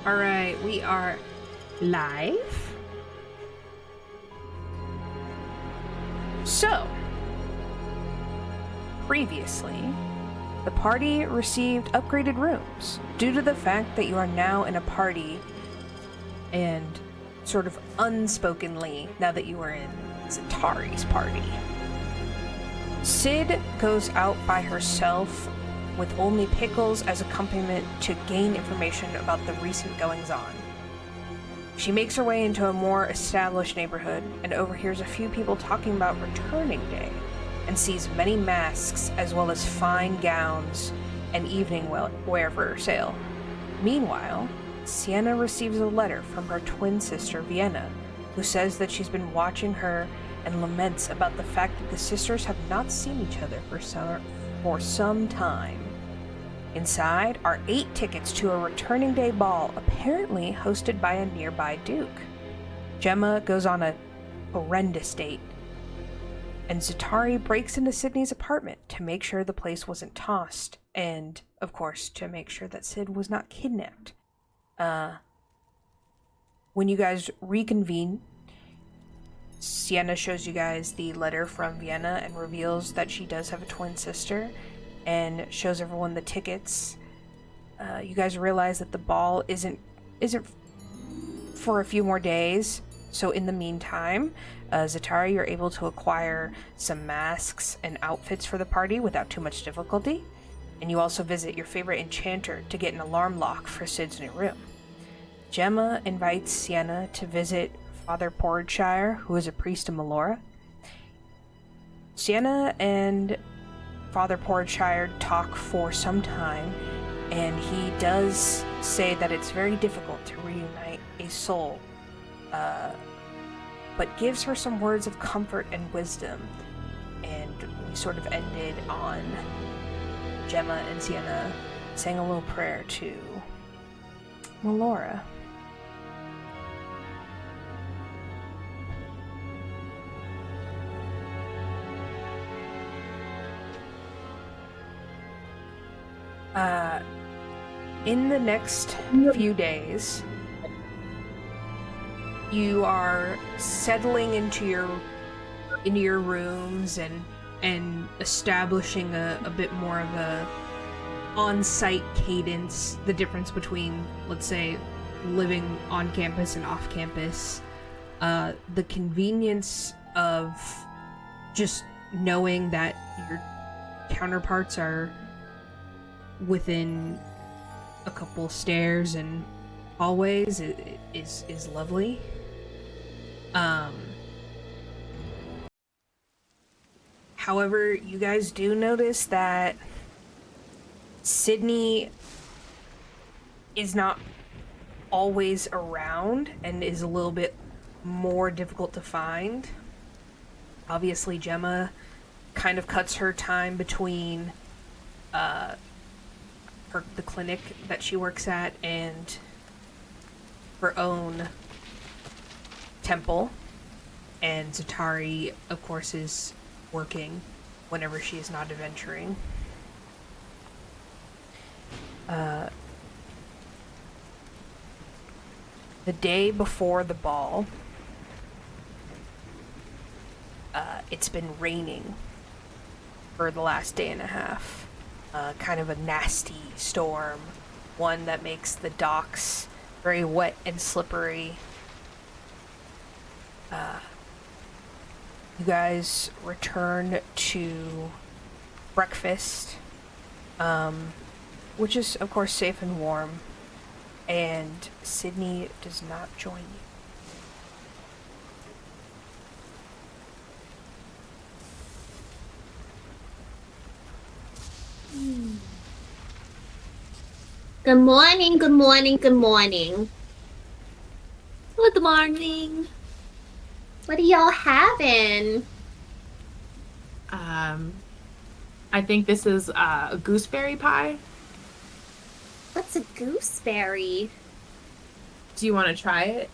Alright, we are live. So, previously, the party received upgraded rooms due to the fact that you are now in a party and sort of unspokenly, now that you are in Zatari's party. Sid goes out by herself with only Pickles as accompaniment to gain information about the recent goings-on. She makes her way into a more established neighborhood and overhears a few people talking about returning day and sees many masks as well as fine gowns and evening wear for sale. Meanwhile, Cyenna receives a letter from her twin sister Vyenna, who says that she's been watching her and laments about the fact that the sisters have not seen each other for some time. Inside are 8 tickets to a returning day ball, apparently hosted by a nearby duke. Gemma goes on a horrendous date, and Zatari breaks into Sydney's apartment to make sure the place wasn't tossed, and, of course, to make sure that Sid was not kidnapped. When you guys reconvene, Cyenna shows you guys the letter from Vyenna and reveals that she does have a twin sister, and shows everyone the tickets. You guys realize that the ball isn't for a few more days, so in the meantime, Zatari, you're able to acquire some masks and outfits for the party without too much difficulty, and you also visit your favorite enchanter to get an alarm lock for Sid's new room. Gemma invites Cyenna to visit Father Porridgeshire, who is a priest of Melora. Cyenna and Father Porridgeshire talk for some time, and he does say that it's very difficult to reunite a soul, but gives her some words of comfort and wisdom, and we sort of ended on Gemma and Cyenna saying a little prayer to Melora. In the next few days, you are settling into your rooms and establishing a bit more of a on-site cadence, the difference between, let's say, living on campus and off campus, the convenience of just knowing that your counterparts are within a couple stairs and hallways is lovely. However, you guys do notice that Sydney is not always around and is a little bit more difficult to find. Obviously, Gemma kind of cuts her time between the clinic that she works at and her own temple, and Zatari, of course, is working whenever she is not adventuring. The day before the ball, it's been raining for the last day and a half. Kind of a nasty storm, one that makes the docks very wet and slippery. You guys return to breakfast, which is, of course, safe and warm, and Sydney does not join you. Good morning, good morning, good morning. Good morning. What are y'all having? I think this is a gooseberry pie. What's a gooseberry? Do you want to try it?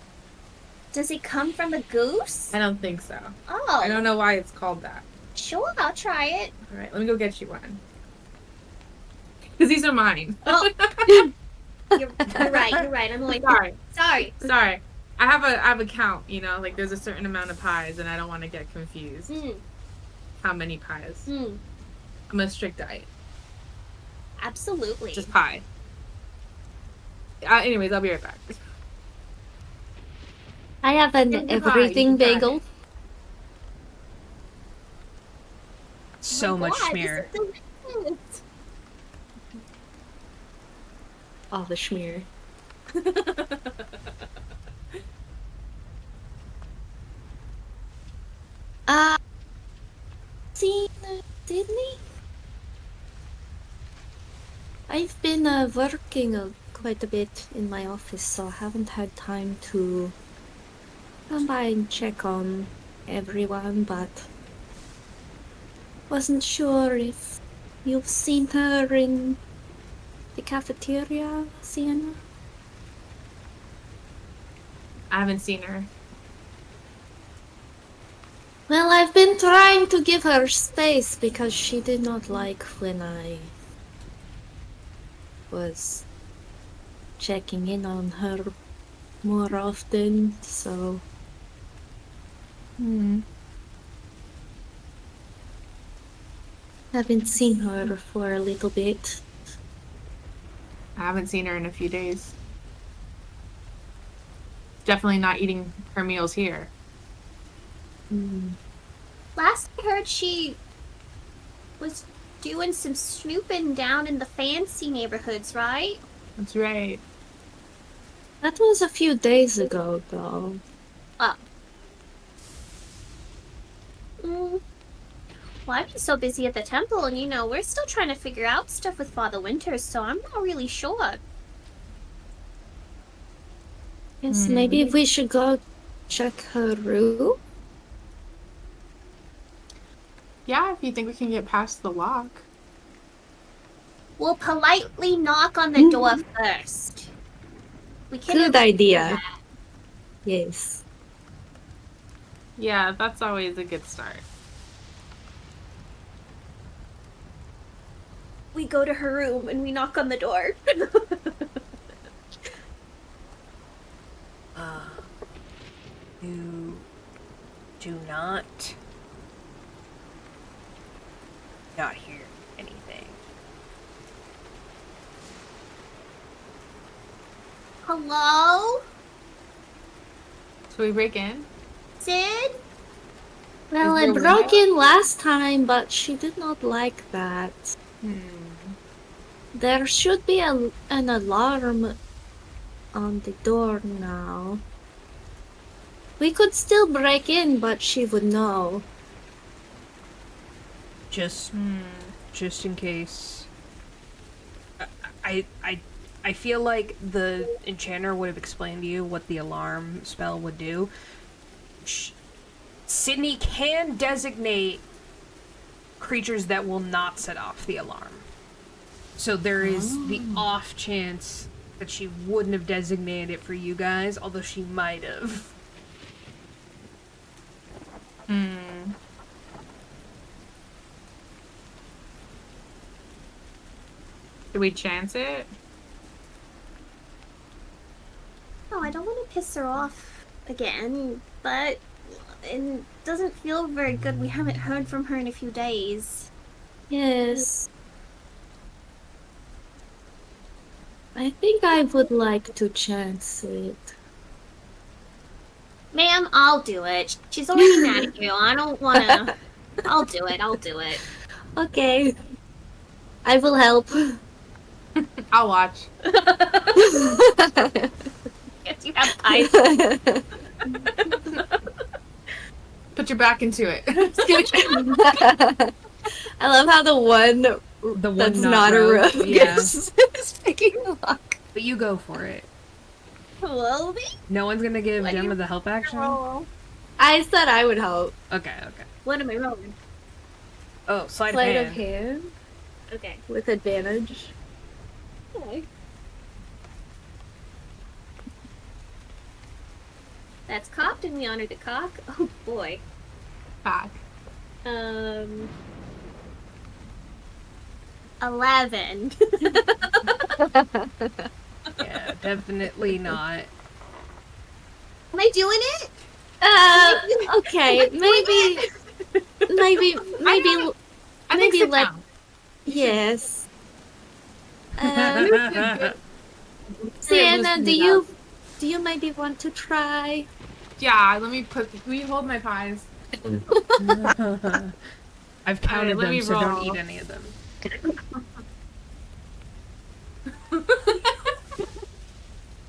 Does it come from a goose? I don't think so. Oh. I don't know why it's called that. Sure, I'll try it. All right, let me go get you one. Because these are mine. Oh. You're right. You're right. I'm like, Sorry. sorry. I have a count. You know, like there's a certain amount of pies, and I don't want to get confused. How many pies? I'm on a strict diet. Absolutely. Just pie. Anyways, I'll be right back. I have an everything bagel. So much schmear. All the schmear. Seen Sydney? I've been working quite a bit in my office, so I haven't had time to come by and check on everyone, but wasn't sure if you've seen her in the cafeteria, Cyenna? I haven't seen her. Well, I've been trying to give her space because she did not like when I was checking in on her more often, so... Haven't seen her for a little bit. I haven't seen her in a few days. Definitely not eating her meals here. Last I heard, she was doing some snooping down in the fancy neighborhoods, right? That's right. That was a few days ago, though. Oh. Well, I've been so busy at the temple, and we're still trying to figure out stuff with Father Winters, so I'm not really sure. Yes, maybe we should go check her room? Yeah, if you think we can get past the lock. We'll politely knock on the door first. We can Good idea. Yes. Yeah, that's always a good start. We go to her room and we knock on the door. You do not hear anything. Hello? So we break in? Sid? Well, Is I there a broke window? in last time, but she did not like that. There should be an alarm on the door now. We could still break in, but she would know. Just in case. I feel like the enchanter would have explained to you what the alarm spell would do. Sydney can designate creatures that will not set off the alarm. So there is the off chance that she wouldn't have designated it for you guys, although she might have. Do we chance it? No, I don't want to piss her off again, but it doesn't feel very good. We haven't heard from her in a few days. Yes. I think I would like to chance it. Ma'am, I'll do it. She's already mad at you. I don't want to... I'll do it. Okay. I will help. I'll watch. Yes, you have eyes. Put your back into it. I love how the one that's not a rogue yeah. is picking the lock. But you go for it. Will we? No one's gonna give What do Gemma you the help action? roll? I said I would help. Okay. What am I rolling? Oh, sleight Sleight of of hand. hand Okay. with advantage. Okay. That's cocked, and we honor the cock. Oh boy. Back. 11. Yeah, definitely not. Am I doing it? Okay, maybe, maybe, maybe, I think maybe sit let. down. Yes. You're good. Sienna, Loosen do it up. you maybe want to try? Yeah, let me put. Can you hold my pies? I've counted let them, me so don't roll. eat any of them.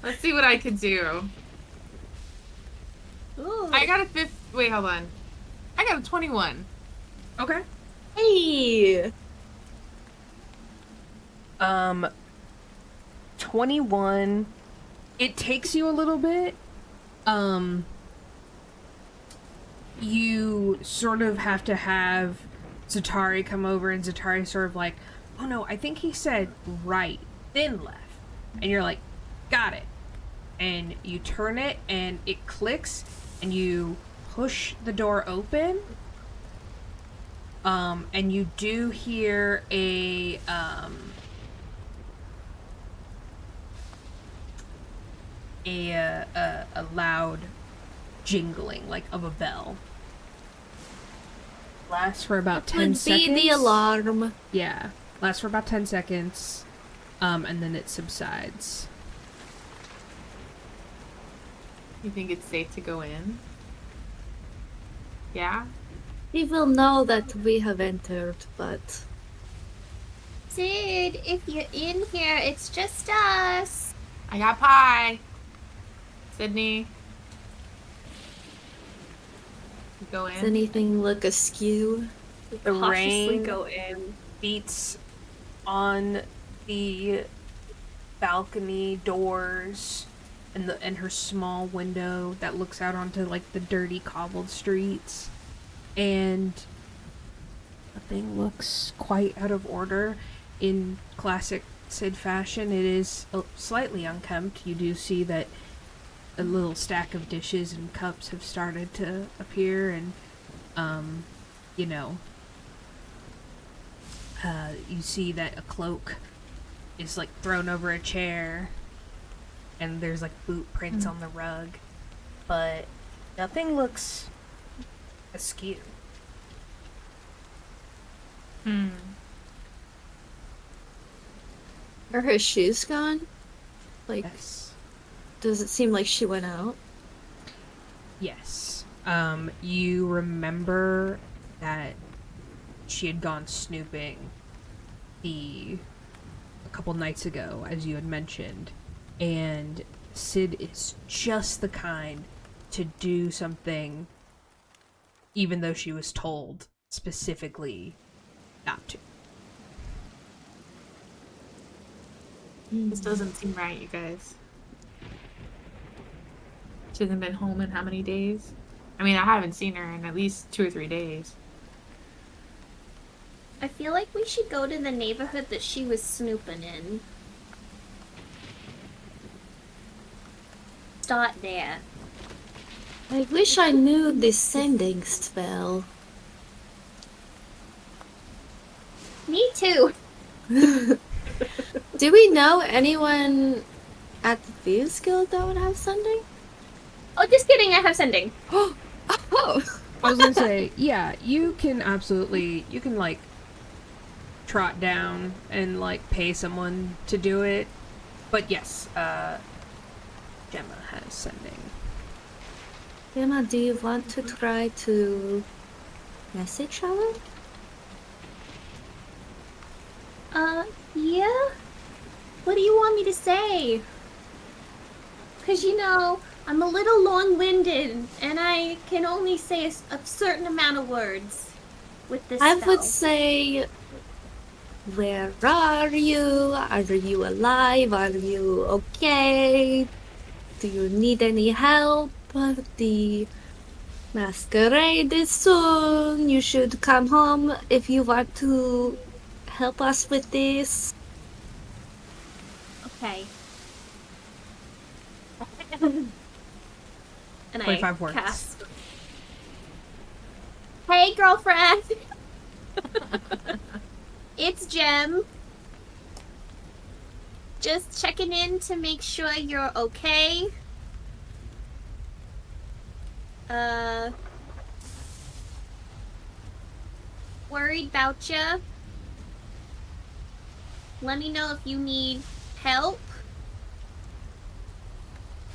Let's see what I could do. Ooh. I got a fifth. Wait, hold on. I got a 21. Okay. Hey. 21. It takes you a little bit. You sort of have to have Zatari come over, and Zatari sort of like, oh no, I think he said right, then left. And you're like, got it. And you turn it, and it clicks, and you push the door open. And you do hear a loud jingling, like of a bell. Lasts for about 10 Would seconds. be the alarm. Yeah, lasts for about 10 seconds, and then it subsides. You think it's safe to go in? Yeah? He will know that we have entered, but Sid, if you're in here, it's just us. I got pie. Sydney. You go does in. anything look askew? The Cautiously rain go in. beats on the balcony doors and her small window that looks out onto like the dirty cobbled streets, and the thing looks quite out of order in classic Sid fashion. It is slightly unkempt. You do see that a little stack of dishes and cups have started to appear, and you know, you see that a cloak is like thrown over a chair, and there's like boot prints on the rug, but nothing looks askew. Are her shoes gone? Like, Yes. does it seem like she went out? Yes. You remember that she had gone snooping a couple nights ago, as you had mentioned, and Sid is just the kind to do something even though she was told specifically not to. This doesn't seem right, you guys. She hasn't been home in how many days? I mean, I haven't seen her in at least 2 or 3 days. I feel like we should go to the neighborhood that she was snooping in. Start there. I wish I knew this sending spell. Me too. Do we know anyone at the Thieves Guild that would have sending? Oh, just kidding. I have sending. Oh! I was gonna say, yeah, you can absolutely, you can like trot down and like pay someone to do it, but yes, Gemma has sending. Gemma, do you want to try to message her? Yeah? What do you want me to say? Because, you know, I'm a little long-winded, and I can only say a certain amount of words with this I spell. would say, where are you? Are you alive? Are you okay? Do you need any help? The masquerade is soon. You should come home if you want to help us with this. Okay. And 25 I words. cast. Hey, girlfriend! It's Gem. Just checking in to make sure you're okay. Worried about ya. Let me know if you need help.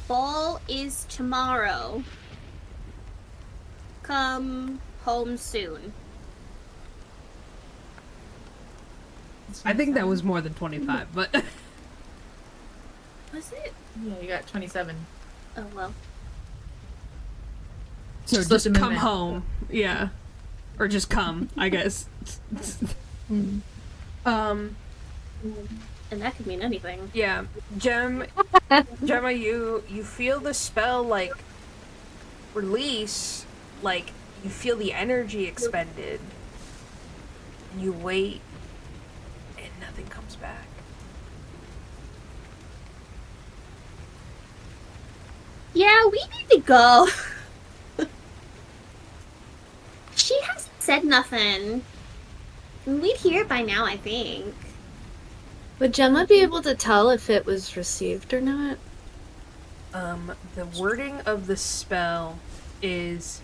Ball is tomorrow. Come home soon. I think that was more than 25, but Was it? Yeah, you got 27. Oh well. so Just just slip 'em in come there. home. Yeah. Or just come, I guess. And that could mean anything. Yeah. Gemma, you feel the spell, like, release, like, you feel the energy expended, and you wait, and nothing comes back. Yeah, we need to go. She hasn't said nothing. We'd hear by now, I think. Would Gemma be able to tell if it was received or not? The wording of the spell is,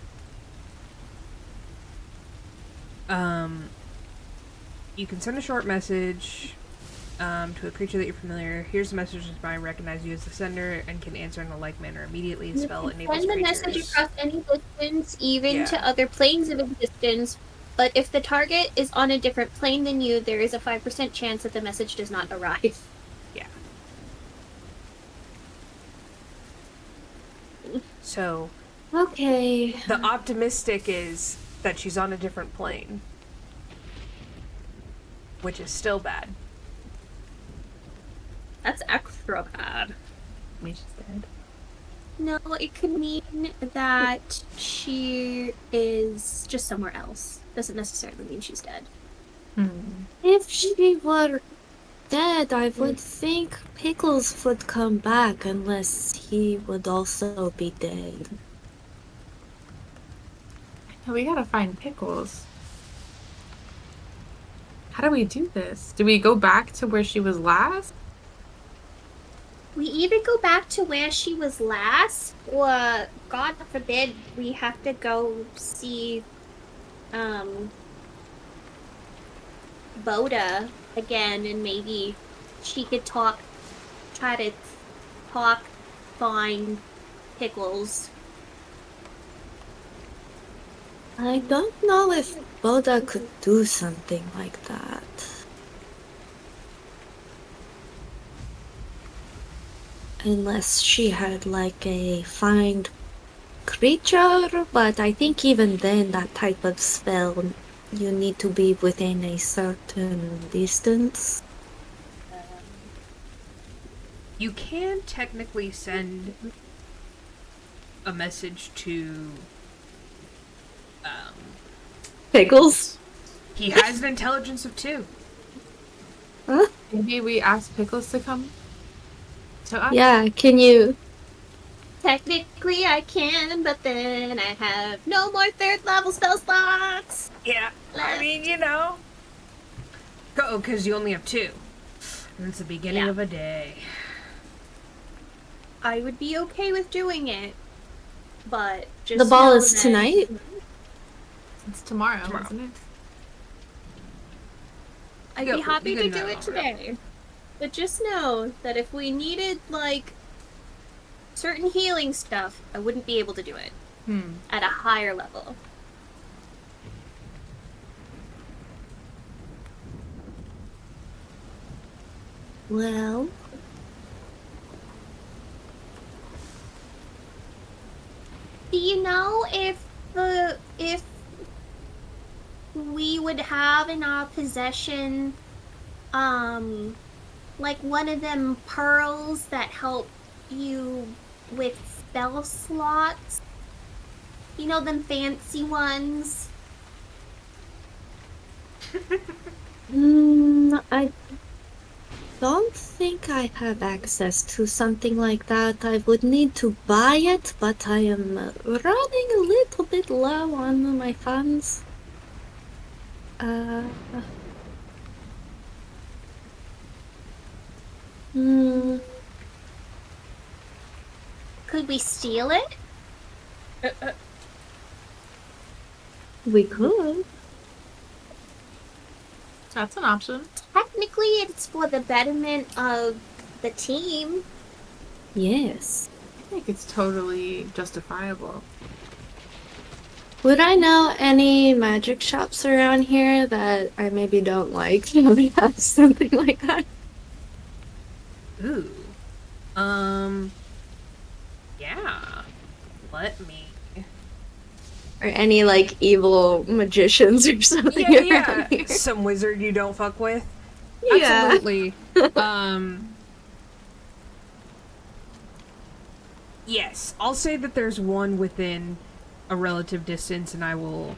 you can send a short message, to a creature that you're familiar. Here's the message that's mine, recognize you as the sender, and can answer in a like manner immediately. The spell enables Send the creatures. message across any distance, even Yeah. to other planes of existence. But if the target is on a different plane than you, there is a 5% chance that the message does not arrive. Yeah. So, Okay. the optimistic is that she's on a different plane. Which is still bad. That's extra bad. Maybe she's dead. No, it could mean that she is just somewhere else. Doesn't necessarily mean she's dead. If she were dead, I would think Pickles would come back unless he would also be dead. We gotta find Pickles. How do we do this? Do we go back to where she was last? We either go back to where she was last, or God forbid, we have to go see Boda again, and maybe she could try to find Pickles. I don't know if Boda could do something like that. Unless she had like a find creature, but I think even then that type of spell you need to be within a certain distance. You can technically send a message to, Pickles? he has an intelligence of 2. Huh? Maybe we ask Pickles to come to us? Yeah, can you? Technically, I can, but then I have no more 3rd level spell slots. Yeah, I mean, you know. Go, because you only have 2. And it's the beginning Yeah. of a day. I would be okay with doing it, but just The ball know is that- tonight? It's tomorrow, Tomorrow. isn't it? I'd Yeah, be happy you to can, do it today. But just know that if we needed, like, certain healing stuff, I wouldn't be able to do it at a higher level. Well, Do you know if we would have in our possession, like one of them pearls that help you with spell slots? You know, them fancy ones? I don't think I have access to something like that. I would need to buy it, but I am running a little bit low on my funds. Hmm, Could we steal it? we could. That's an option. Technically, it's for the betterment of the team. Yes. I think it's totally justifiable. Would I know any magic shops around here that I maybe don't like? Maybe have something like that. Ooh. Yeah. Let me. Or any like evil magicians or something around here. Some wizard you don't fuck with. Yeah. Absolutely. Yes, I'll say that there's one within a relative distance, and I will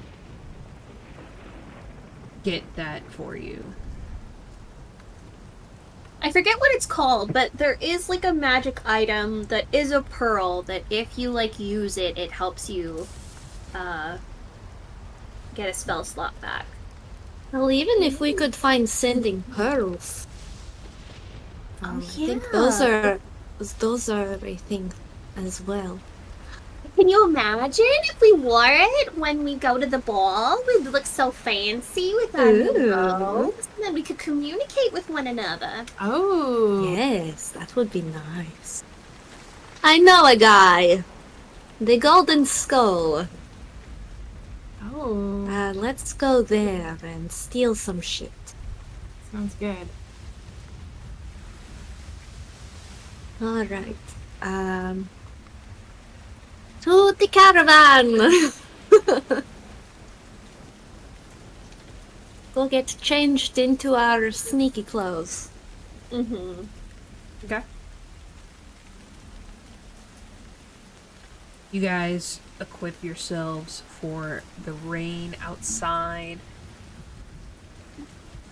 get that for you. I forget what it's called, but there is like a magic item that is a pearl that if you like use it, it helps you get a spell slot back. Well, even if we could find sending pearls. I think those are a thing as well. Can you imagine if we wore it when we go to the ball? We'd look so fancy with our new robes, and then we could communicate with one another. Oh. Yes, that would be nice. I know a guy. The Golden Skull. Oh. Let's go there and steal some shit. Sounds good. Alright. To the caravan! We'll get changed into our sneaky clothes. Mm-hmm. Okay. You guys equip yourselves for the rain outside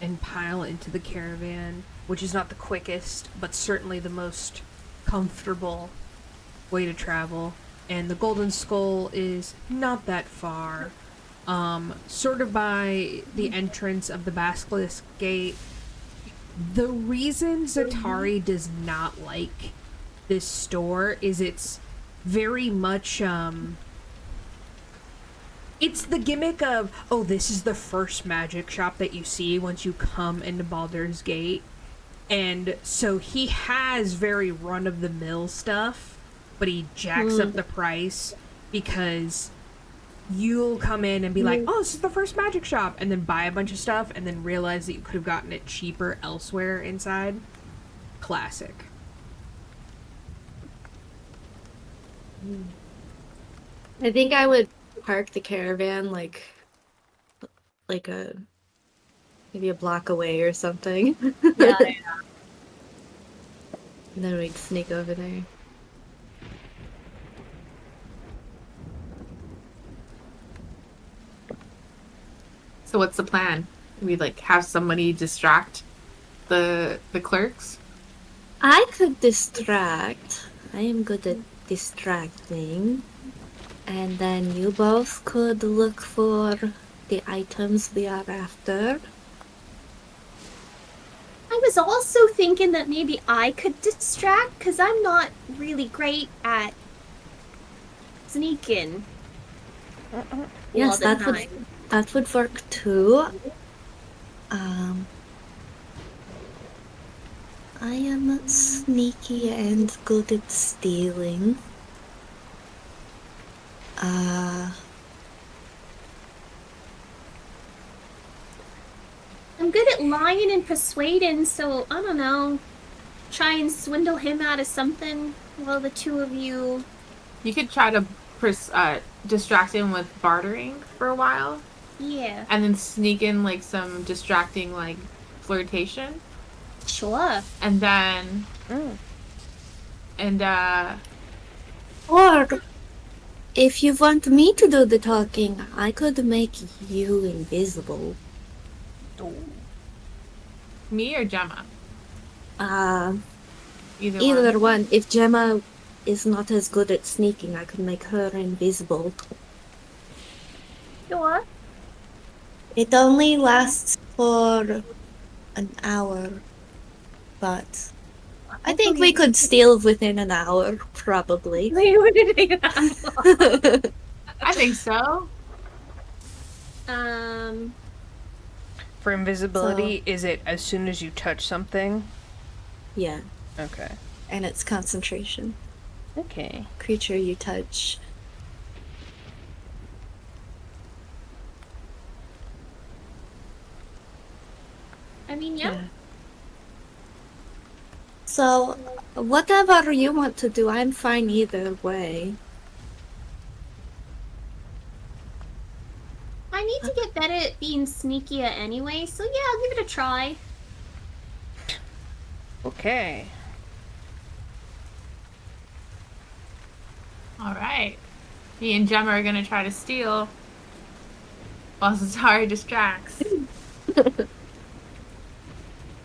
and pile into the caravan, which is not the quickest, but certainly the most comfortable way to travel. And the Golden Skull is not that far. Sort of by the entrance of the Basilisk Gate. The reason Zatari does not like this store is it's very much, it's the gimmick of, oh, this is the first magic shop that you see once you come into Baldur's Gate. And so he has very run-of-the-mill stuff, but he jacks up the price because you'll come in and be like, oh, this is the first magic shop, and then buy a bunch of stuff and then realize that you could have gotten it cheaper elsewhere inside. Classic. I think I would park the caravan like maybe a block away or something. Yeah. And then we'd sneak over there. So what's the plan? We like have somebody distract the clerks? I could distract. I am good at distracting. And then you both could look for the items we are after. I was also thinking that maybe I could distract, because I'm not really great at sneaking. Yes, that would work too. I am sneaky and good at stealing. I'm good at lying and persuading, so I don't know. Try and swindle him out of something while the two of you. You could try to distract him with bartering for a while. Yeah. And then sneak in like some distracting like flirtation. Sure. And then Or if you want me to do the talking, I could make you invisible. me or Gemma? Either one. If Gemma is not as good at sneaking, I could make her invisible. Sure. It only lasts for an hour, but I think we could steal within an hour, probably. We wouldn't take that I think so. long. For invisibility, is it as soon as you touch something? Yeah, Okay. and it's concentration. Okay. Creature you touch. I mean, yeah. So, whatever you want to do, I'm fine either way. I need to get better at being sneakier anyway, so yeah, I'll give it a try. Okay. All right. Me and Gemma are gonna try to steal while Zatari distracts.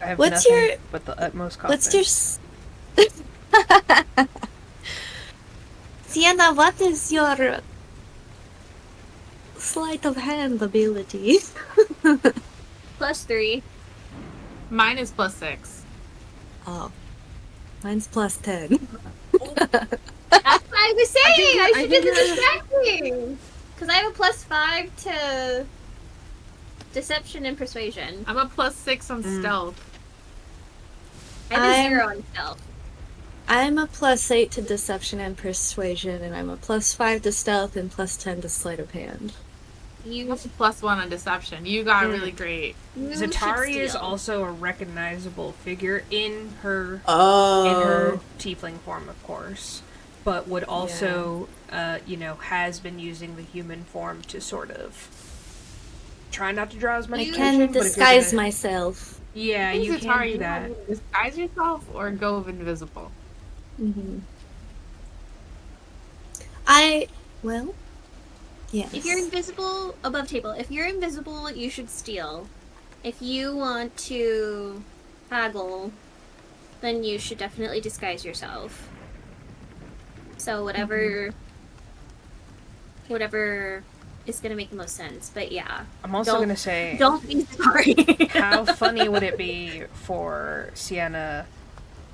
I have What's nothing your- but the utmost confidence. What's your... Cyenna, what is your sleight of hand ability? +3. Mine is +6. Oh, mine's +10. That's what I was saying! I should think do the you're- distracting! Because I have a +5 to deception and persuasion. I'm a +6 on stealth. I have a I'm- 0 on stealth. I'm a +8 to deception and persuasion, and I'm a +5 to stealth and +10 to sleight of hand. You, What's a +1 on deception? You got really great. you should Zatari is steal. also a recognizable figure in her tiefling form, of course, but would also, has been using the human form to sort of try not to draw as much I attention. can but if you're disguise gonna- myself. Yeah, I think you Zatari, can do you that. wanna disguise yourself or go invisible. Mm-hmm. Well, yes. If you're invisible, above table, if you're invisible, you should steal. If you want to haggle, then you should definitely disguise yourself. So whatever is gonna make the most sense. But yeah, I'm also Don't- going to say, don't be sorry. how funny would it be for Cyenna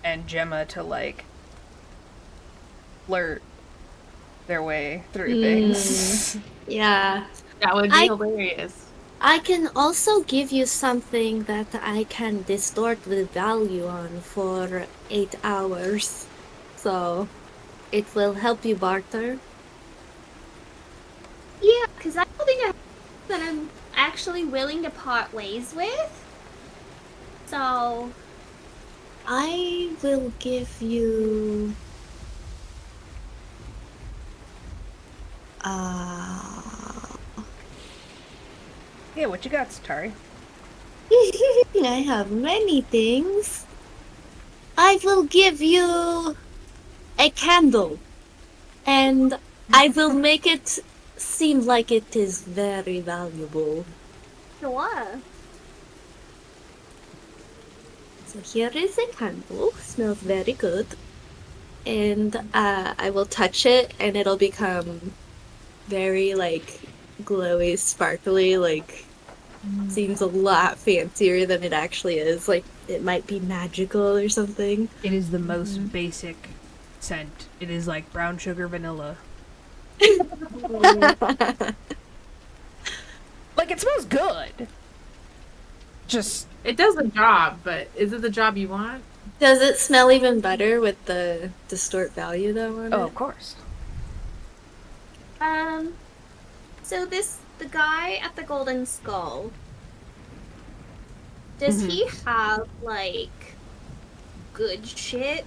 and Gemma to, like, flirt their way through things? Yeah. That would be I- hilarious. I can also give you something that I can distort the value on for 8 hours. So, it will help you barter. Yeah, because I don't think I have that I'm actually willing to part ways with. So I will give you... Yeah, what you got, Zatari? I have many things. I will give you a candle. And I will make it seem like it is very valuable. sure. So here is a candle. Smells very good. And I will touch it and it'll become very like glowy, sparkly, like seems a lot fancier than it actually is. Like it might be magical or something. It is the most basic scent. It is like brown sugar vanilla. Like, it smells good. Just, It does the job, but is it the job you want? Does it smell even better with the distort value though on oh, it? of course. So the guy at the Golden Skull, does he have like good shit?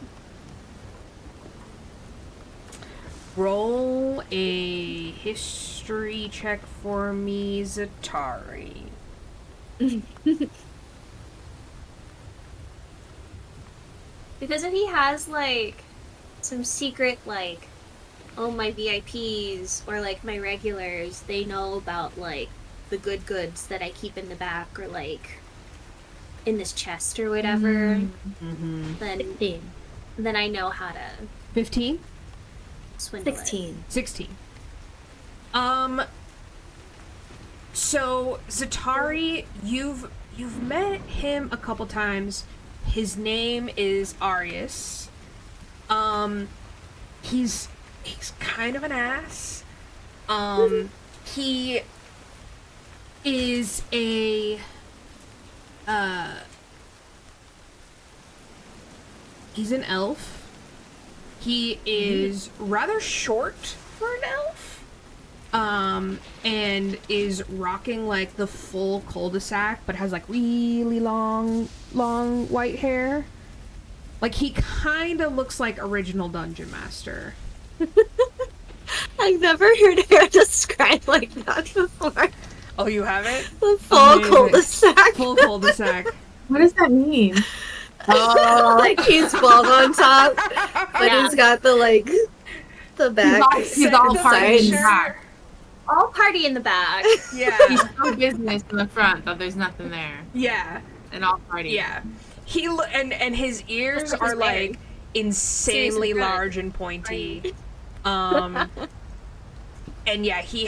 Roll a history check for me, Zatari. Because if he has like some secret like, oh, my VIPs or like my regulars, they know about like the good goods that I keep in the back or like in this chest or whatever, then I know how to 15? swindle 16. 16. So Zatari, you've met him a couple times. His name is Arius. He's kind of an ass. He is a he's an elf. He is rather short for an elf. And is rocking like the full cul-de-sac, but has like really long white hair. Like he kind of looks like original Dungeon Master. I've never heard hair described like that before. Oh, you haven't? The full Amazing. cul-de-sac. Full cul-de-sac. What does that mean? Oh, like he's bald on top, but he's got the back. He's all party in the back. All party in the back. Yeah. He's so business in the front that there's nothing there. Yeah. And all party. Yeah. And his ears Look at are his like leg. insanely Seriously good. large and pointy. And yeah, he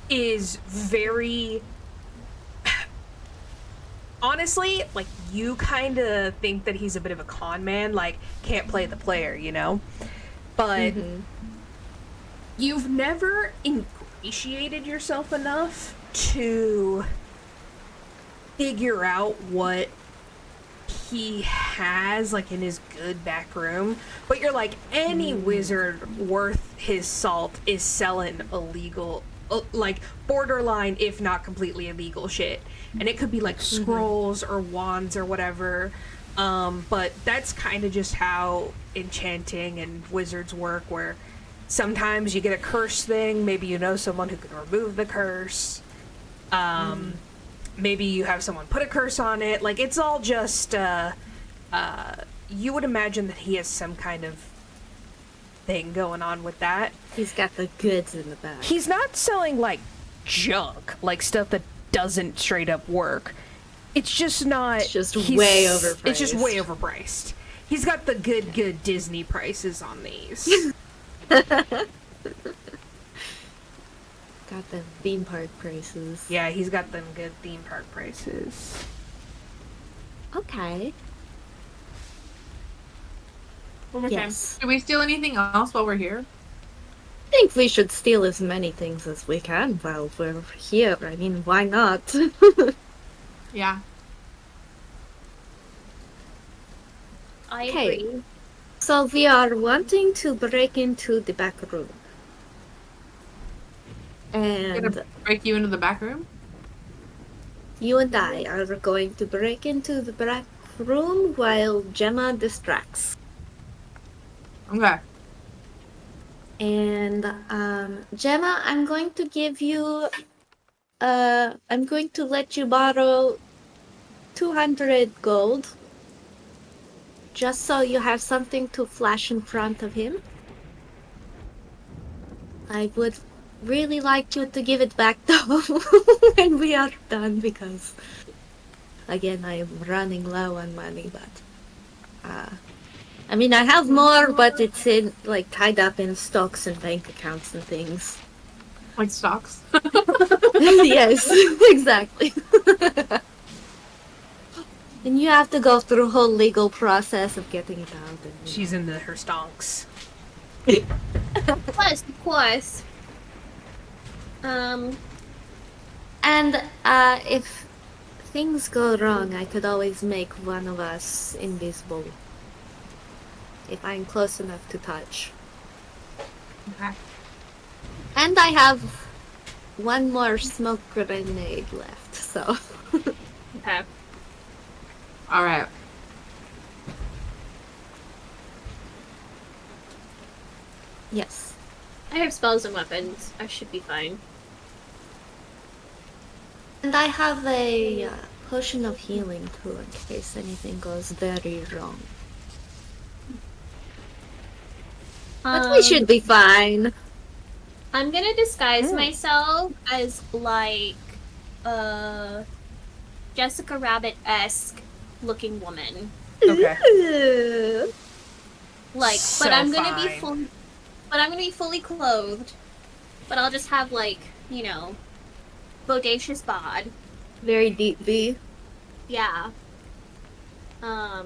is very honestly, like, you kind of think that he's a bit of a con man, like, can't play the player, you know? But you've never ingratiated yourself enough to figure out what he has, like, in his good back room. But you're like, any wizard worth his salt is selling illegal, like, borderline, if not completely illegal shit. And it could be, like, scrolls or wands or whatever. But that's kind of just how enchanting and wizards work, where sometimes you get a curse thing, maybe you know someone who can remove the curse. Maybe you have someone put a curse on it. Like, it's all just, you would imagine that he has some kind of thing going on with that. He's got the goods in the back. He's not selling, like, junk, like stuff that doesn't straight up work. It's just not... It's just way overpriced. It's just way overpriced. He's got the good Disney prices on these. Got the theme park prices. Yeah, he's got them good theme park prices. Okay. Okay. Yes. Should we steal anything else while we're here? I think we should steal as many things as we can while we're here. I mean, why not? Yeah. I Okay. agree. So we are wanting to break into the back room. Gonna And break you into the back room? you and I are going to break into the back room while Gemma distracts. Okay. And Gemma, I'm going to give you I'm going to let you borrow 200 gold just so you have something to flash in front of him. I would really like you to give it back though when we are done, because again, I am running low on money, but I mean, I have more, but it's in, like, tied up in stocks and bank accounts and things. Like stocks? Yes, exactly. And you have to go through a whole legal process of getting it out. And, She's into her stonks. Of course. And if things go wrong, I could always make one of us invisible. If I'm close enough to touch. Okay. And I have one more smoke grenade left, so... Okay. Alright. Yes. I have spells and weapons. I should be fine. And I have a potion of healing too, in case anything goes very wrong. But we should be fine. I'm gonna disguise myself as, like, Jessica Rabbit-esque looking woman. Okay. Like, So but I'm gonna fine. be fully clothed. But I'll just have, like, you know, bodacious bod. Very deep V. Yeah. I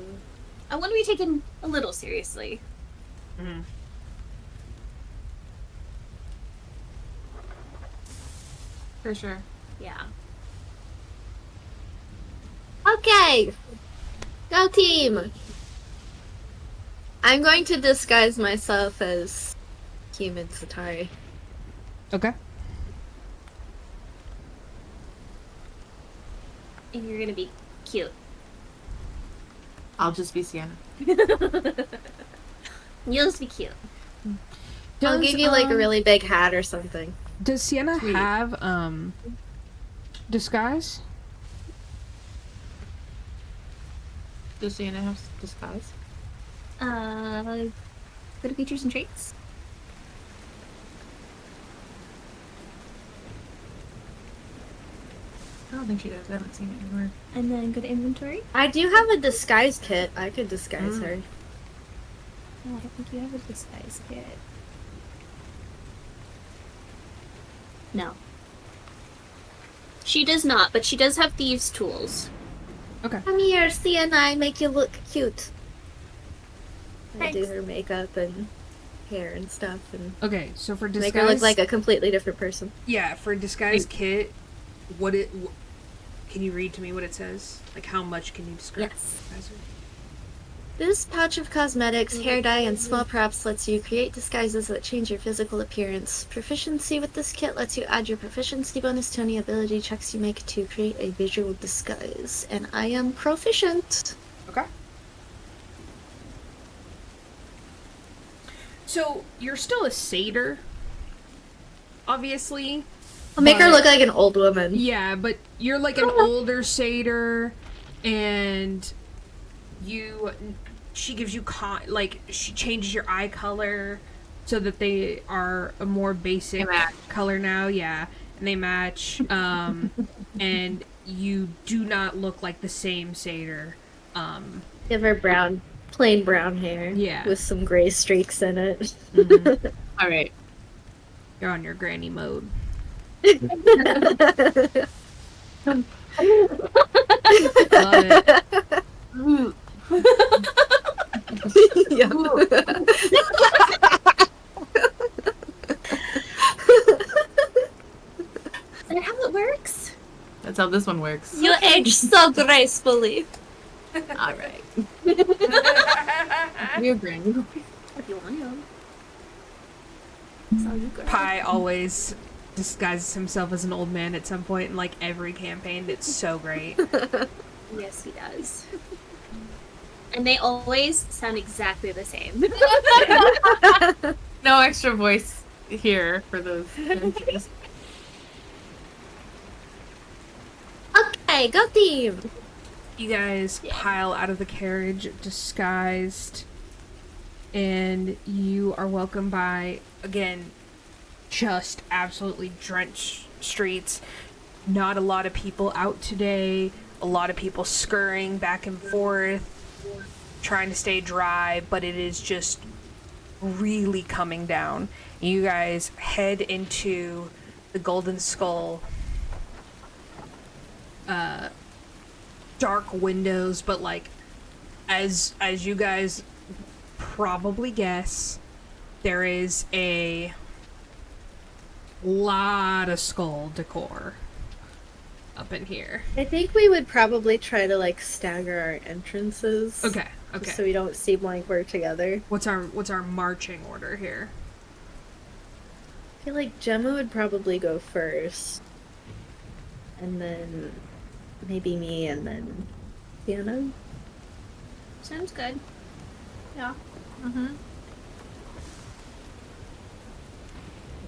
want to be taken a little seriously. Mm-hmm. For sure. Yeah. Okay. Go team. I'm going to disguise myself as human Zatari. Okay. And you're gonna be cute. I'll just be Cyenna. You'll just be cute. I'll give you like a really big hat or something. Does Cyenna Sweet. have disguise? Does Cyenna have disguise? Go to features and traits. I don't think she does. I haven't seen it anywhere. And then go to inventory. I do have a disguise kit. I could disguise her. Oh, I don't think you have a disguise kit. No. She does not, but she does have thieves' tools. Okay. Come here, Cyenna. I make you look cute. I do Thanks. her makeup and hair and stuff, and Okay, so for disguise, make her look like a completely different person. yeah, for disguise kit, can you read to me what it says? Like, how much can you describe? Yes. Disguise her? This pouch of cosmetics, hair dye, and small props lets you create disguises that change your physical appearance. Proficiency with this kit lets you add your proficiency bonus to any ability checks you make to create a visual disguise. And I am proficient. Okay. So, you're still a satyr, obviously. I'll make her But- look like an old woman. Yeah, but you're like an older satyr, and she gives you she changes your eye color so that they are a more basic They match. color now. Yeah, and they match. And you do not look like the same satyr. Give her plain brown hair. Yeah. With some gray streaks in it. All right. You're on your granny mode. Love it. Yeah. Is that how it works? That's how this one works. You age so gracefully. All right. You're granny. If you want to. That's all you got. Pie always disguises himself as an old man at some point in like every campaign. It's so great. Yes, he does. And they always sound exactly the same. No extra voice here for those characters. Okay, go team. You guys pile out of the carriage disguised, and you are welcomed by, again, just absolutely drenched streets. Not a lot of people out today. A lot of people scurrying back and forth, trying to stay dry, but it is just really coming down. You guys head into the Golden Skull. Dark windows, but like as you guys probably guess, there is a lot of skull decor up in here. I think we would probably try to like stagger our entrances. Okay. So we don't seem like we're together. What's our marching order here? I feel like Gemma would probably go first. And then maybe me and then Vyenna. Sounds good. Yeah.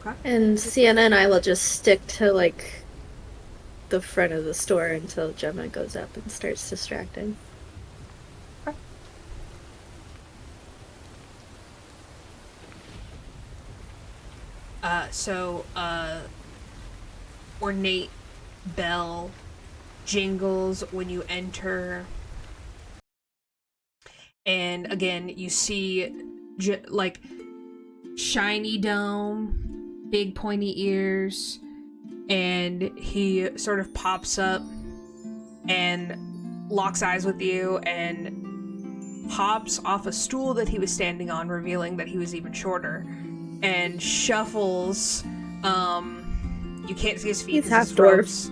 Okay. And Cyenna and I will just stick to like the front of the store until Gemma goes up and starts distracting. Ornate bell jingles when you enter, and again you see like shiny dome, big pointy ears, and he sort of pops up and locks eyes with you and hops off a stool that he was standing on, revealing that he was even shorter, and shuffles. You can't see his feet. He's half his dwarf. robes.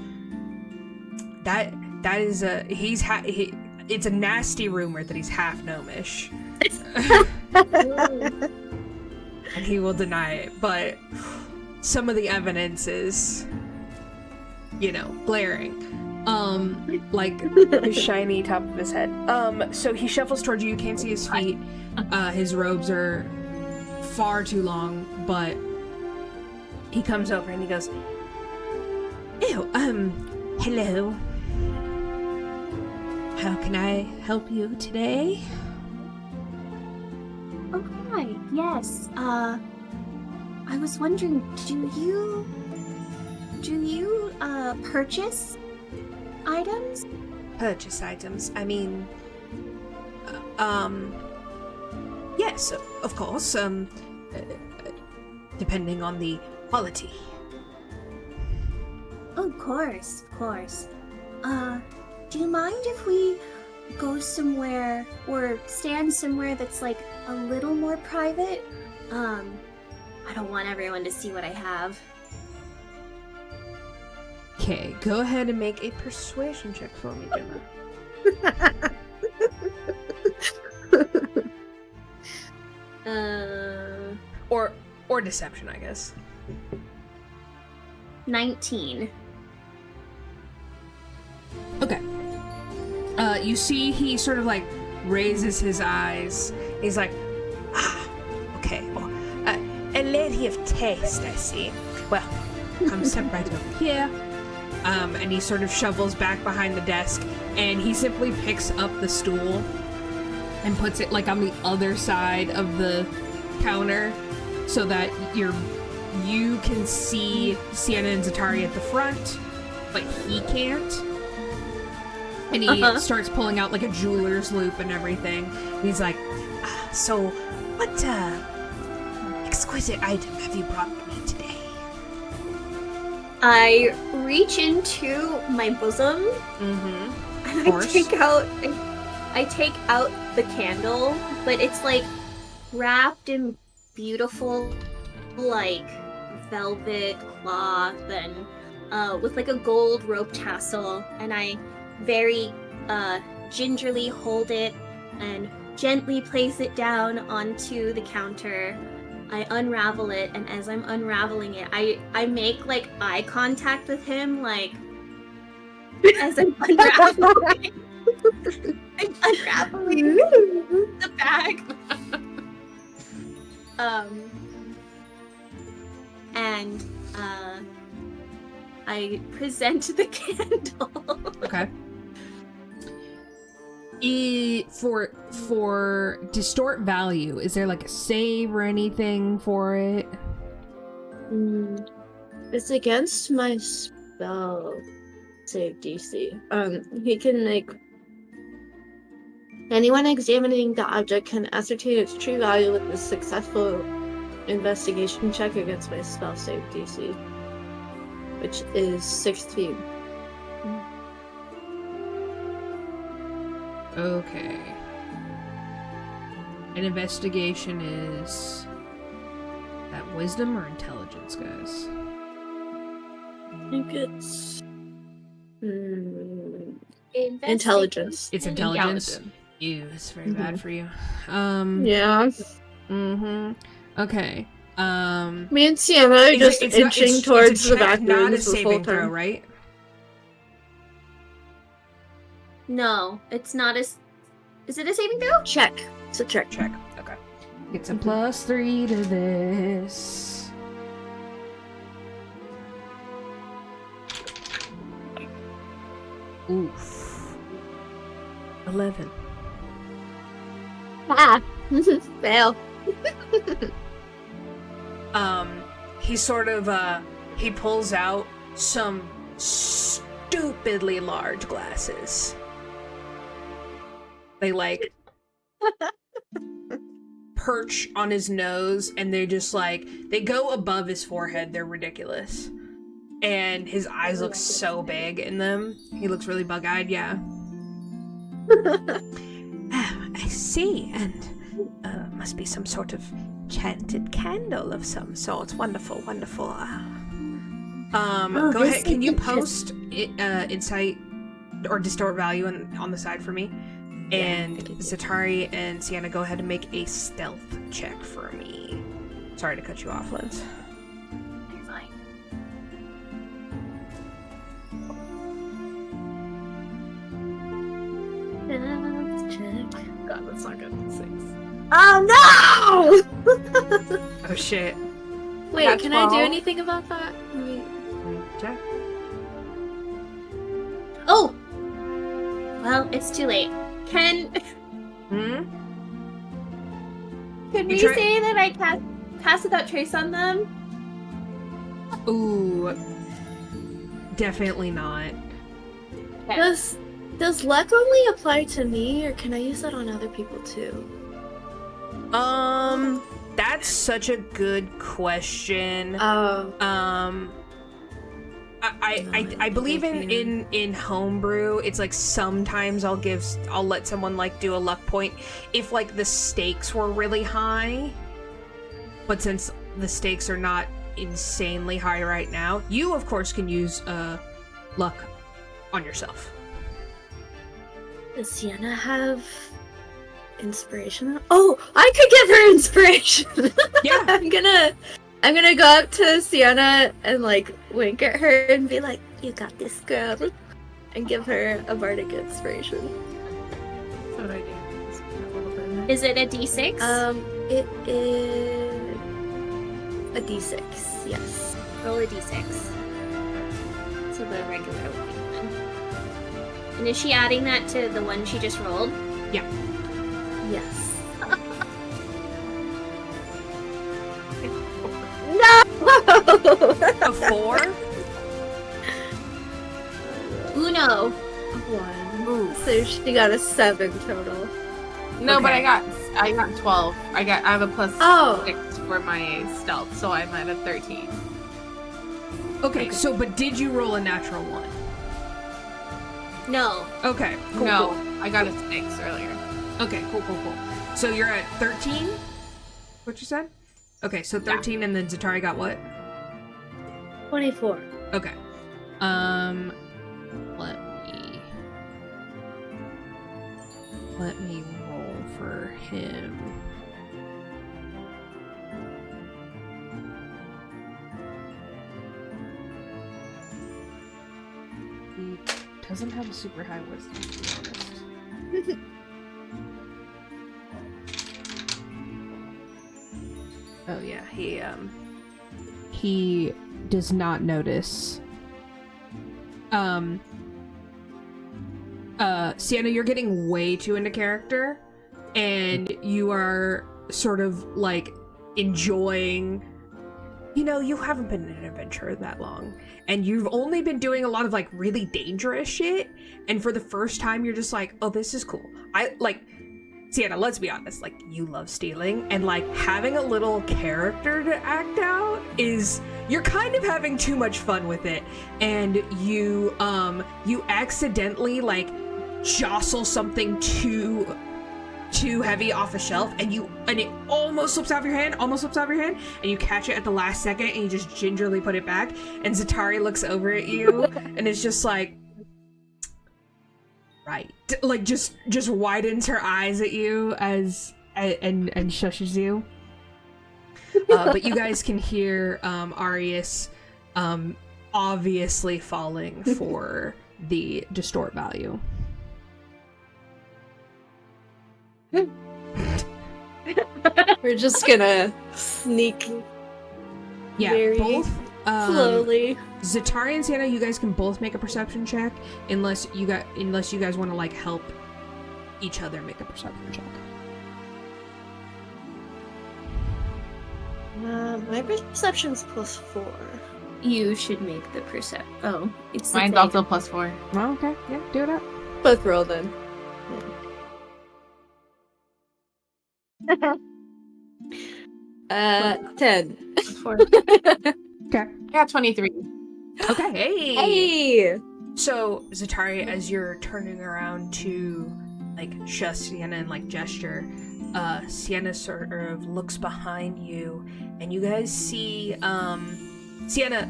That is a it's a nasty rumor that he's half gnomish. And he will deny it, but some of the evidence is, glaring. Like his shiny top of his head. So he shuffles towards you. You can't see his feet. His robes are far too long, but he comes over and he goes, "Ew, hello. How can I help you today?" Oh, hi. Yes. I was wondering, do you purchase items? Purchase items. I mean, yes, of course. Depending on the quality. Of course. Do you mind if we go somewhere or stand somewhere that's like a little more private? I don't want everyone to see what I have. Okay, go ahead and make a persuasion check for me, Gemma. Or deception, I guess. 19. Okay. You see he sort of like raises his eyes. He's like, okay. Well, a lady of taste, I see. Well, come step right over here. And he sort of shovels back behind the desk, and he simply picks up the stool and puts it like on the other side of the counter so that you can see Cyenna and Zatari at the front, but he can't. And he starts pulling out like a jeweler's loop and everything. And he's like, so what exquisite item have you brought me today? I reach into my bosom Mm-hmm. and I take out the candle, but it's like wrapped in beautiful like velvet cloth and with like a gold rope tassel, and I very gingerly hold it and gently place it down onto the counter. I unravel it, and as I'm unraveling it, I make like eye contact with him, like as I'm unraveling. I'm unraveling the bag. And I present the candle. Okay. For distort value, is there like a save or anything for it? It's against my spell save DC. He can make anyone examining the object can ascertain its true value with a successful investigation check against my spell save DC, which is 16. Okay. An investigation is that wisdom or intelligence, guys? I think it's intelligence. It's intelligence. Ew, it's very bad for you. Yeah. Mm-hmm. Okay. Me and Cyenna are just inching towards the back not a rooms the whole saving throw, time. right? No, it's not a. Is it a saving throw? Check. It's a check. Check. Okay. It's a +3 to this. Oof. 11. Ah! Fail. He sort of, he pulls out some stupidly large glasses. They, like, perch on his nose, and they're just, like, they go above his forehead. They're ridiculous. And his eyes look so big in them. He looks really bug-eyed, yeah. I see, and must be some sort of chanted candle of some sort. Wonderful, wonderful. Go ahead. Can you post insight or distort value on the side for me? And Zatari and Cyenna, go ahead and make a stealth check for me. Sorry to cut you off, Linz. You're fine. God, that's not good. 6. Oh no! Oh shit. Wait, Got can I do 12. anything about that? Check. Oh! Well, it's too late. Can Hmm? we try- say that I cast without trace on them? Ooh. Definitely not. Okay. Does luck only apply to me, or can I use that on other people too? That's such a good question. Oh. I believe in homebrew, it's like sometimes I'll let someone like do a luck point if like the stakes were really high. But since the stakes are not insanely high right now, you of course can use luck on yourself. Does Cyenna have inspiration? Oh, I could give her inspiration. Yeah. I'm gonna go up to Cyenna and like wink at her and be like, "You got this, girl," and give her a bardic inspiration. That's what I do. Just put a little bit in it. Is it a D6? It is a D6. Yes. Roll a D6. So the regular would be one. And is she adding that to the one she just rolled? Yeah. Yes. A 4? Uno. 1. Ooh. So she got a 7 total. No, but Okay. I got 12. I have a plus Oh. 6 for my stealth, so I'm at a 13. Okay, so but did you roll a natural 1? No. Okay. Cool, No, I got a 6 earlier. Cool. Okay, cool. So you're at 13? What you said? Okay, so 13 and then Zatari got what? 24. Okay. Let me roll for him. He doesn't have a super high wisdom, to be honest. Oh yeah, he does not notice. Cyenna, you're getting way too into character, and you are sort of like enjoying. You know, you haven't been in an adventure that long, and you've only been doing a lot of like really dangerous shit. And for the first time, you're just like, oh, this is cool. I like. Cyenna, let's be honest, like, you love stealing, and, like, having a little character to act out you're kind of having too much fun with it, and you accidentally, like, jostle something too heavy off a shelf, and it almost slips out of your hand, and you catch it at the last second, and you just gingerly put it back, and Zatari looks over at you, and is just like, right, like just widens her eyes at you and shushes you. But you guys can hear Arius obviously falling for the distort value. We're just gonna sneak Yeah, very both slowly. Zatari and Cyenna, you guys can both make a perception check, unless you guys want to like help each other make a perception check. My perception's +4. You should make the percent. Oh, it's Mine's also +4. Oh, okay, yeah, do it up. Both roll then. 10. Okay. I got 23. Okay. Hey. Hey! So Zatari, as you're turning around to like shoves Cyenna and like gesture. Cyenna sort of looks behind you, and you guys see Cyenna,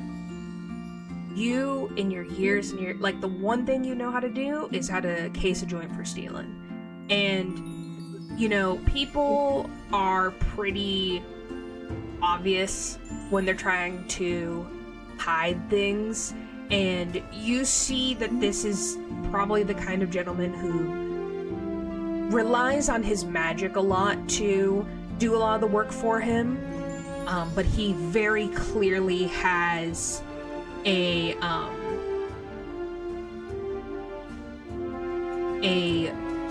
you in your years and your like the one thing you know how to do is how to case a joint for stealing. And you know, people are pretty obvious when they're trying to hide things, and you see that this is probably the kind of gentleman who relies on his magic a lot to do a lot of the work for him, but he very clearly has a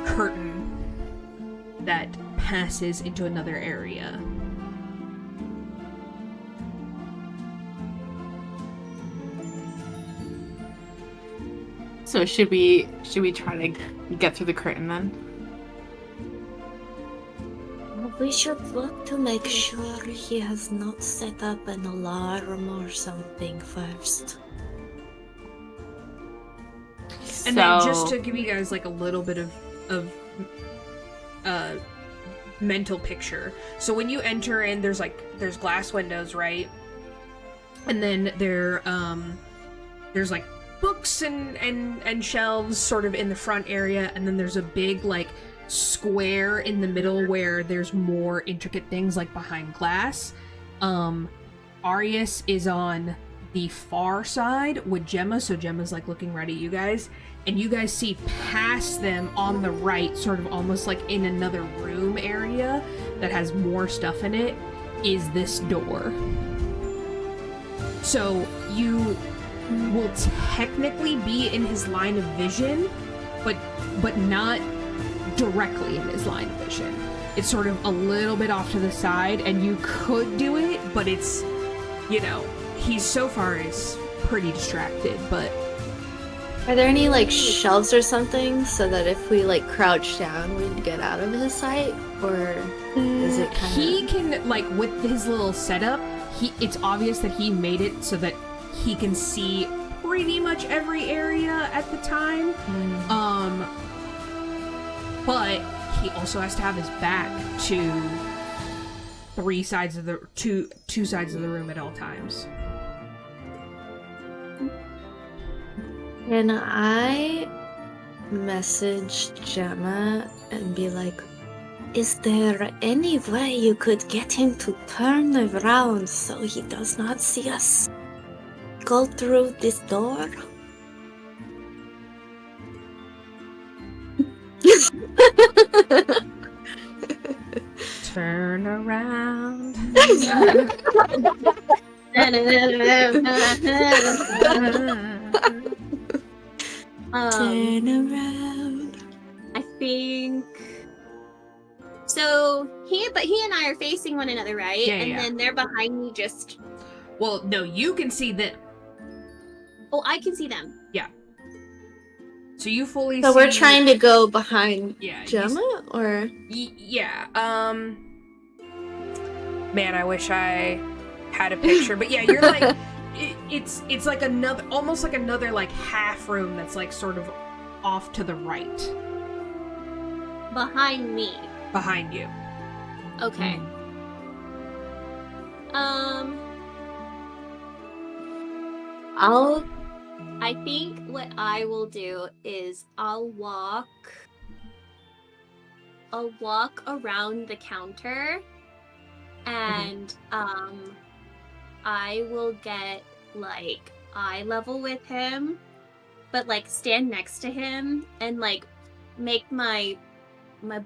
curtain that passes into another area. So should we try to get through the curtain then? We should look to make sure he has not set up an alarm or something first. And then just to give you guys like a little bit of mental picture. So when you enter in, there's glass windows, right? And then there's like books and shelves sort of in the front area, and then there's a big like square in the middle where there's more intricate things like behind glass. Arius is on the far side with Gemma, so Gemma's like looking right at you guys, and you guys see past them on the right, sort of almost like in another room area that has more stuff in it, is this door. So you will technically be in his line of vision, but not directly in his line of vision. It's sort of a little bit off to the side, and you could do it, but it's, you know, he's so far is pretty distracted. But Are there any like shelves or something so that if we like crouch down we'd get out of his sight? Or is it kind of... He can, like, with his little setup, it's obvious that he made it so that he can see pretty much every area at the time. But he also has to have his back to two sides of the room at all times. Can I message Gemma and be like, is there any way you could get him to turn around so he does not see us go through this door? Turn around. Turn around. I think so. He and I are facing one another, right? Yeah, and yeah. then they're behind me. Just Well, no, you can see them. oh, I can see them. So you fully So see... we're trying to go behind Yeah, Gemma, or? yeah, man, I wish I had a picture, but yeah, you're like, it's like another, almost like another like half room that's like sort of off to the right, Behind me. behind you. Okay. I think what I will do is I'll walk around the counter, and I will get like eye level with him, but like stand next to him and like make my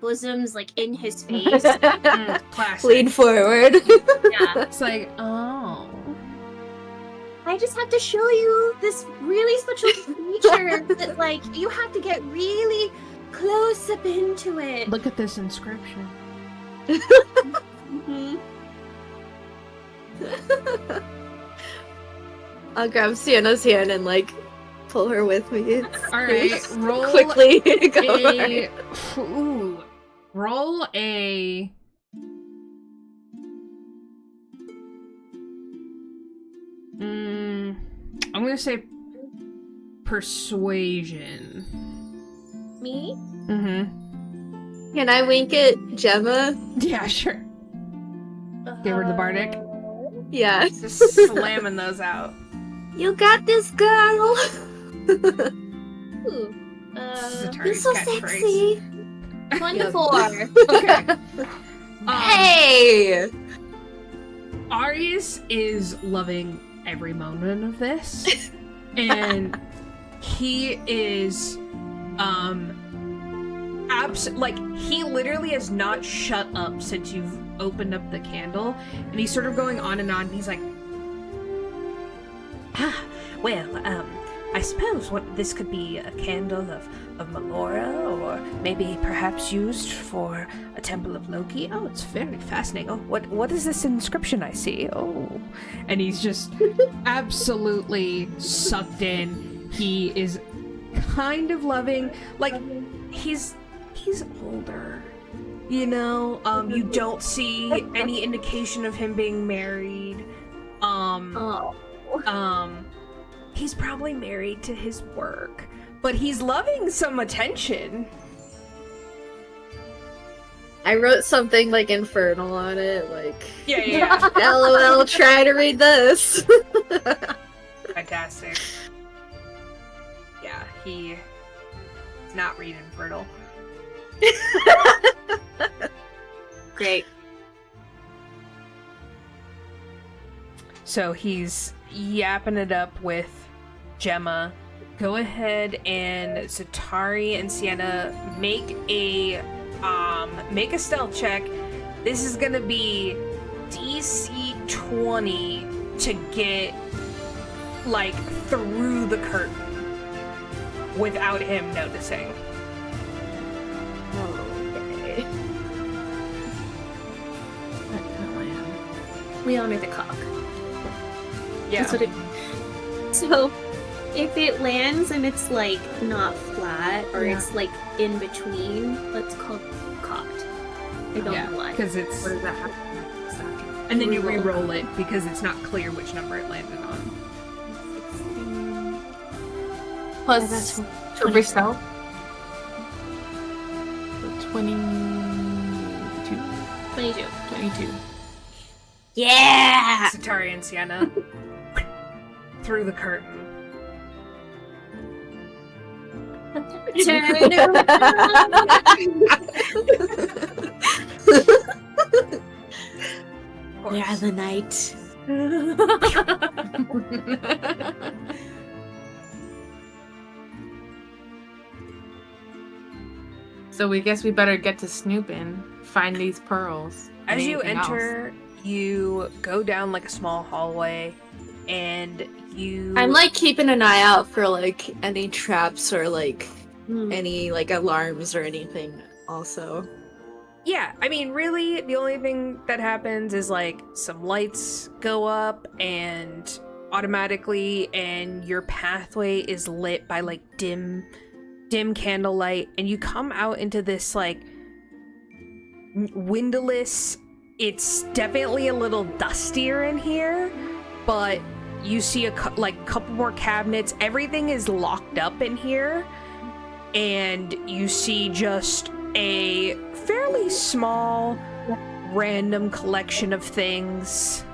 bosoms like in his face. Classic. Lean forward. Yeah. It's like, oh. I just have to show you this really special feature that, like, you have to get really close up into it. Look at this inscription. Mhm. I'll grab Cyenna's hand and like pull her with me. All right, roll quickly. Roll a. I'm gonna say persuasion. Me? Mm-hmm. Can I wink at Gemma? Yeah, sure. Give her the bardic. Yeah. Just slamming those out. You got this, girl. Ooh. Zatari's You're so catchphrase. sexy. 24. Okay. Hey. Arius is loving every moment of this, and he is, he literally has not shut up since you've opened up the candle, and he's sort of going on and on. And he's like, I suppose this could be a candle of Melora, or maybe perhaps used for a temple of Loki. Oh, it's very fascinating. Oh, what is this inscription I see? Oh, and he's just absolutely sucked in. He is kind of loving, like, he's older, you know. You don't see any indication of him being married. He's probably married to his work, but he's loving some attention. I wrote something like infernal on it, like Yeah. LOL, try to read this. Fantastic. Yeah, he's not reading Fertile. Great. So he's yapping it up with Gemma. Go ahead and Zatari and Cyenna make a stealth check. This is gonna be DC 20 to get like through the curtain without him noticing. Okay. We honor the cock. Yeah. That's what it. So, if it lands and it's like not flat or it's like in between, that's called cocked. I don't know why. Because it's. What does that have? And then you re-roll it because it's not clear which number it landed on. Plus that's for stealth. 22. 22. Yeah. Zatari and Cyenna through the curtain. Turn We are the night. So we guess we better get to snooping, find these pearls. As you Anything enter, you go down like a small hallway, and you. I'm like keeping an eye out for like any traps or like any like alarms or anything also. Yeah, I mean, really, the only thing that happens is like some lights go up and automatically, and your pathway is lit by like dim candlelight, and you come out into this like windowless. It's definitely a little dustier in here, but you see a couple more cabinets. Everything is locked up in here, and you see just a fairly small random collection of things.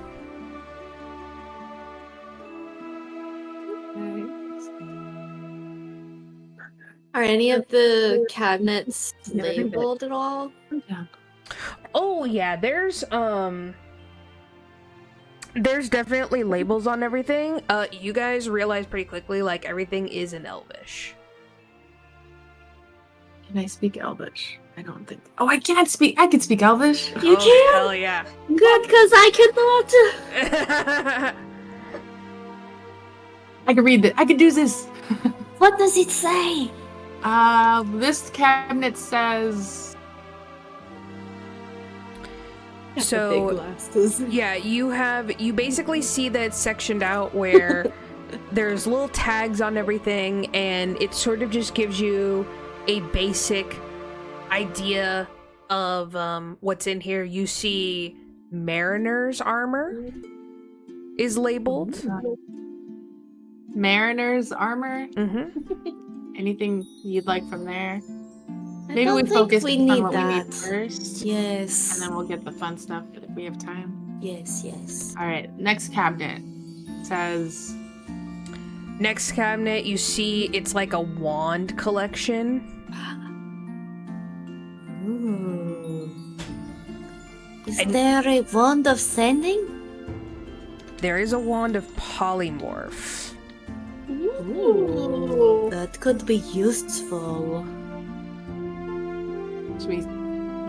Are any of the cabinets labeled at all? Oh yeah, there's definitely labels on everything. You guys realize pretty quickly like everything is in Elvish. Can I speak Elvish? I don't think. Oh, I can't speak. I can speak Elvish. You can? Hell yeah. Good, because I cannot. I can read this. I can do this. What does it say? This cabinet says. So yeah, you basically see that it's sectioned out where there's little tags on everything, and it sort of just gives you a basic idea of what's in here. You see Mariner's armor is labeled. Mariner's armor. Mm-hmm. Anything you'd like from there? Maybe don't we think focus we on need what we need that. first, Yes. and then we'll get the fun stuff if we have time. Yes. All right, next cabinet says. Next cabinet, you see it's like a wand collection. Ooh. Is And- there a wand of sending? There is a wand of polymorph. Ooh. That could be useful. Should we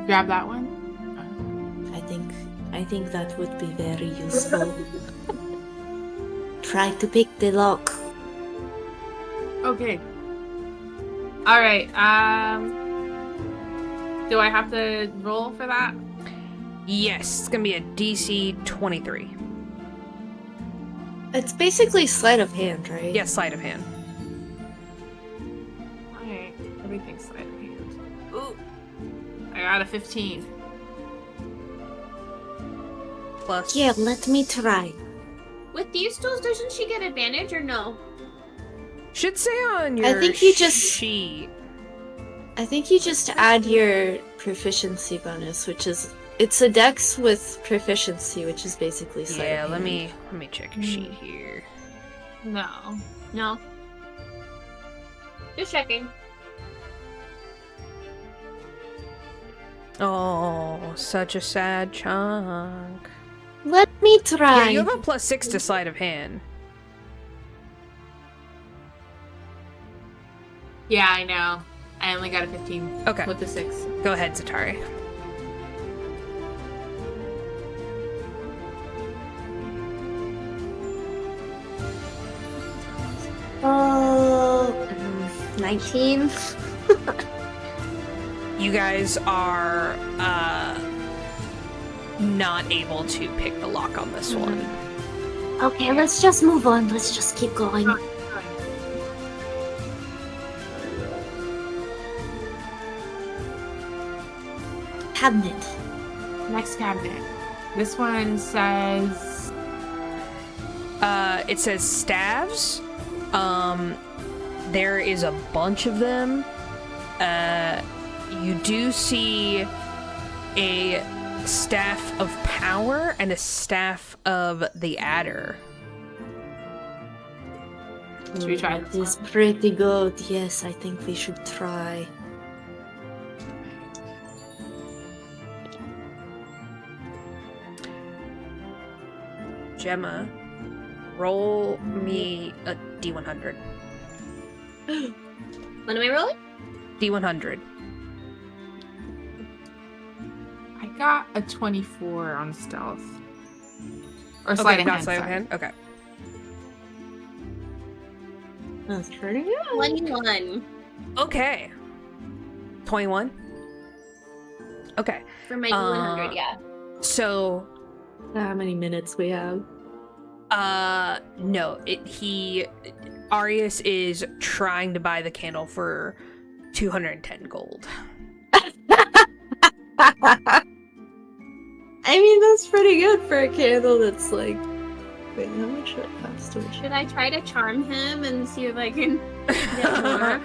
grab that one? I think that would be very useful. Try to pick the lock. Okay. All right. Do I have to roll for that? Yes, it's gonna be a DC 23. It's basically sleight of hand, right? Yes, sleight of hand. All right. Everything's sleight of hand. Ooh. I got a 15. Plus. Yeah, let me try. With these tools, doesn't she get advantage or no? Should say on your think you just- sheet. I think you just add your proficiency bonus, which is it's a dex with proficiency, which is basically sleight Yeah, of let hand. me check your sheet here. No. No. Just checking. Oh, such a sad chunk. Let me try. Yeah, you have a +6 to sleight of hand. Yeah, I know. I only got a 15 Okay, with the 6. go ahead, Zatari. Oh, 19. You guys are not able to pick the lock on this one. Okay, let's just move on. Let's just keep going. Cabinet. Next cabinet. This one says. It says staves. There is a bunch of them. You do see a staff of power and a staff of the adder. Should we try That this is pretty good. Yes, I think we should try. Gemma, roll me a D100. What am I rolling? D100. I got a 24 on stealth. Or Okay, sleight of got hand. sleight of sorry. hand? Okay. That's pretty good. 21 Okay. 21? Okay. for my D100, Uh, yeah. So, How many minutes we have? no, Arius is trying to buy the candle for 210 gold. I mean, that's pretty good for a candle that's like... Wait, how much would it cost? Should I try to charm him and see if I can get more?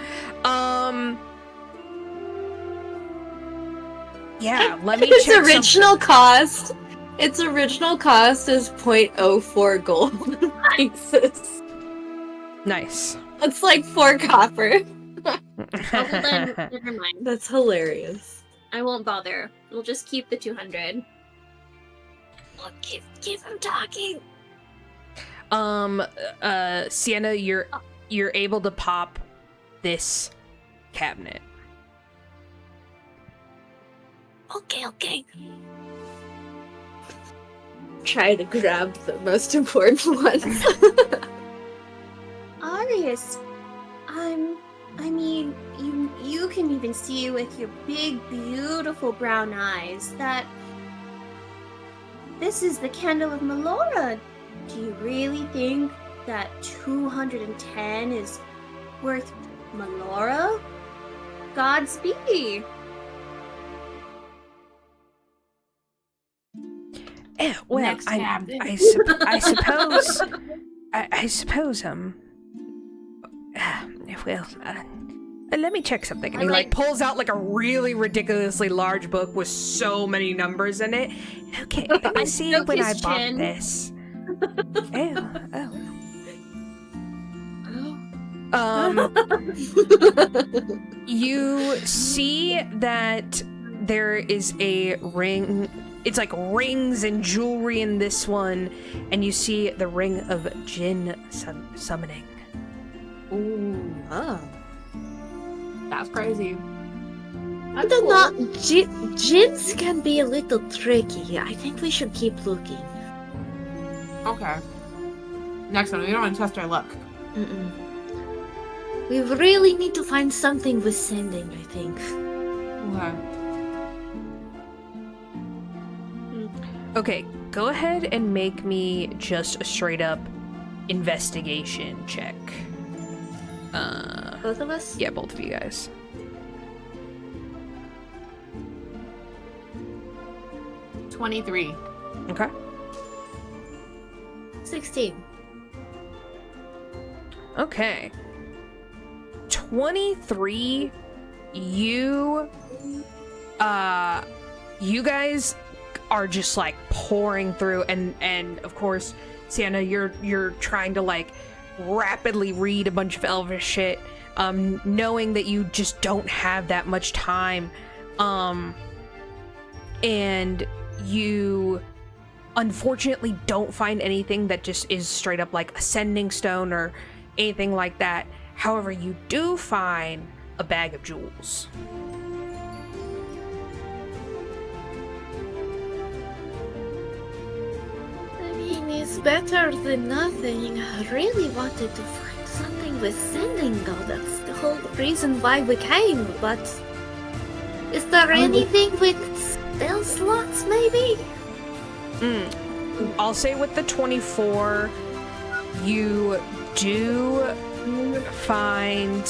Yeah, let me Its check original cost. Its original cost is 0.04 gold pieces. Nice. That's like 4 copper. Oh, well then, never mind. That's hilarious. I won't bother. We'll just keep the 200. Look, keep him talking. Cyenna, you're able to pop this cabinet. Okay. Try to grab the most important ones. Arius, I mean, you can even see with your big, beautiful brown eyes that this is the candle of Melora. Do you really think that 210 is worth Melora? Godspeed. Well, Next cabinet. I suppose, well, Let me check something. And he like pulls out like a really ridiculously large book with so many numbers in it. Okay, let me see when I bought this. You see that there is a ring. It's like rings and jewelry in this one, and you see the ring of Jinn summoning. Ooh. Oh. That's crazy. I don't know. Jinns can be a little tricky. I think we should keep looking. Okay. Next one, we don't want to test our luck. We really need to find something with sending, I think. Okay, go ahead and make me just a straight up investigation check. Both of us? Yeah, both of you guys. $23. Okay. 16. Okay. 23, you guys are just like pouring through, and of course, Cyenna, you're trying to like rapidly read a bunch of Elvish shit, knowing that you just don't have that much time, and you unfortunately don't find anything that just is straight up like a sending stone or anything like that. However, you do find a bag of jewels. I mean, it's better than nothing. I really wanted to find something with sending, though. That's the whole reason why we came. But is there anything with spell slots, maybe? I'll say with the 24, you do find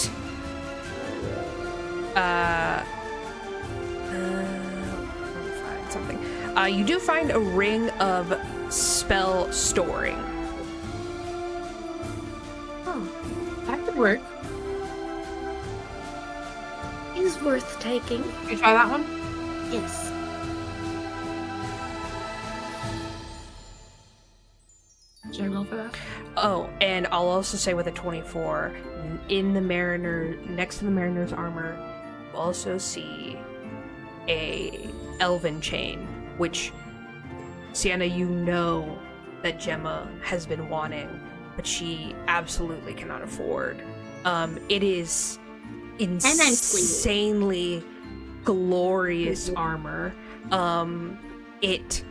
something. You do find a ring of spell storing. Oh, That could work. is worth taking. You try that one? Yes. Should I roll for that? Oh, and I'll also say with a 24, in the mariner, next to the mariner's armor, you also see a elven chain, which, Cyenna, you know that Gemma has been wanting, but she absolutely cannot afford. It is insanely glorious armor. It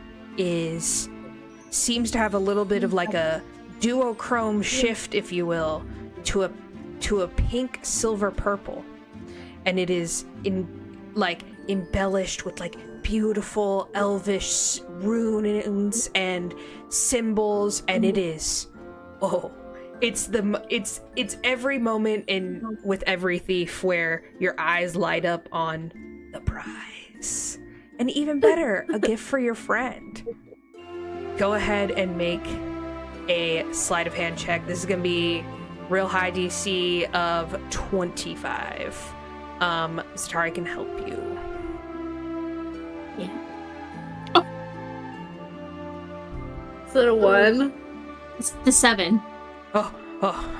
seems to have a little bit of like a duochrome shift, if you will, to a pink silver purple, and it is embellished with like beautiful elvish runes and symbols, and it is it's every moment in with every thief where your eyes light up on the prize, and even better, a gift for your friend. Go ahead and make a sleight of hand check. This is gonna be real high DC of 25. Zatari can help you. Yeah. Oh. Is that a 1? It's the 7. Oh,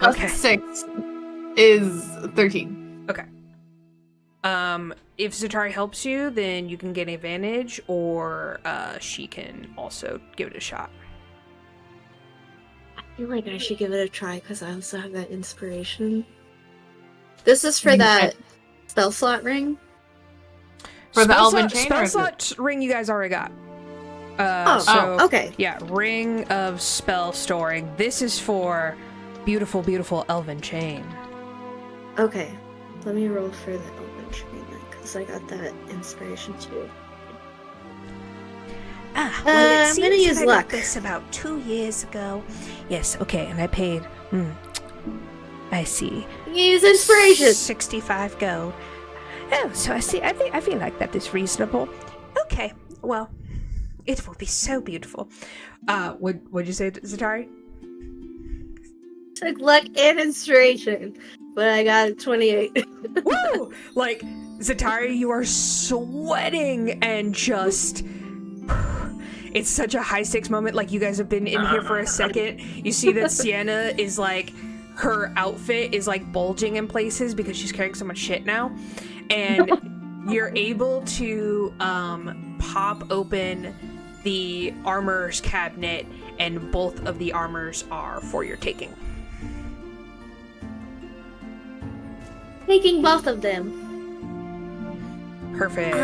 okay. 6 is 13. Okay. If Zatari helps you, then you can get an advantage, or she can also give it a shot. I feel like I should give it a try because I also have that inspiration. This is for that spell slot ring? For the elven chain? Spell slot ring you guys already got. Okay. Yeah, ring of spell storing. This is for beautiful, beautiful elven chain. Okay. Let me roll for the elven chain then, because I got that inspiration too. Well, I'm gonna use I luck. got this about 2 years ago. Yes, okay, and I paid. I see. Use inspiration. 65 gold. Oh, so I see. I feel like that is reasonable. Okay, well, it will be so beautiful. What'd you say, Zatari? Took luck and inspiration. but I got 28. Woo! Like, Zatari, you are sweating and just... It's such a high-stakes moment. Like, you guys have been in here for a second. You see that Cyenna is, like, her outfit is, like, bulging in places because she's carrying so much shit now. And you're able to pop open the armor's cabinet, and both of the armors are for your taking. Taking both of them. Perfect.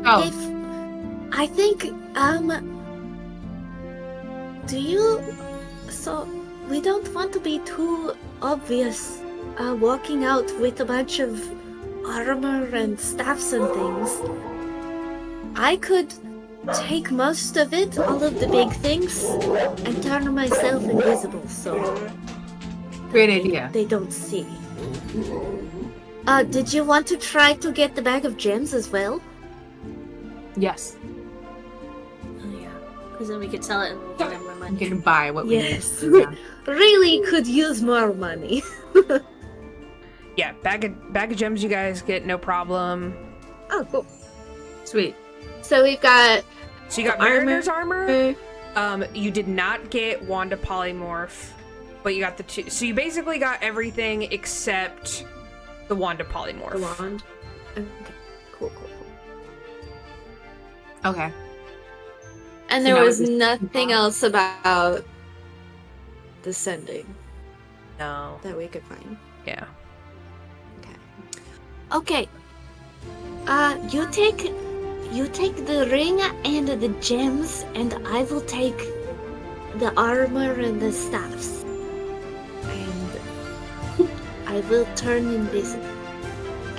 Oh. If I think do you so we don't want to be too obvious walking out with a bunch of armor and staffs and things. I could take most of it, all of the big things, and turn myself invisible so Great idea. they don't see. Did you want to try to get the bag of gems as well? Yes. Oh yeah, because then we could sell it and we'll get more We money. can buy what we Yes. need. Yeah. Really could use more money. Yeah, bag of gems you guys get, no problem. Oh, cool. Sweet. So we've got So you got Mariner's armor. You did not get Wanda Polymorph, but you got the two. So you basically got everything except the Wanda Polymorph. the wand. Okay, cool. Okay. And So there now was it's just- nothing else about descending No. that we could find. Yeah. Okay. You take the ring and the gems, and I will take the armor and the staffs. And I will turn invisible.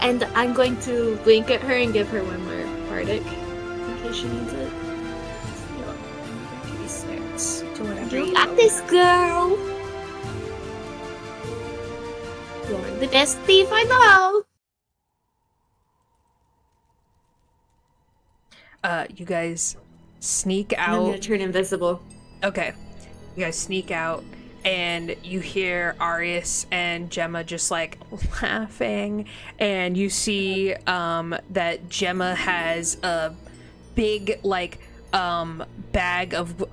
And I'm going to wink at her and give her one more Bardic in case she needs it. To whatever You got this, girl. You're the best thief I know. You guys sneak I'm out. gonna turn invisible. Okay. You guys sneak out, and you hear Arius and Gemma just like laughing, and you see that Gemma has a big like bag of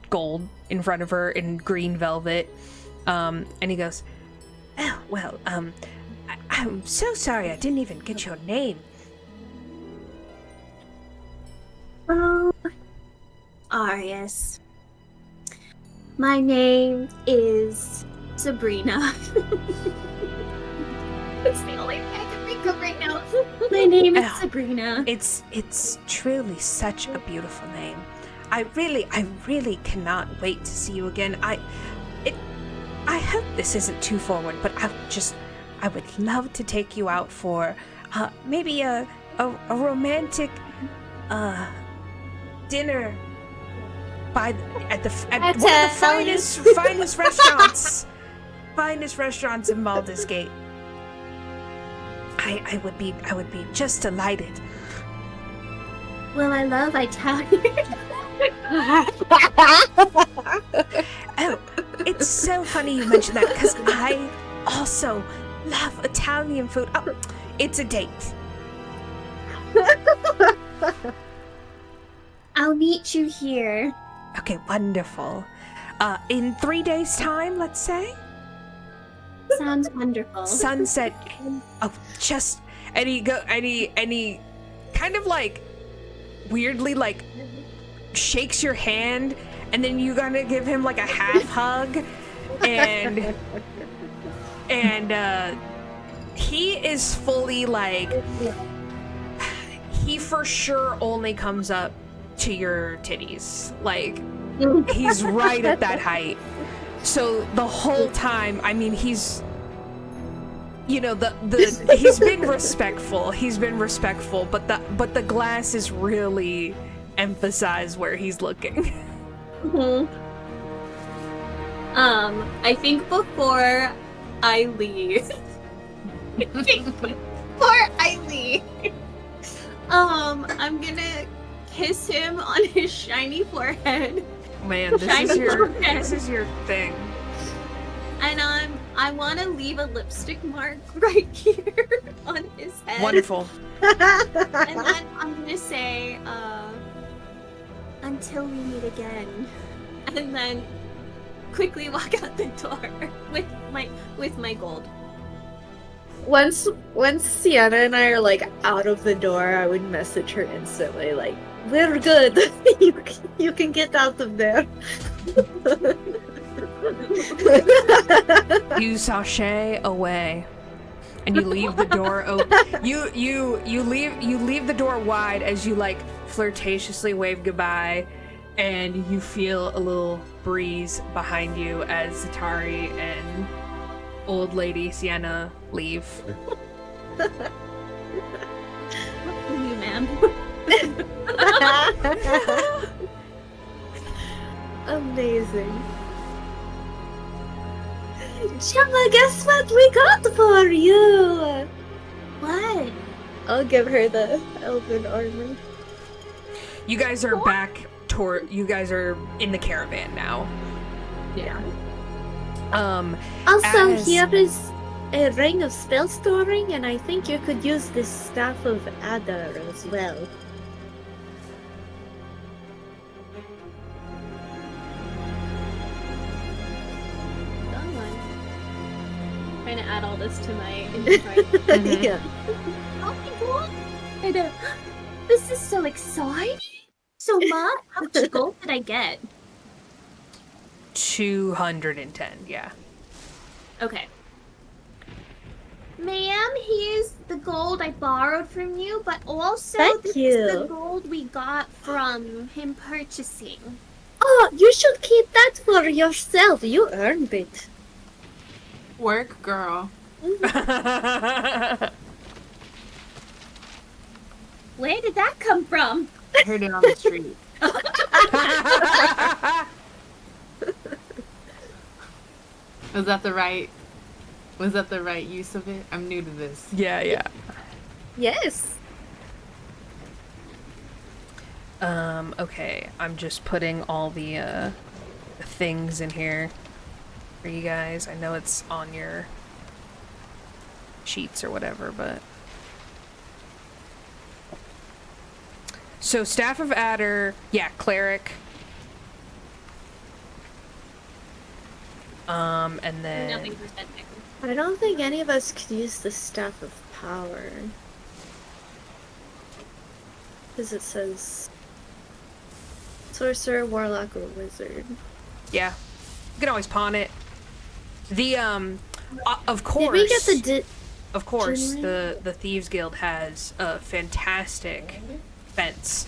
gold in front of her in green velvet, and he goes, "Oh well, I'm so sorry I didn't even get your name." Oh, Arius. My name is Sabrina. That's the only thing I can think of right now. My name is Oh. Sabrina. It's truly such a beautiful name. I really cannot wait to see you again. I hope this isn't too forward, but I would love to take you out for maybe a romantic dinner at one of the finest restaurants in Baldur's Gate. I would be just delighted. Well, I love Italian. Oh, it's so funny you mentioned that because I also love Italian food. Oh, it's a date. I'll meet you here. Okay, wonderful. In 3 days' time, let's say. Sounds wonderful. Sunset. Oh, just and he kind of like weirdly like shakes your hand, and then you gotta give him like a half hug, and he is fully like he for sure only comes up to your titties, like he's right at that height. So the whole time, I mean, he's, you know, he's been respectful, but the glasses really emphasize where he's looking. I think before I leave, I'm gonna kiss him on his shiny forehead. Man, this is your thing. I want to leave a lipstick mark right here on his head. Wonderful. And then I'm gonna say, until we meet again. And then quickly walk out the door with my gold. Once Cyenna and I are like out of the door, I would message her instantly, like, "We're good. you can get out of there." You sashay away, and you leave the door open. You leave the door wide as you like flirtatiously wave goodbye, and you feel a little breeze behind you as Zatari and old lady Cyenna leave. You, ma'am. Amazing. Gemma, guess what we got for you? What? I'll give her the elven armor. You guys are back toward. You guys are in the caravan now. Yeah. Also, As- here is a ring of spell storing, and I think you could use this staff of Adder as well. Trying to add all this to my inventory. Mhm. Yeah. Oh my god! This is so exciting! So much? How much gold did I get? 210. Yeah. Okay. Ma'am, here's the gold I borrowed from you, but also Thank this you. is the gold we got from him purchasing. Oh, you should keep that for yourself. You earned it. Work, girl. Where did that come from? I heard it on the street. Was that the right use of it? I'm new to this. Yeah. Yes. Okay. I'm just putting all the things in here for you guys. I know it's on your sheets or whatever, but so Staff of Adder, yeah, cleric. And then Nothing percent. I don't think any of us could use the staff of power. Because it says sorcerer, warlock, or wizard. yeah, you can always pawn it. The of course. Did we get the Of course, Generally- the Thieves Guild has a fantastic fence.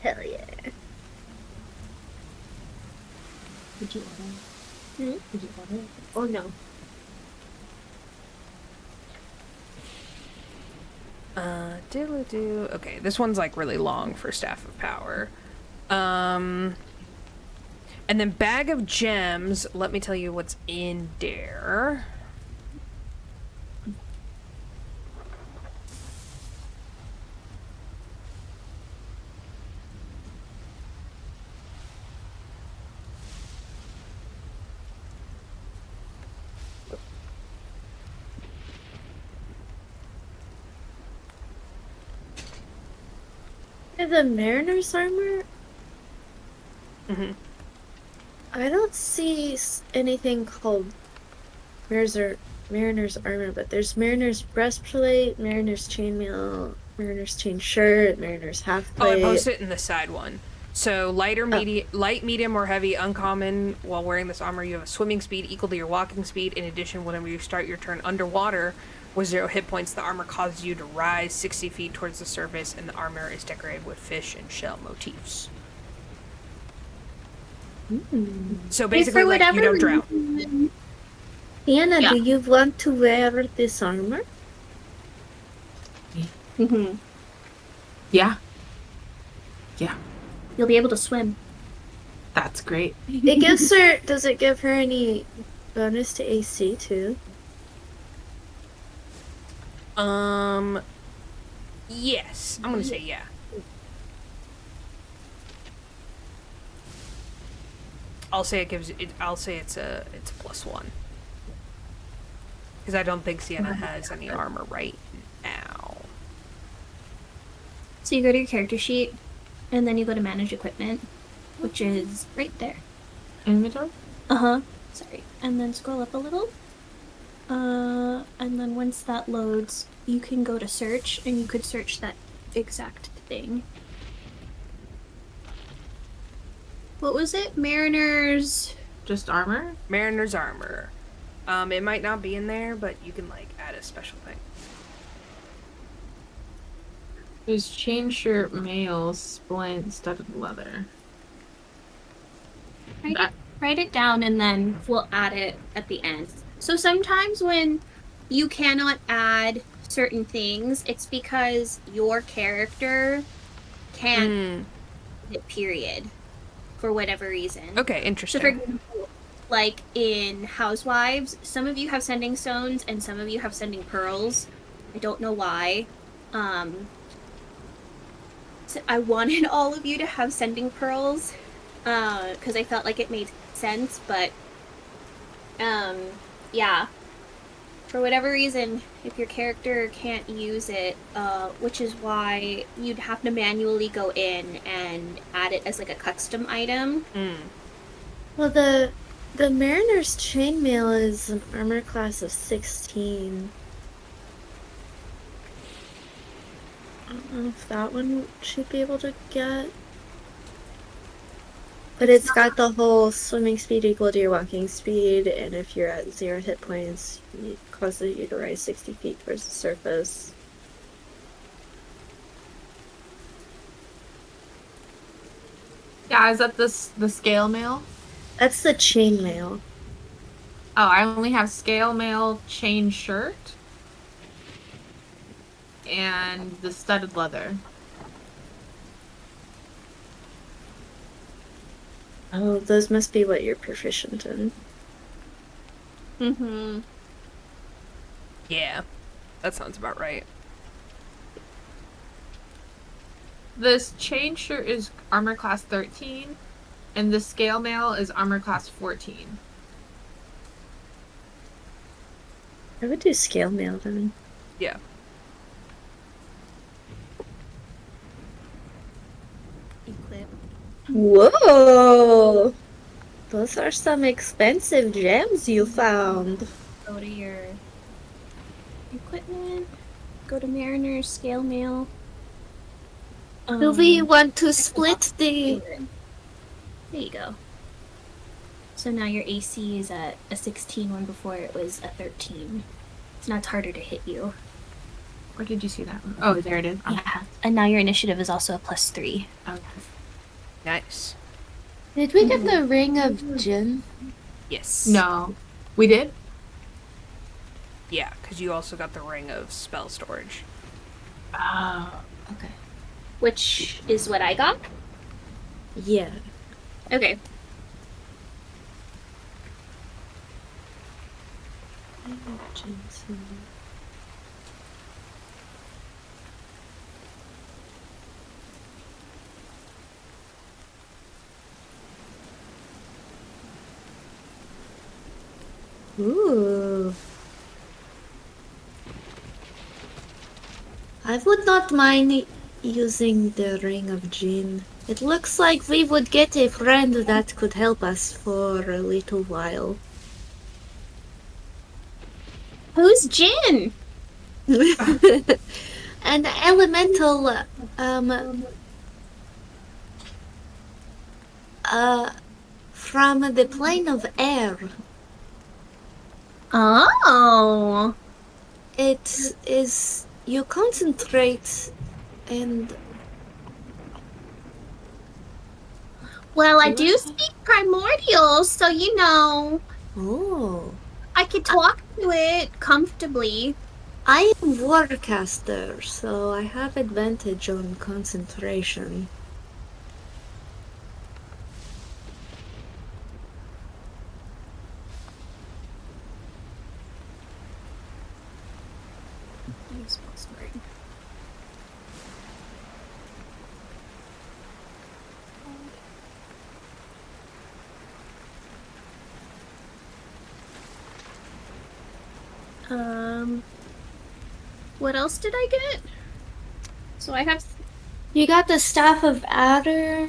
Hell yeah. Did you order? Hmm? Did you order? Oh no. Diddle-doo. Okay, this one's like really long for Staff of Power. And then Bag of Gems, let me tell you what's in there. The Mariner's armor? Mm-hmm. I don't see anything called Mariner's armor, but there's Mariner's breastplate, Mariner's chainmail, Mariner's chain shirt, Mariner's half Oh, I plate. posted it in the side one. So light, medium, or heavy, uncommon. While wearing this armor, you have a swimming speed equal to your walking speed. In addition, whenever you start your turn underwater with 0 hit points, the armor causes you to rise 60 feet towards the surface, and the armor is decorated with fish and shell motifs. So basically, like, you don't drown. Vyenna, Yeah. do you want to wear this armor? Mm-hmm. Yeah. Yeah. You'll be able to swim. That's great. It gives her. Does it give her any bonus to AC too? Yes, I'm gonna say yeah. I'll say it gives it. I'll say it's a +1. Because I don't think Cyenna has any armor right now. So you go to your character sheet, and then you go to manage equipment, which is right there. Inventory? Sorry. And then scroll up a little. And then once that loads, you can go to search, and you could search that exact thing. What was it? Mariner's... Just armor? Mariner's armor. It might not be in there, but you can, like, add a special thing. There's chain shirt, mail, splint, studded leather. Write it down, and then we'll add it at the end. So sometimes when you cannot add certain things, it's because your character can't hit period for whatever reason. Okay, So interesting. for example, like in Housewives, some of you have sending stones and some of you have sending pearls. I don't know why. So I wanted all of you to have sending pearls because I felt like it made sense, but yeah. For whatever reason, if your character can't use it, which is why you'd have to manually go in and add it as like a custom item. Well, the Mariner's chainmail is an armor class of 16. I don't know if that one should be able to get. But it's got the whole swimming speed equal to your walking speed, and if you're at 0 hit points, it causes you to rise 60 feet towards the surface. Yeah, is that the scale mail? That's the chainmail. Oh, I only have scale mail, chain shirt, and the studded leather. Oh, those must be what you're proficient in. Mm-hmm. Yeah, that sounds about right. This chain shirt is armor class 13, and the scale mail is armor class 14. I would do scale mail then. Yeah. Equip. Whoa! Those are some expensive gems you found. Go to your equipment. Go to Mariner's scale mail. Do we want to split the... There you go. So now your AC is at a 16 when before it was a 13. So now it's harder to hit you. Where did you see that one? Oh, there it is. Okay. Yeah. And now your initiative is also a +3. Okay. Nice. Did we get the Ring of Jinn? Yes. No. We did? Yeah, because you also got the ring of spell storage. Oh. Okay. Which is what I got? Yeah. Okay. Ring of Jinn. Ooh. I would not mind using the Ring of Jinn. It looks like we would get a friend that could help us for a little while. Who's Jin? An elemental, from the plane of air. Oh. It is, you concentrate and... Well, I do speak primordial, so you know, Oh. I could talk to it comfortably. I am Warcaster, so I have advantage on concentration. What else did I get? So I have. You got the Staff of Adder,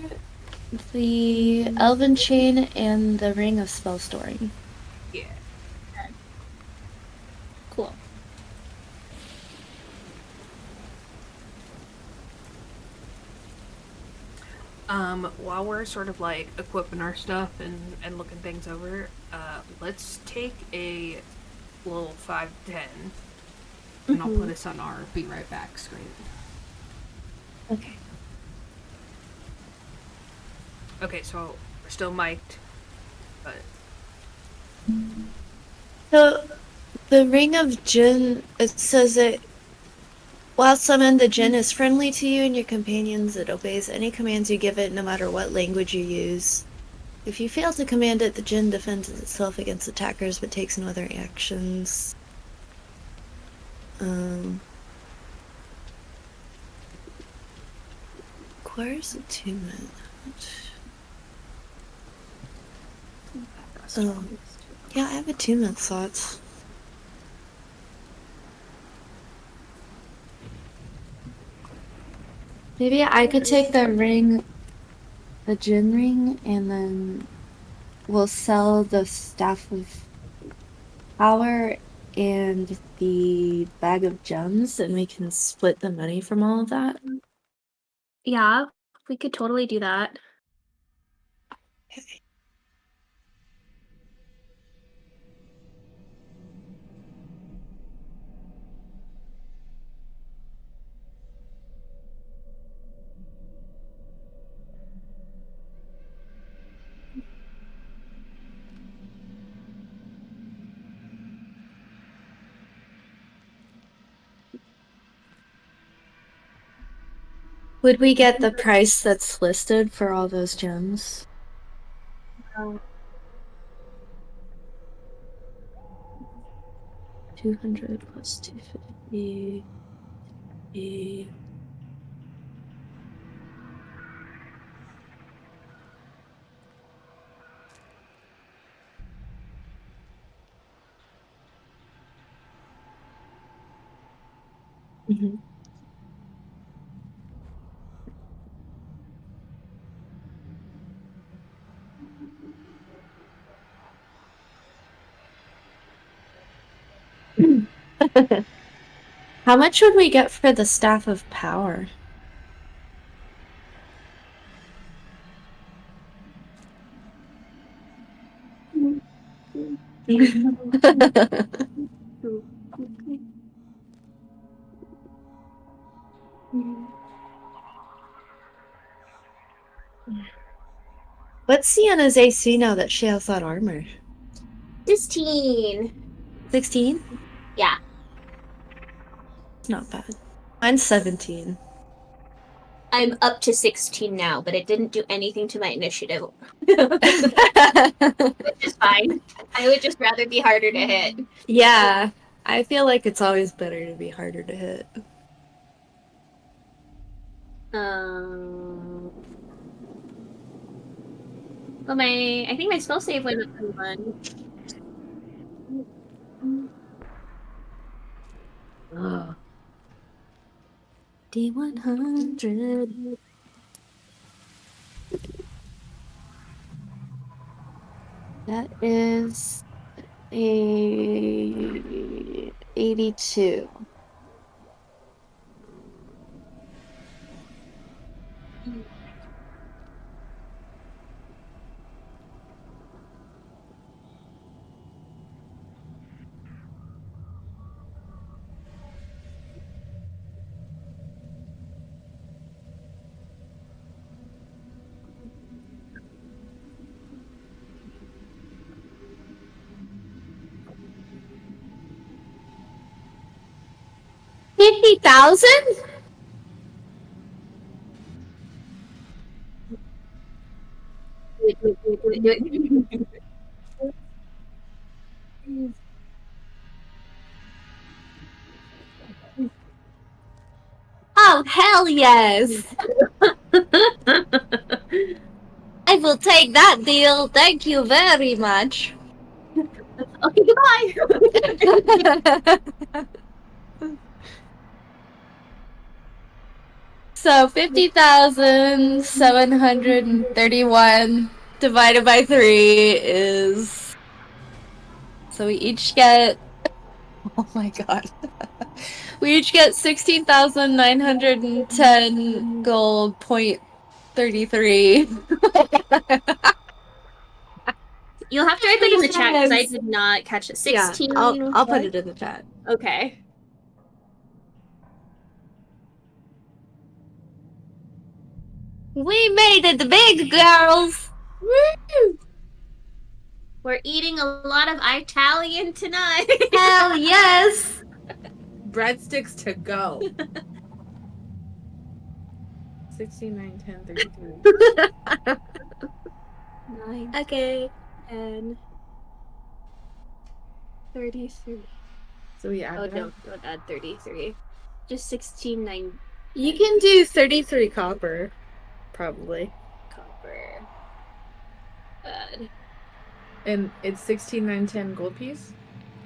the Elven Chain, and the Ring of Spell Storing. Yeah. Cool. While we're sort of like equipping our stuff and looking things over, let's take a little 5-10, and I'll put us on our be right back screen. Okay. Okay, so we're still mic'd, but So, the Ring of Jinn, it says that while summoned, the Jinn is friendly to you and your companions. It obeys any commands you give it, no matter what language you use. If you fail to command it, the Jinn defends itself against attackers but takes no other actions. Requires attunement. Yeah, I have attunement slots. Maybe I could take the ring, the Jinn ring, and then we'll sell the Staff of Power and the Bag of Gems, and we can split the money from all of that. Yeah, we could totally do that. Okay. Would we get the price that's listed for all those gems? 200 plus 250. Mm-hmm. How much would we get for the Staff of Power? What's Cyenna's AC now that she has that armor? 16. 16? Yeah. It's not bad. Mine's 17. I'm up to 16 now, but it didn't do anything to my initiative. Which is fine. I would just rather be harder to hit. Yeah, I feel like it's always better to be harder to hit. But I think my spell save went up to 1. Oh. D100. That is a 82. $50,000? Oh, hell yes! I will take that deal. Thank you very much. Okay, goodbye. So 50,731 divided by 3 is. So we each get. Oh my god. We each get 16,910 gold, point 33. You'll have to write that in the chat because I did not catch it. Yeah, 16. I'll put it in the chat. Okay. We made it big, girls! Woo! We're eating a lot of Italian tonight. Hell yes! Breadsticks to go. 16, 9, 10, 33. 9, Okay. 10, 33. So we add Oh, that? no, don't add 33. Just 16, 9 You can do 33 copper, probably. copper. Good. And it's 16, 9, 10 gold piece?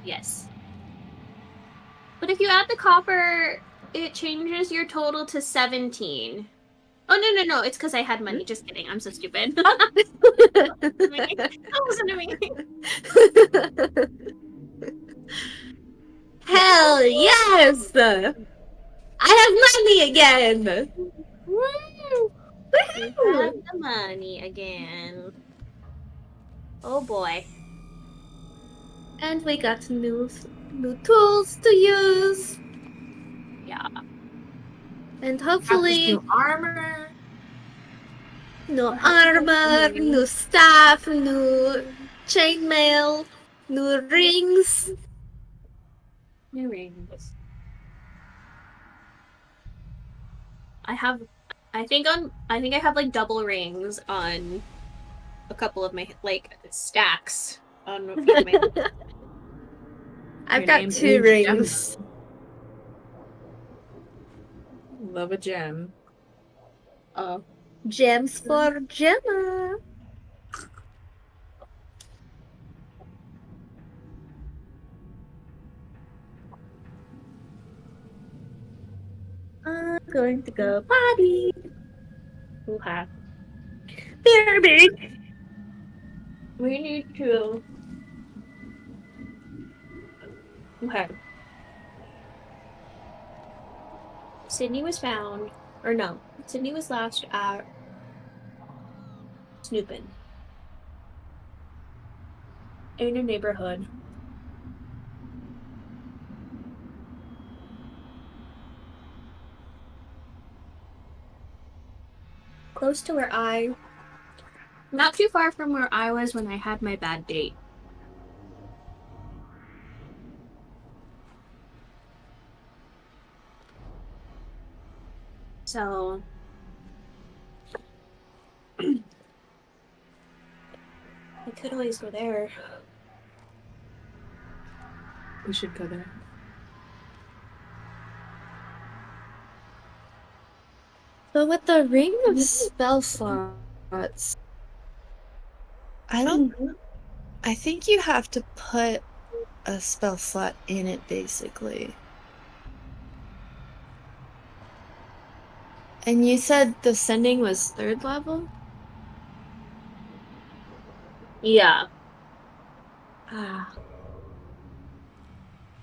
Yes. But if you add the copper, it changes your total to 17. Oh, no. It's because I had money. Just kidding. I'm so stupid. That wasn't me. Hell yes! I have money again! Woo! We have the money again. Oh boy. And we got new tools to use. Yeah. And Got this hopefully new armor. new armor, new staff, new chainmail, new rings. New rings. I think I have like double rings on a couple of my like stacks on a few of my I've Your got name 2 is rings. Love a gem. Gems for Gemma. I'm going to go potty. Hoo-ha. Baby. We need to. Okay. Sydney was found, or no, Sydney was last at snooping in a neighborhood. Close to where not too far from where I was when I had my bad date. So, I could always go there. We should go there. But with the ring of spell slots, I think you have to put a spell slot in it, basically. And you said the sending was 3rd level? Yeah. Ah.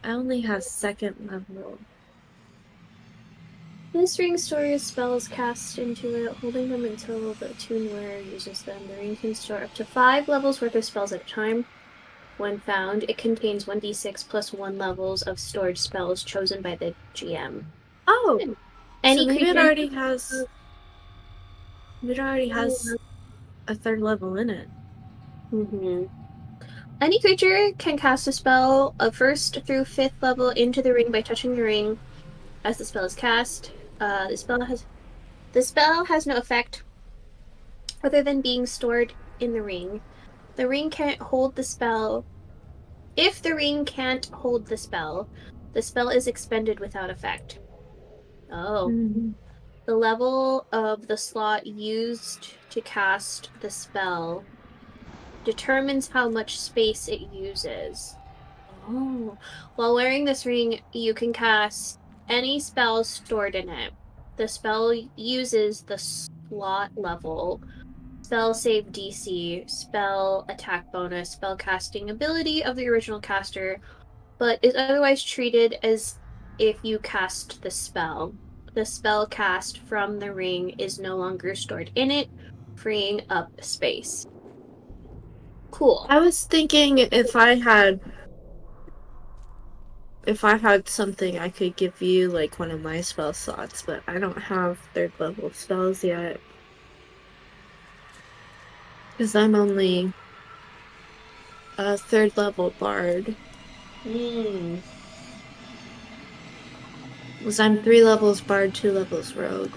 I only have 2nd level. This ring stores spells cast into it, holding them until the attuned wearer uses them. The ring can store up to 5 levels worth of spells at a time. When found, it contains 1d6 plus 1 levels of stored spells chosen by the GM. Oh! Any so maybe creature... it already has a 3rd level in it. Mm-hmm. Any creature can cast a spell of 1st through 5th level into the ring by touching the ring as the spell is cast. The spell has no effect other than being stored in the ring. The ring can't hold the spell. If the ring can't hold the spell is expended without effect. Oh. Mm-hmm. The level of the slot used to cast the spell determines how much space it uses. Oh. While wearing this ring, you can cast any spells stored in it. The spell uses the slot level, spell save DC, spell attack bonus, spell casting ability of the original caster, but is otherwise treated as if you cast the spell. The spell cast from the ring is no longer stored in it, freeing up space. Cool. I was thinking if I had something I could give you, like one of my spell slots, but I don't have 3rd level spells yet. Because I'm only a 3rd level bard. Because I'm 3 levels bard, 2 levels rogue.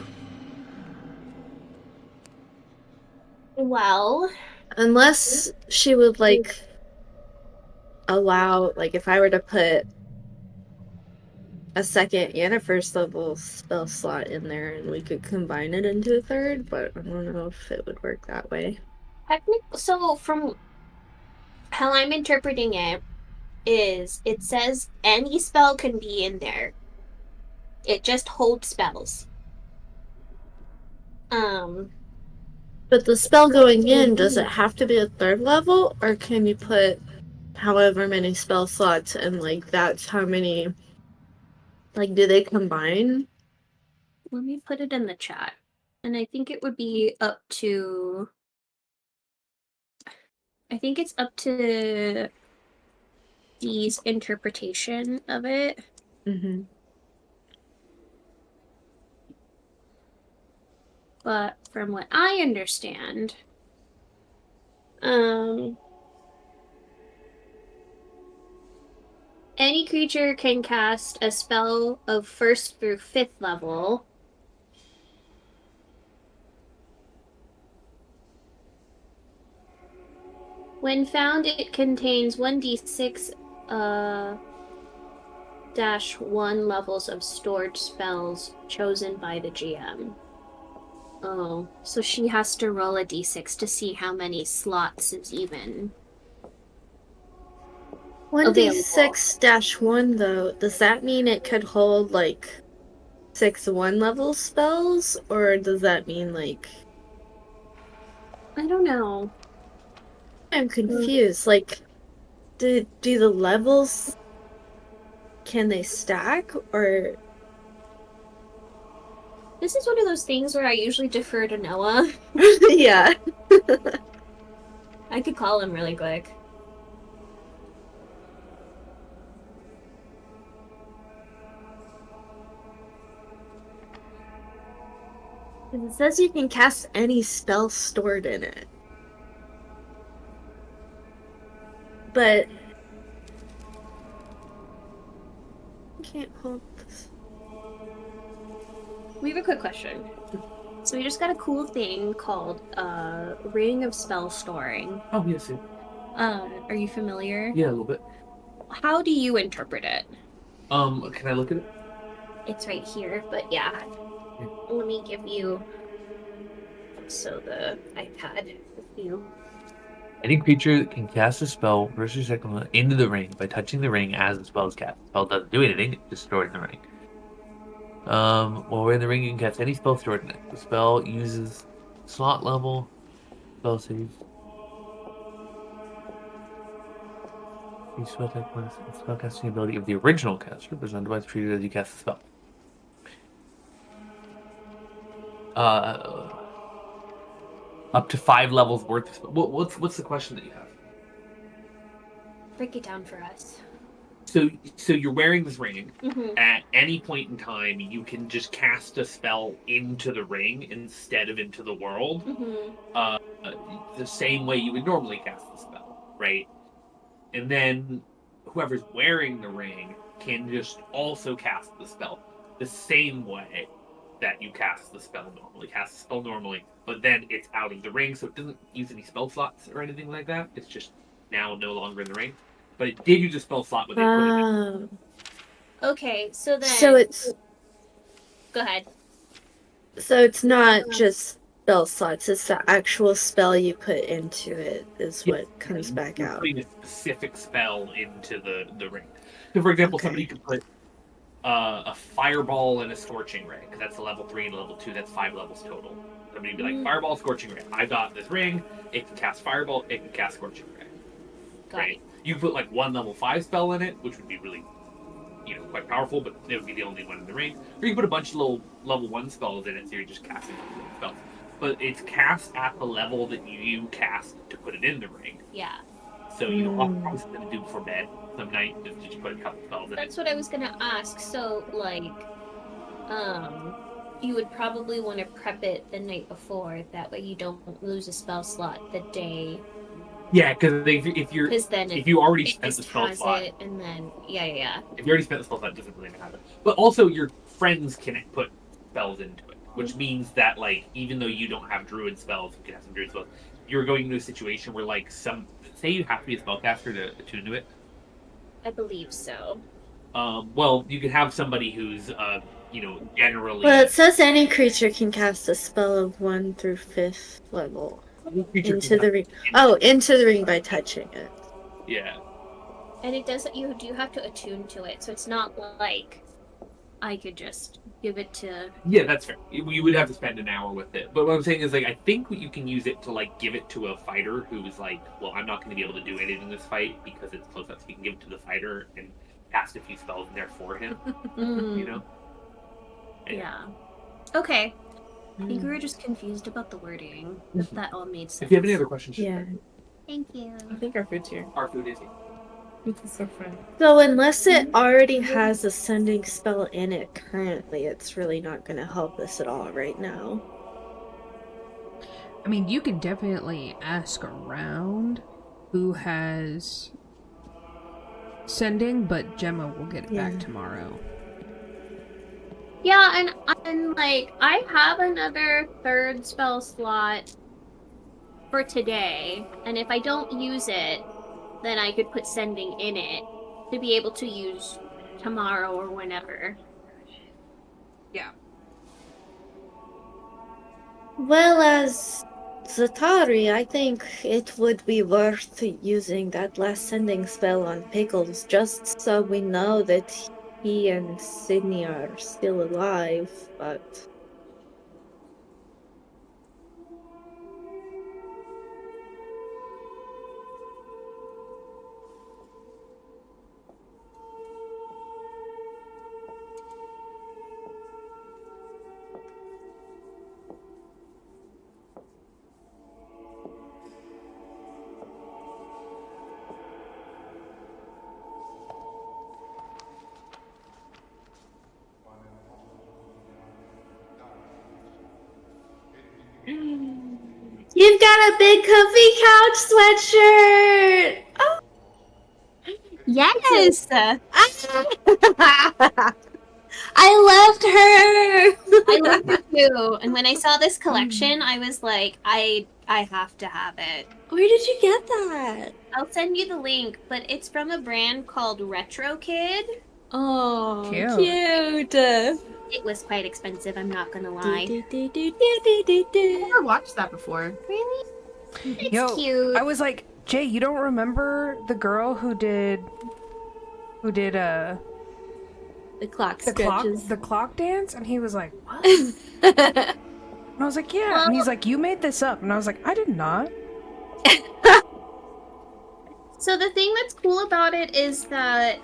Well, Unless she would, like, allow, like, if I were to put a 2nd and a 1st level spell slot in there and we could combine it into a 3rd, but I don't know if it would work that way. so from how I'm interpreting it, is it says any spell can be in there. It just holds spells. But the spell going in, does it have to be a 3rd level, or can you put however many spell slots and, like, that's how many, like, do they combine? Let me put it in the chat. And I think it would be up to... I think it's up to Dee's interpretation of it. Mm-hmm. But from what I understand, any creature can cast a spell of 1st through 5th level. When found, it contains 1d6 -1 levels of stored spells chosen by the GM. Oh, so she has to roll a d6 to see how many slots is even. 1d6-1, though, does that mean it could hold, like, 6 1-level spells? Or does that mean, like... I don't know. I'm confused. Like, do the levels... Can they stack, or... This is one of those things where I usually defer to Noah. Yeah. I could call him really quick. It says you can cast any spell stored in it. But... I can't hold this. We have a quick question. So we just got a cool thing called Ring of Spell Storing. Oh, yes, yeah. Are you familiar? Yeah, a little bit. How do you interpret it? Can I look at it? It's right here, but yeah. Let me give you the iPad with you. Any creature that can cast a spell first or second into the ring by touching the ring as the spell is cast. The spell doesn't do anything, it's just stored in the ring. While we're in the ring, you can cast any spell stored in it. The spell uses slot level spell save. The spell type one is spell casting ability of the original caster, but is otherwise treated as you cast the spell. Up to 5 levels worth of spell. What's the question that you have? Break it down for us. So you're wearing this ring. Mm-hmm. At any point in time, you can just cast a spell into the ring instead of into the world. Mm-hmm. The same way you would normally cast the spell, right? And then whoever's wearing the ring can just also cast the spell the same way that you cast the spell normally. Cast the spell normally, but then it's out of the ring, so it doesn't use any spell slots or anything like that. It's just now no longer in the ring. But it did use a spell slot when they put it in. Okay, so then... So it's... Go ahead. So it's not just spell slots. It's the actual spell you put into it is Yeah, what comes back you're out. putting a specific spell into the ring. So, for example, somebody could put a fireball and a scorching ray, because that's a level 3 and a level 2. That's 5 levels total. Somebody would be like, fireball, scorching ray. I got this ring. It can cast fireball. It can cast scorching ray. Got it. You put like one level 5 spell in it, which would be really, quite powerful, but it would be the only one in the ring. Or you put a bunch of little level 1 spells in it, so you're just casting little spells. But it's cast at the level that you cast to put it in the ring. Yeah. So you always going to do before bed some night, just put a couple spells in That's it. what I was gonna ask. So, you would probably want to prep it the night before. That way you don't lose a spell slot the day. Yeah, because if you already spent the spell slot, and then yeah. if you already spent the spell slot, it doesn't really matter. But also, your friends can put spells into it, which means that even though you don't have druid spells, you can have some druid spells. You're going into a situation where say you have to be a spellcaster to attune to it. I believe so. Well, you could have somebody who's generally. Well, it says any creature can cast a spell of 1 through 5th level into the ring. Into the ring by touching it. Yeah. And it does. You do have to attune to it, so it's not like I could just give it to. Yeah, that's fair. You would have to spend an hour with it. But what I'm saying is, I think you can use it to give it to a fighter who's well, I'm not going to be able to do anything in this fight because it's close up. So you can give it to the fighter and cast a few spells in there for him. Yeah. Okay. I think we were just confused about the wording. If that all made sense. If you have any other questions, Yeah. Thank you. I think our food's here. Our food is here. This is so fun. So unless it already has a sending spell in it currently, it's really not going to help us at all right now. I mean, you can definitely ask around who has sending, but Gemma will get it back tomorrow. Yeah, and I have another 3rd spell slot for today, and if I don't use it, then I could put sending in it to be able to use tomorrow or whenever. Yeah. Well, as Zatari, I think it would be worth using that last sending spell on Pickles just so we know that he and Sydney are still alive, but... You've got a big comfy couch sweatshirt! Oh. Yes! I loved her! I loved it too. And when I saw this collection, I was like, I have to have it. Where did you get that? I'll send you the link, but it's from a brand called Retro Kid. Oh, Cute. It was quite expensive, I'm not gonna lie. I've never watched that before. Really? It's cute. I was like, Jay, you don't remember the girl who did the clock stretches. the clock dance? And he was like, what? And I was like, yeah. And he's like, you made this up. And I was like, I did not. So the thing that's cool about it is that,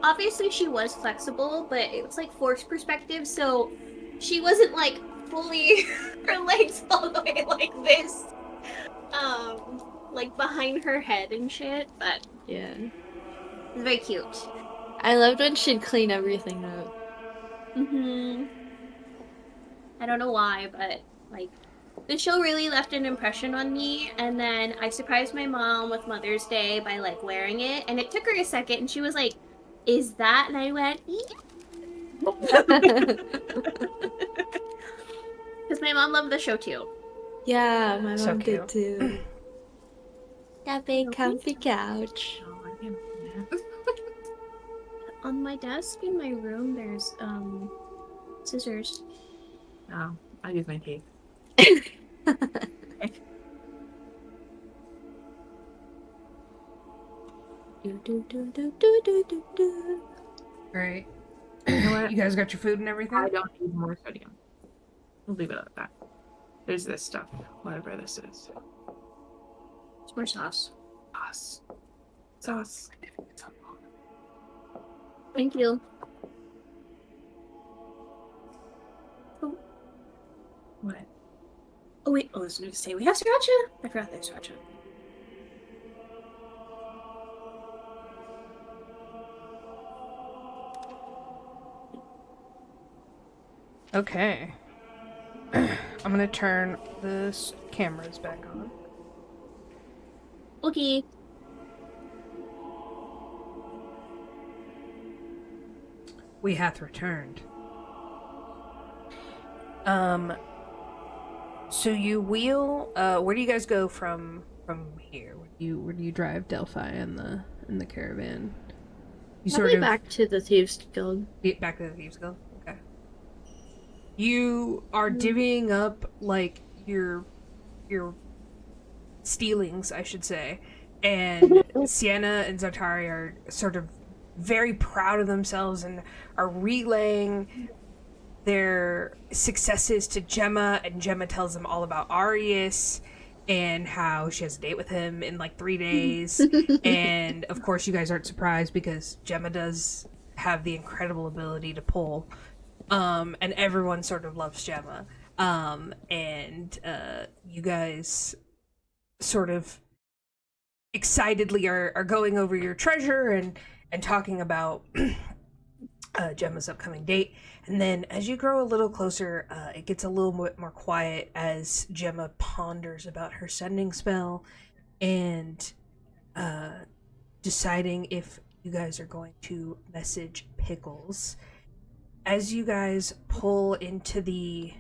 obviously she was flexible, but it was, forced perspective, so she wasn't, fully her legs all the way like this. Behind her head and shit, but... Yeah. It was very cute. I loved when she'd clean everything up. Mm-hmm. I don't know why, but, the show really left an impression on me, and then I surprised my mom with Mother's Day by, wearing it, and it took her a second, and she was like, is that? And I went, yeah. Because my mom loved the show, too. Yeah, my So mom cute. did too. That big comfy couch. On my desk in my room, there's, scissors. Oh, I use my tape. Alright. You know what? You guys got your food and everything? I don't need more sodium. We'll leave it at that. There's this stuff, whatever this is. It's more sauce. Sauce. Sauce. Thank you. What? Oh wait, I was going to say we have sriracha. I forgot there's sriracha. Okay. I'm gonna turn the cameras back on. Okay. We hath returned. So you wheel. Where do you guys go from here? Where do you drive Delphi in the caravan? You Probably back to the Thieves Guild. Back to the Thieves Guild. Okay. You are divvying up like your stealings, I should say, and Cyenna and Zatari are sort of very proud of themselves and are relaying their successes to Gemma, and Gemma tells them all about Arius and how she has a date with him in like 3 days. And of course you guys aren't surprised because Gemma does have the incredible ability to pull. And everyone sort of loves Gemma. And you guys sort of excitedly are going over your treasure and talking about Gemma's upcoming date. And then as you grow a little closer, it gets a little bit more quiet as Gemma ponders about her sending spell and deciding if you guys are going to message Pickles. As you guys pull into the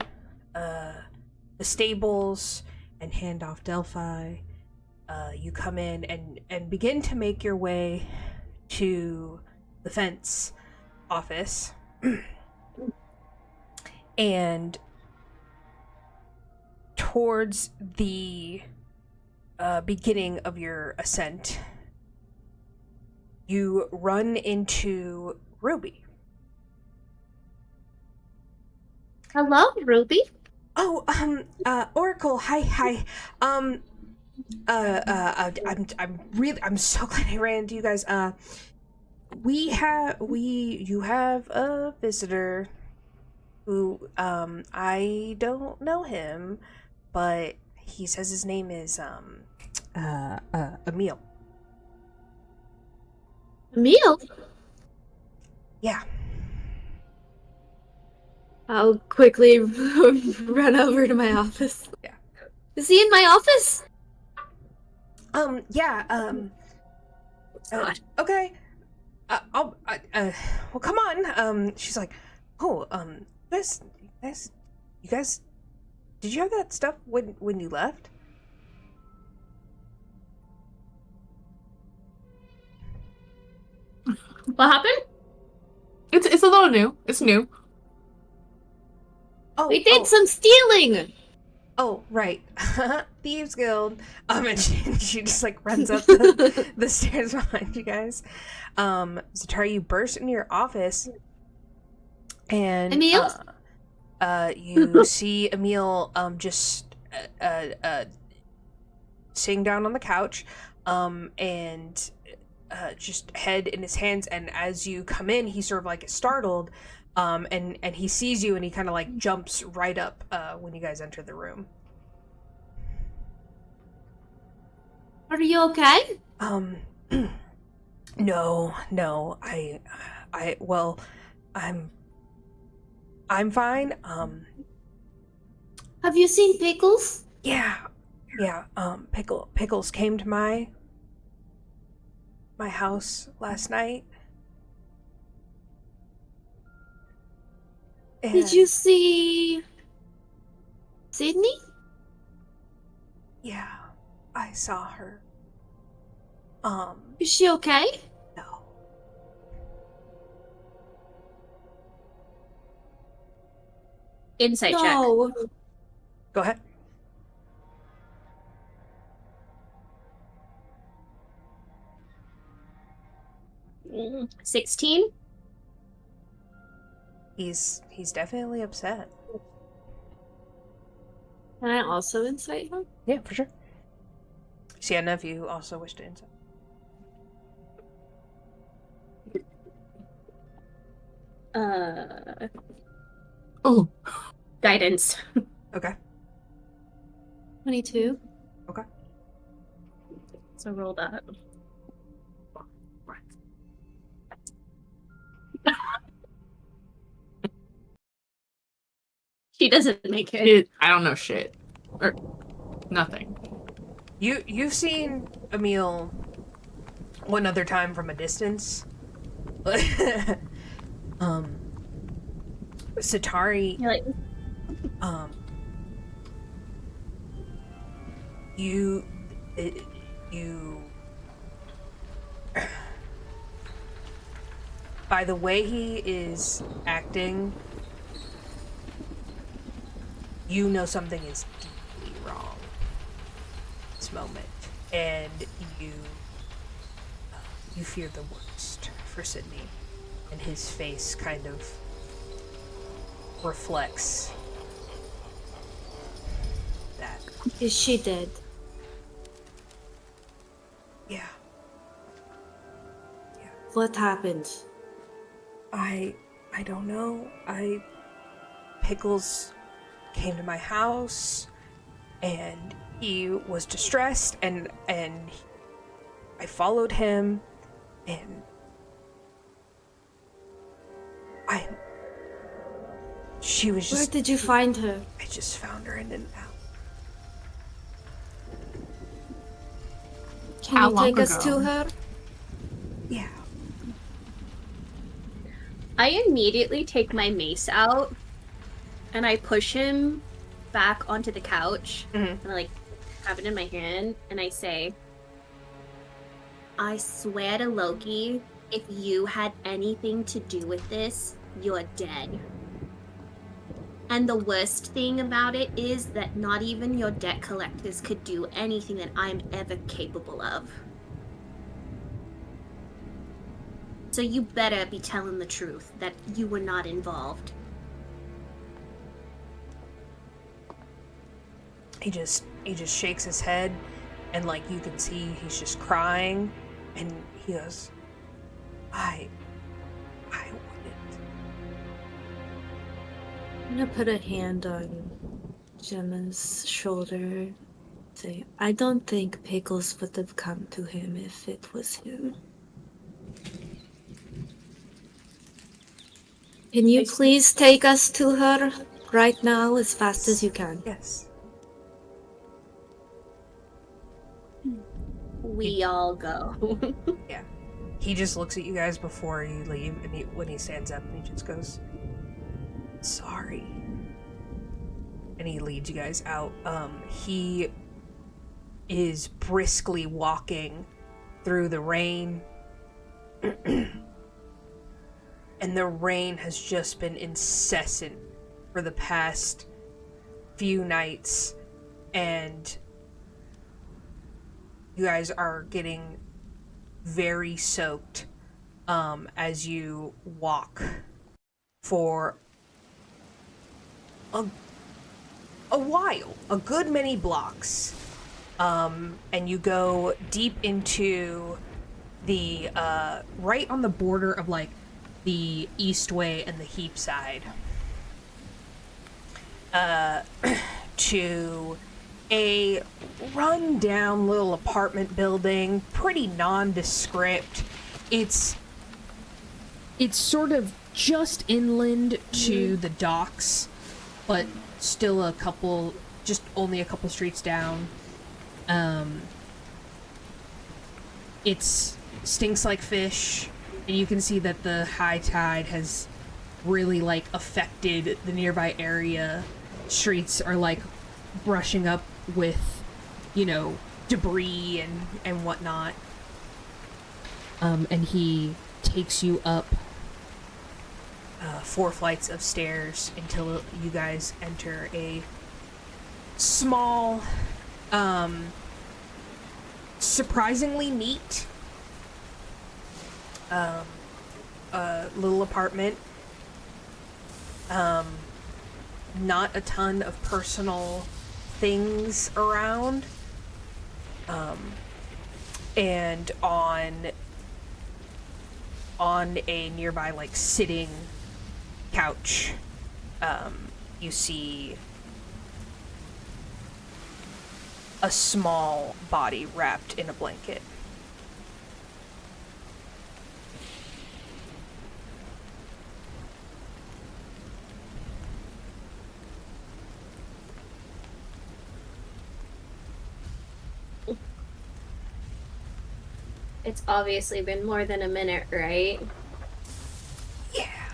stables and hand off Delphi, you come in and begin to make your way to the fence office. And towards the beginning of your ascent, you run into Ruby. Hello, Ruby. Oh, Oracle, hi. I'm so glad I ran into you guys. You have a visitor who, I don't know him, but he says his name is, Emil. Emil? Yeah. I'll quickly run over to my office. Yeah. Is he in my office? Yeah, God. okay. Well, come on. She's like, oh, you guys, did you have that stuff when you left? What happened? It's a little new. It's new. Oh, We did some stealing! Oh, right. Thieves Guild. And she just like runs up the stairs behind you guys. Zatari, you burst into your office and Emil? you see Emil just sitting down on the couch and just head in his hands, and as you come in he sort of like is startled. And he sees you and he kind of like jumps right up when you guys enter the room. Are you okay? No, well, I'm fine. Have you seen Pickles? Yeah, Pickles came to my house last night. Did you see Sydney? Yeah, I saw her. Is she okay? No. Insight check. No. Go ahead. 16. He's definitely upset. Can I also insight him? Yeah, for sure. Cyenna, if you also wish to insight. Oh, guidance. Okay. 22. Okay. So roll that. She doesn't make it. I don't know shit. Or nothing. You've seen Emil one other time from a distance. Zatari, You're like, you by the way he is acting, you know something is deeply wrong this moment, and you fear the worst for Sydney, and his face kind of reflects that. Is she dead? Yeah. What happened? I don't know. Pickles came to my house and he was distressed and I followed him and she was Where just did you find her? I just found her in an alley. Can How you long take us ago? to her? Yeah. I immediately take my mace out and I push him back onto the couch and I like have it in my hand and I say, I swear to Loki, if you had anything to do with this, you're dead. And the worst thing about it is that not even your debt collectors could do anything that I'm ever capable of. So you better be telling the truth that you were not involved. He just shakes his head and like you can see he's just crying and he goes, I wouldn't. I'm gonna put a hand on Gemma's shoulder. Say, I don't think Pickles would have come to him if it was him. Can you please take us to her right now as fast as you can? Yes. We all go. Yeah. He just looks at you guys before you leave, and when he stands up, and he just goes, sorry. And he leads you guys out. He is briskly walking through the rain. And the rain has just been incessant for the past few nights. And you guys are getting very soaked as you walk for a while, a good many blocks. And you go deep into the, right on the border of like the Eastway and the Heap side. To a run-down little apartment building, pretty nondescript. It's sort of just inland to the docks, but still only a couple streets down. It stinks like fish, and you can see that the high tide has really like affected the nearby area. Streets are like brushing up with, debris and whatnot. And he takes you up 4 flights of stairs until you guys enter a small, surprisingly neat, little apartment. Not a ton of personal things around. And on a nearby, like, sitting couch, you see a small body wrapped in a blanket. It's obviously been more than a minute, right? Yeah.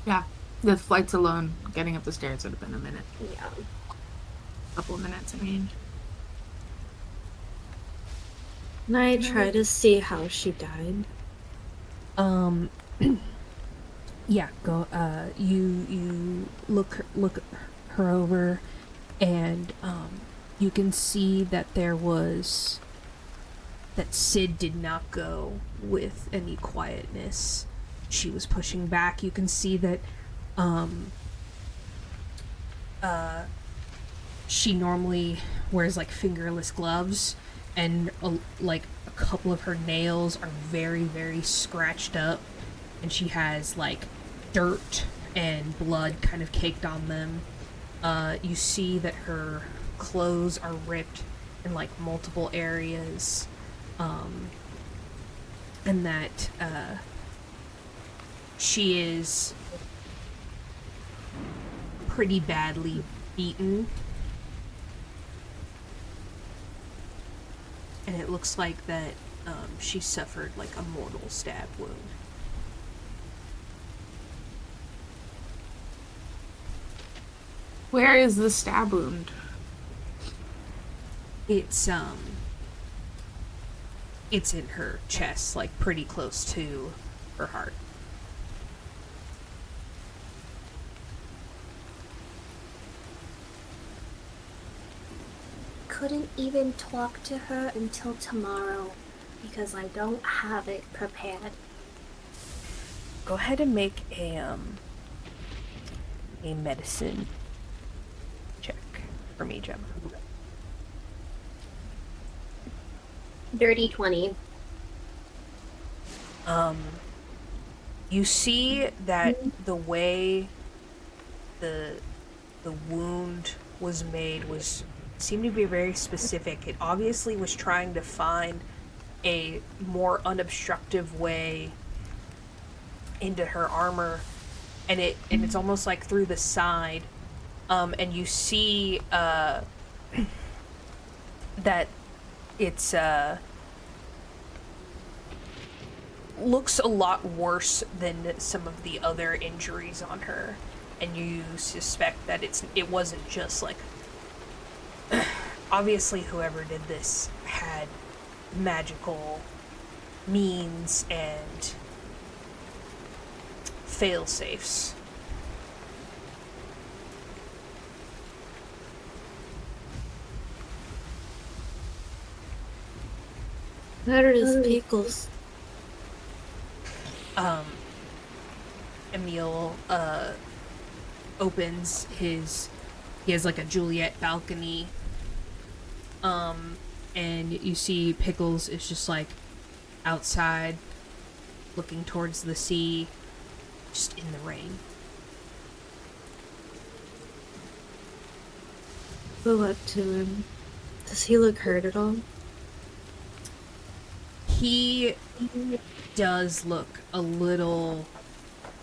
Yeah. The flights alone, getting up the stairs would have been a minute. Yeah. A couple of minutes, I mean. Can I try to see how she died? Yeah, go, you look her over, and, you can see that that Sid did not go with any quietness. She was pushing back. You can see that, she normally wears, like, fingerless gloves, and, like, a couple of her nails are very, very scratched up, and she has, like, dirt and blood kind of caked on them. You see that her clothes are ripped in, like, multiple areas, and that, she is pretty badly beaten. And it looks like that, she suffered, like, a mortal stab wound. Where is the stab wound? It's in her chest, like, pretty close to her heart. Couldn't even talk to her until tomorrow because I don't have it prepared. Go ahead and make a medicine check for me, Gemma. Dirty 20. You see that the way the wound was made seemed to be very specific. It obviously was trying to find a more unobstructive way into her armor, and it's almost like through the side, and you see that it's looks a lot worse than some of the other injuries on her, and you suspect that it wasn't just like obviously whoever did this had magical means and fail-safes. Where is Pickles? Emil opens he has like a Juliet balcony, and you see Pickles is just like outside looking towards the sea, just in the rain. Go up to him. Does he look hurt at all? He does look a little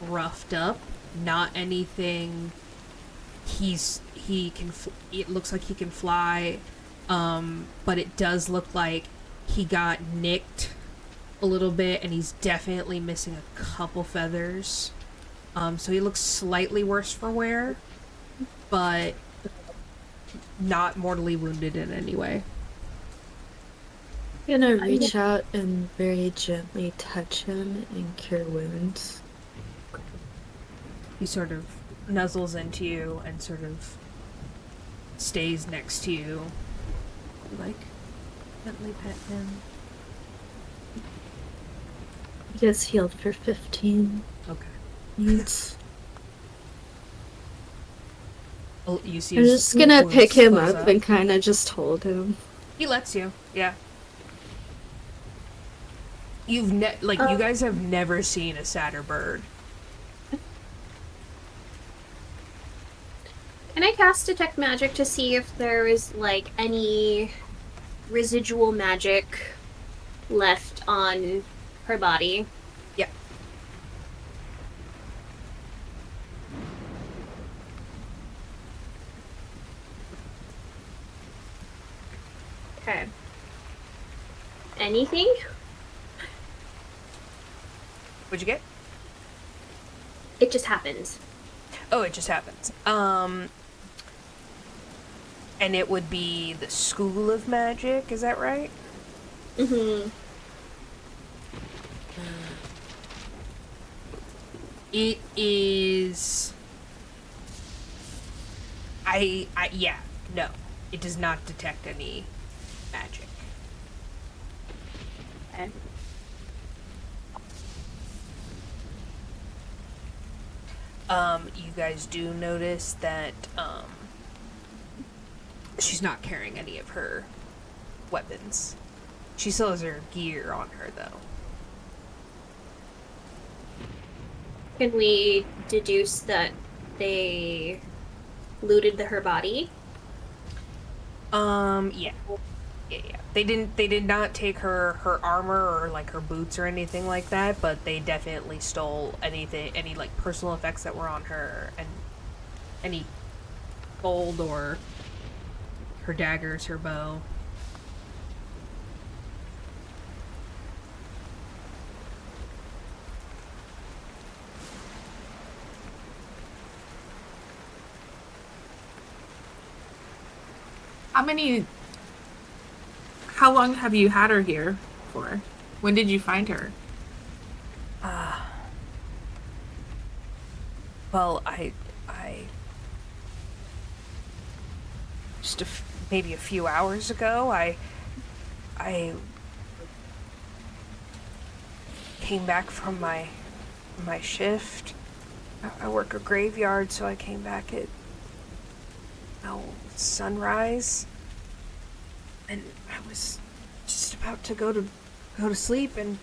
roughed up. Not anything. It looks like he can fly, but it does look like he got nicked a little bit, and he's definitely missing a couple feathers. So he looks slightly worse for wear, but not mortally wounded in any way. I'm gonna reach out and very gently touch him and cure wounds. He sort of nuzzles into you and sort of stays next to you. Like, gently pet him. He gets healed for 15 Okay. minutes. Oh, you see I'm his just gonna wounds pick him close up and kind of just hold him. He lets you, yeah. You guys have never seen a sadder bird. Can I cast Detect Magic to see if there is, like, any residual magic left on her body? Yeah. Okay. Anything? What'd you get? It just happens. Oh, it just happens. And it would be the School of Magic, is that right? Mm-hmm. It is... yeah, no. It does not detect any magic. Okay. You guys do notice that, she's not carrying any of her weapons. She still has her gear on her, though. Can we deduce that they looted her body? Yeah. Yeah. They did not take her armor or, like, her boots or anything like that, but they definitely stole any, like, personal effects that were on her, and any gold or her daggers, her bow. How long have you had her here for? When did you find her? Well, I just maybe a few hours ago, I came back from my shift. I work a graveyard, so I came back at sunrise, and I was just about to go to sleep, and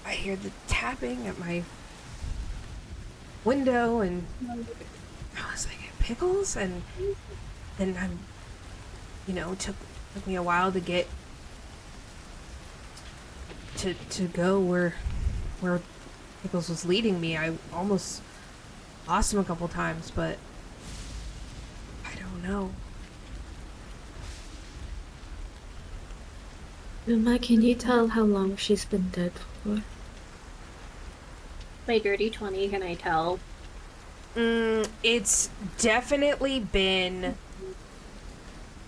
I hear the tapping at my window, and I was like, Pickles? And then it took me a while to get to go where Pickles was leading me. I almost lost him a couple times, but I don't know. Gemma, can you tell how long she's been dead for? By dirty 20, can I tell? It's definitely been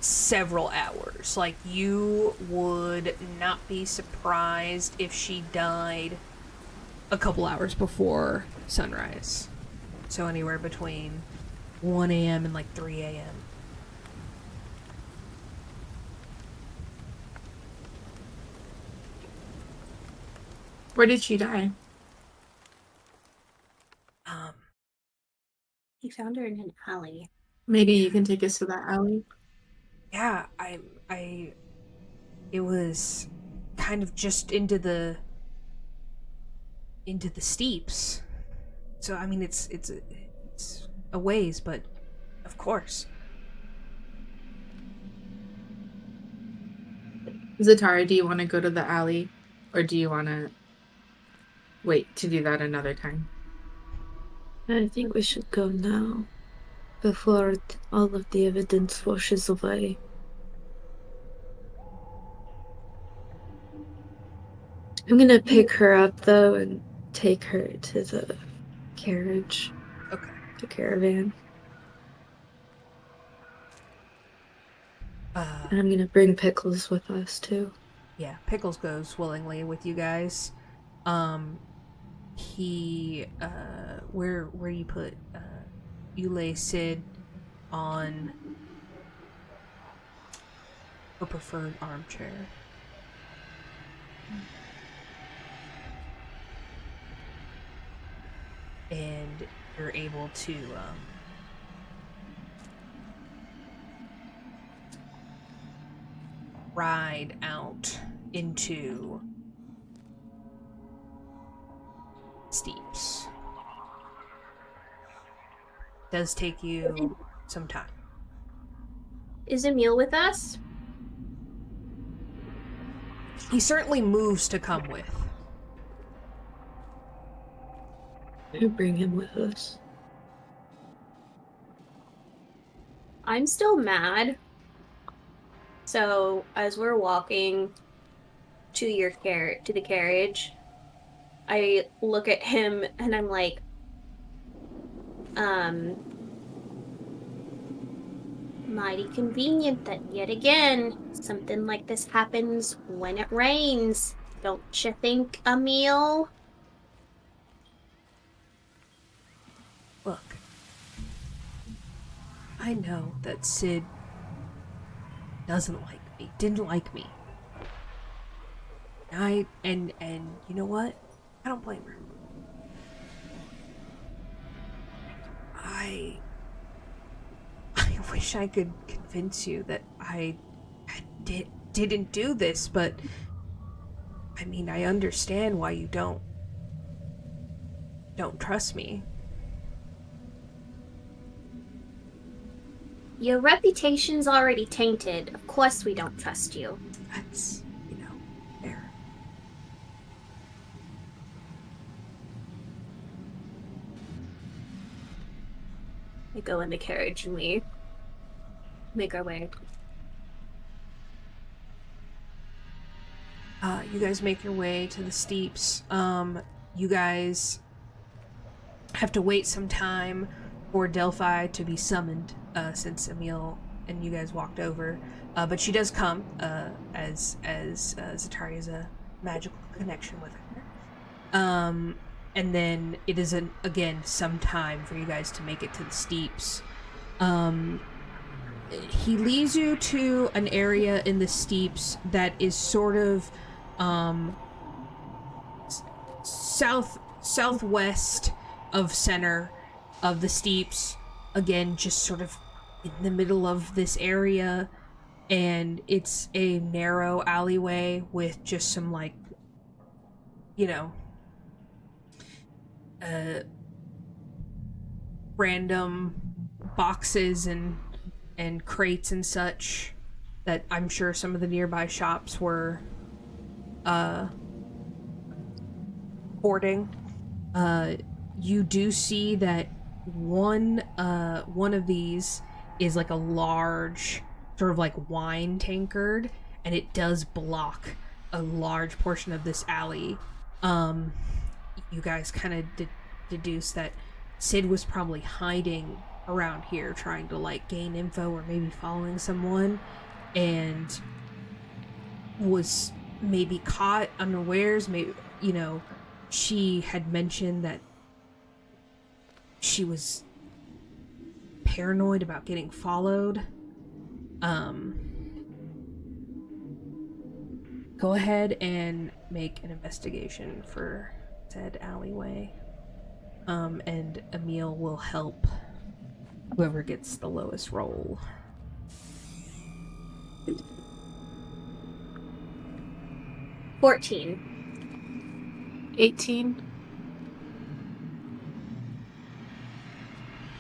several hours. Like, you would not be surprised if she died a couple hours before sunrise. So anywhere between 1 a.m. and like 3 a.m. Where did she die? He found her in an alley. Maybe you can take us to that alley. Yeah, it was kind of just into the steeps. So I mean, it's a ways, but of course. Zatari, do you want to go to the alley? Or do you want to wait to do that another time? I think we should go now, before all of the evidence washes away. I'm gonna pick her up, though, and take her to the carriage. Okay. The caravan. And I'm gonna bring Pickles with us, too. Yeah, Pickles goes willingly with you guys. He, where you put, you lay Sid on her preferred armchair. And you're able to ride out into Steeps. Does take you some time. Is Emil with us? He certainly moves to come with. You bring him with us. I'm still mad. So as we're walking to the carriage, I look at him and I'm like, mighty convenient that yet again something like this happens when it rains. Don't you think, Emil? Look, I know that Sid doesn't like me, didn't like me. And you know what? I don't blame her. I wish I could convince you that I didn't do this, but I mean, I understand why you don't trust me. Your reputation's already tainted. Of course we don't trust you. That's, fair. We go in the carriage and we make our way. You guys make your way to the Steeps. You guys have to wait some time for Delphi to be summoned, since Emil and you guys walked over. But she does come, as Zatari has a magical connection with her. And then it is, again, some time for you guys to make it to the Steeps. He leads you to an area in the Steeps that is sort of southwest of center of the Steeps. Again, just sort of in the middle of this area, and it's a narrow alleyway with just some random boxes and crates and such that I'm sure some of the nearby shops were hoarding. You do see that one of these is like a large sort of like wine tankard, and it does block a large portion of this alley. You guys kind of deduce that Sid was probably hiding around here trying to gain info or maybe following someone, and was maybe caught unawares. Maybe she had mentioned that she was paranoid about getting followed. Go ahead and make an investigation for said alleyway. And Emil will help whoever gets the lowest roll. 14. 18.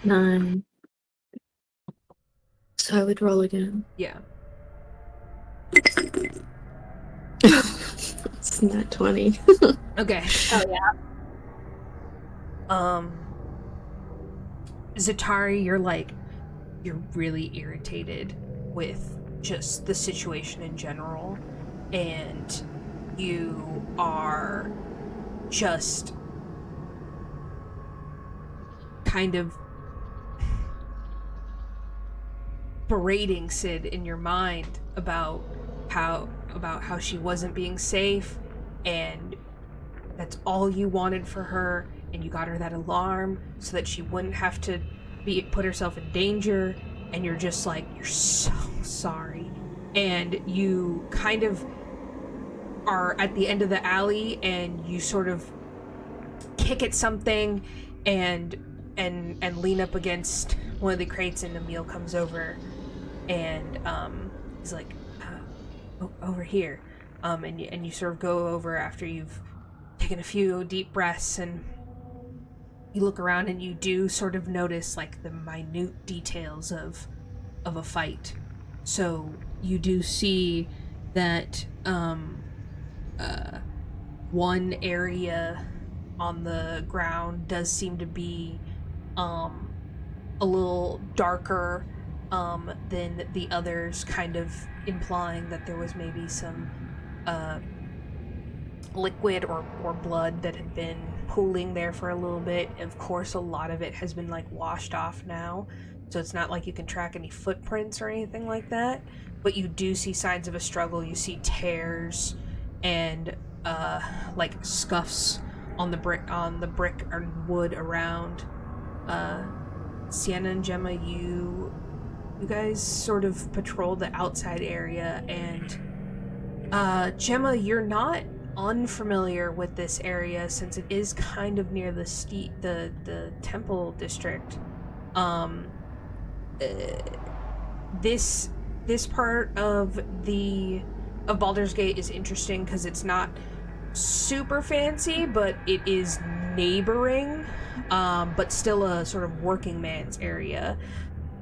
9. So I would roll again. Yeah. It's not 20. Okay. Oh yeah. Zatari, you're really irritated with just the situation in general, and you are just kind of berating Sid in your mind about how she wasn't being safe, and that's all you wanted for her, and you got her that alarm so that she wouldn't have to put herself in danger, and you're just you're so sorry. and you kind of are at the end of the alley, and you sort of kick at something and lean up against one of the crates, and Emil comes over and he's like, over here, and you sort of go over after you've taken a few deep breaths, and you look around, and you do sort of notice like the minute details of a fight. So you do see that one area on the ground does seem to be a little darker than the others, kind of implying that there was maybe some liquid or blood that had been pooling there for a little bit. Of course, a lot of it has been like washed off now, so it's not like you can track any footprints or anything like that, but you do see signs of a struggle. You see tears and like scuffs on the brick or wood around. Cyenna and Gemma, you guys sort of patrol the outside area, and Gemma, you're not unfamiliar with this area since it is kind of near the temple district. This part of Baldur's Gate is interesting because it's not super fancy, but it is neighboring, but still a sort of working man's area.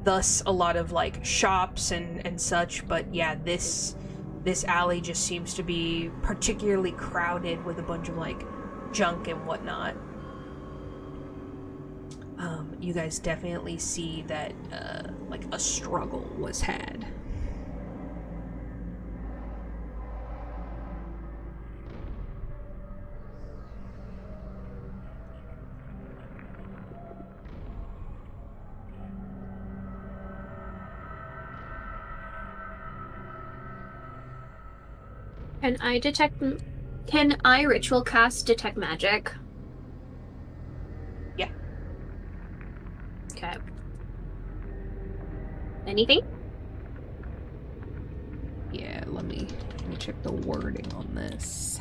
Thus, a lot of like shops and such. But yeah, this alley just seems to be particularly crowded with a bunch of like junk and whatnot. You guys definitely see that like a struggle was had. Can I ritual cast detect magic? Yeah. Okay. Anything? Yeah, let me check the wording on this.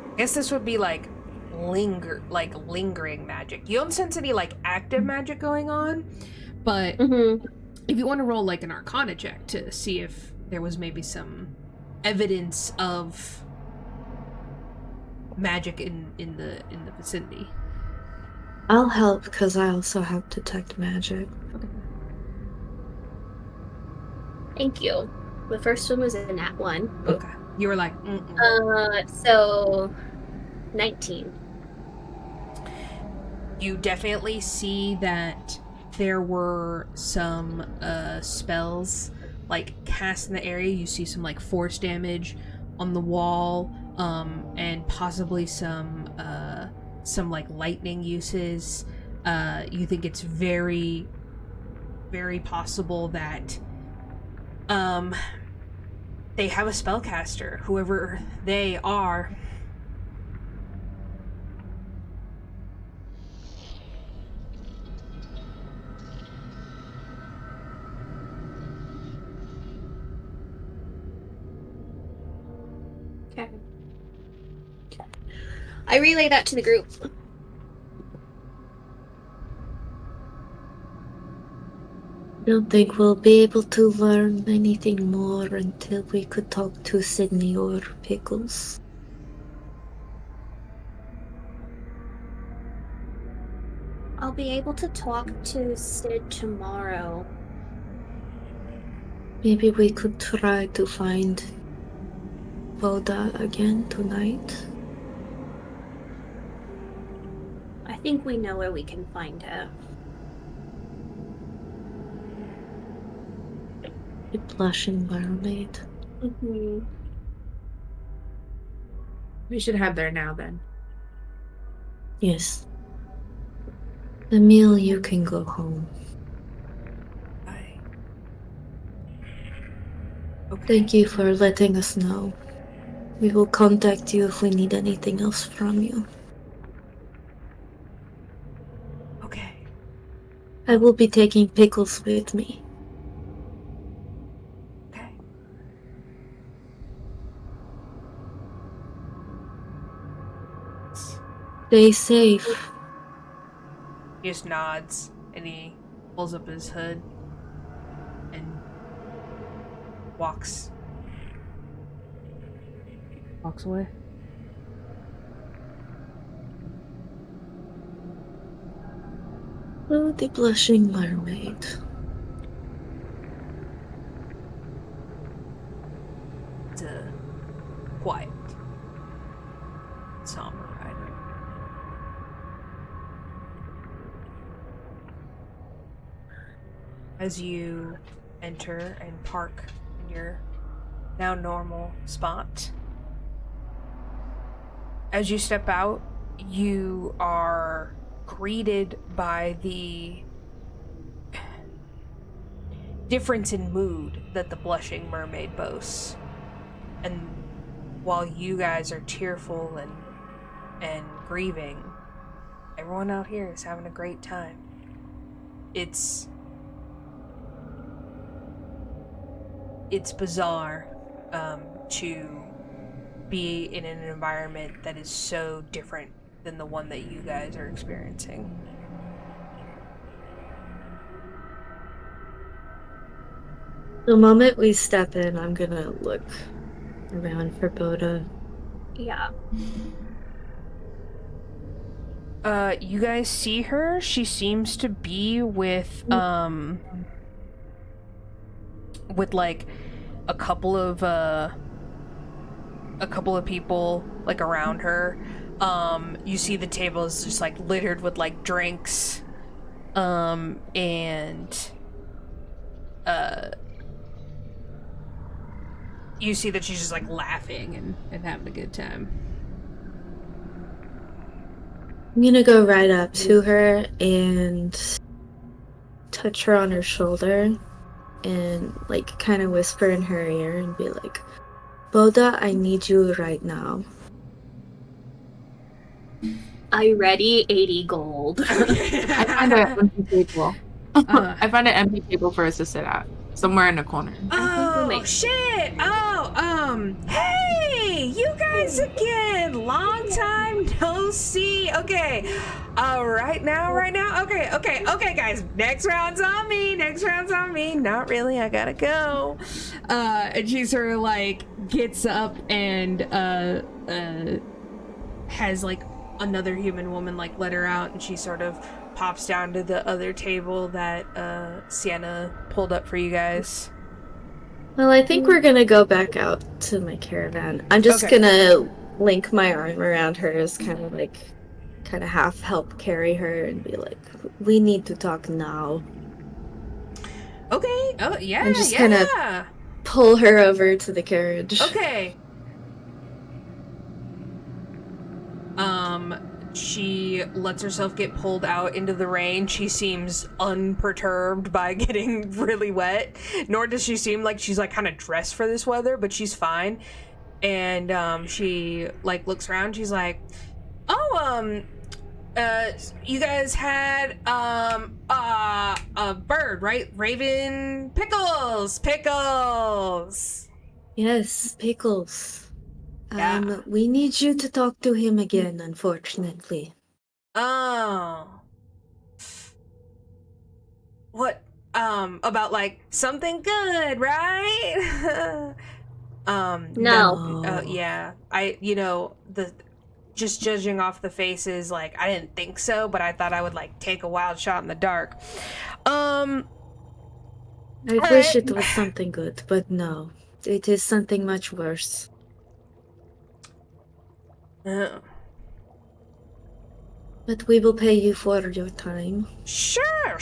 I guess this would be like lingering magic. You don't sense any like active magic going on, but if you want to roll like an Arcana check to see if there was maybe some evidence of magic in the vicinity. I'll help because I also have detect magic. Okay. Thank you. The first one was a nat 1. Okay. You were like, so 19. You definitely see that there were some spells like cast in the area. You see some like force damage on the wall, and possibly some like lightning uses. You think it's very, very possible that they have a spellcaster, whoever they are. Okay. I relay that to the group. I don't think we'll be able to learn anything more until we could talk to Sydney or Pickles. I'll be able to talk to Sid tomorrow. Maybe we could try to find Voda again tonight. I think we know where we can find her. The blushing mermaid. We should head there now then. Yes. Emil, you can go home. Okay. Thank you for letting us know. We will contact you if we need anything else from you. Okay. I will be taking Pickles with me. Okay. Stay safe. He just nods and he pulls up his hood and walks away. Oh, the blushing mermaid. It's a quiet, somber ride. As you enter and park in your now normal spot, as you step out, you are greeted by the difference in mood that the blushing mermaid boasts. And while you guys are tearful and grieving, everyone out here is having a great time. It's bizarre to be in an environment that is so different than the one that you guys are experiencing. The moment we step in, I'm gonna look around for Boda. Yeah. You guys see her? She seems to be with like a couple of people like around her. You see the table is just like littered with like drinks. And you see that she's just like laughing and having a good time. I'm gonna go right up to her and touch her on her shoulder and like kind of whisper in her ear and be like, Boda, I need you right now. Are you ready? 80 gold. I find an empty table. I find an empty table for us to sit at, somewhere in the corner. Oh shit! Hey, you guys again! Long time no see. Okay, right now. Okay, guys. Next round's on me. Not really. I gotta go. And she sort of like gets up and has like another human woman like let her out, and she sort of pops down to the other table that Cyenna pulled up for you guys. Well, I think we're gonna go back out to my caravan. I'm just gonna link my arm around hers, kind of half help carry her and be like, we need to talk now. Okay. Oh, yeah. I'm just gonna pull her over to the carriage. Okay. She lets herself get pulled out into the rain. She seems unperturbed by getting really wet, nor does she seem like she's like kind of dressed for this weather, but she's fine. And she like looks around. She's like, "Oh, you guys had a bird, right? Raven Pickles. Yes, Pickles. Yeah. We need you to talk to him again, unfortunately. Oh. What? About like something good, right? No. Yeah. Just judging off the faces, like, I didn't think so, but I thought I would like take a wild shot in the dark. I wish it was something good, but no. It is something much worse. But we will pay you for your time. Sure.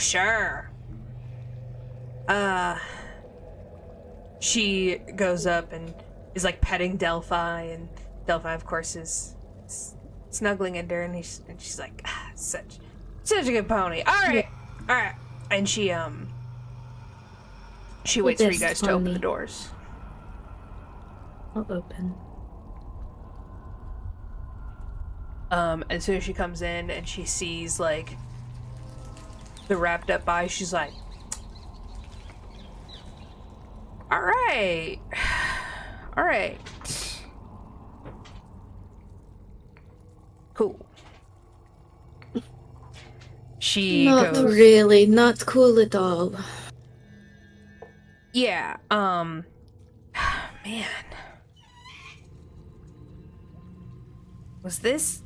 She goes up and is like petting Delphi, and Delphi, of course, is snuggling into her, and she's like, such Such a good pony. Alright. Alright. And she waits for you guys to open the doors. I'll open. As soon as she comes in and she sees, like, the wrapped up body, she's like, Alright. Alright. Cool. She Not goes, really, not cool at all. yeah, man. Was this?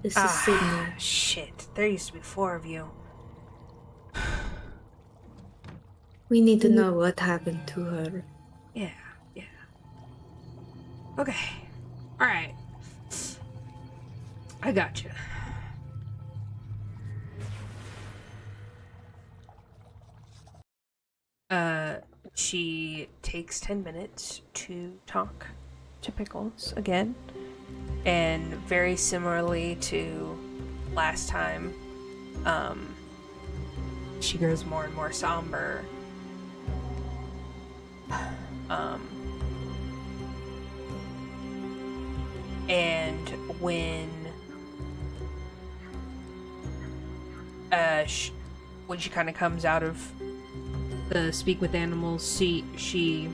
This is Sydney. Shit. There used to be 4 of you. We need to know what happened to her. Yeah. Okay. Alright. I got you. She takes 10 minutes to talk to Pickles again. And very similarly to last time, she grows more and more somber. And when she kind of comes out of the speak with animals, she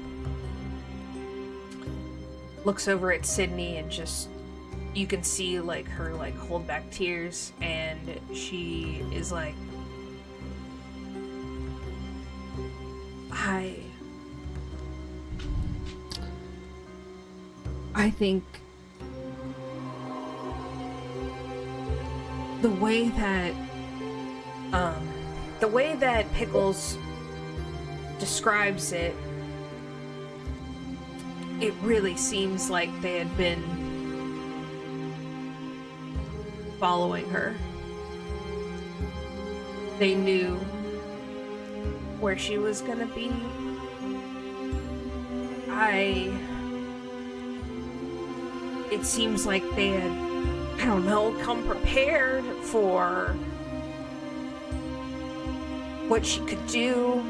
looks over at Sydney and just, you can see like her like hold back tears, and she is like, I think the way that Pickles describes it, it really seems like they had been following her. They knew where she was gonna be. It seems like they had, I don't know, come prepared for what she could do.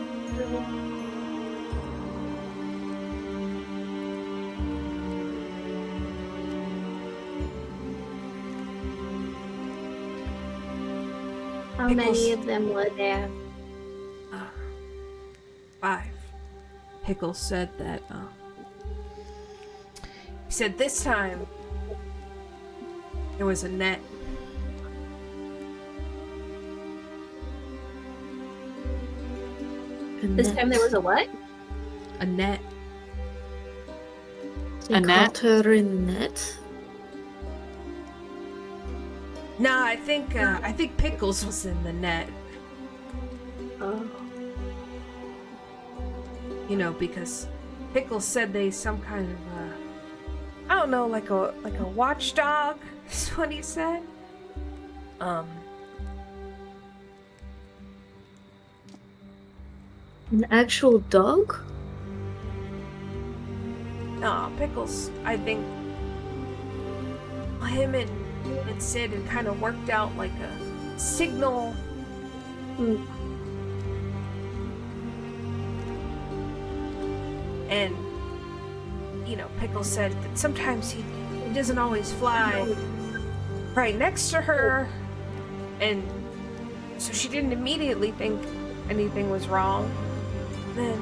How many of them were there? 5. Pickles said that, he said this time there was a net. This time there was a what? A net. You caught her in the net? Nah, I think Pickles was in the net. Oh. You know, because Pickles said they some kind of I don't know, like a watchdog is what he said. An actual dog? Nah, Pickles, I think him and Sid had kind of worked out like a signal. And, you know, Pickles said that sometimes he doesn't always fly right next to her, and so she didn't immediately think anything was wrong. Then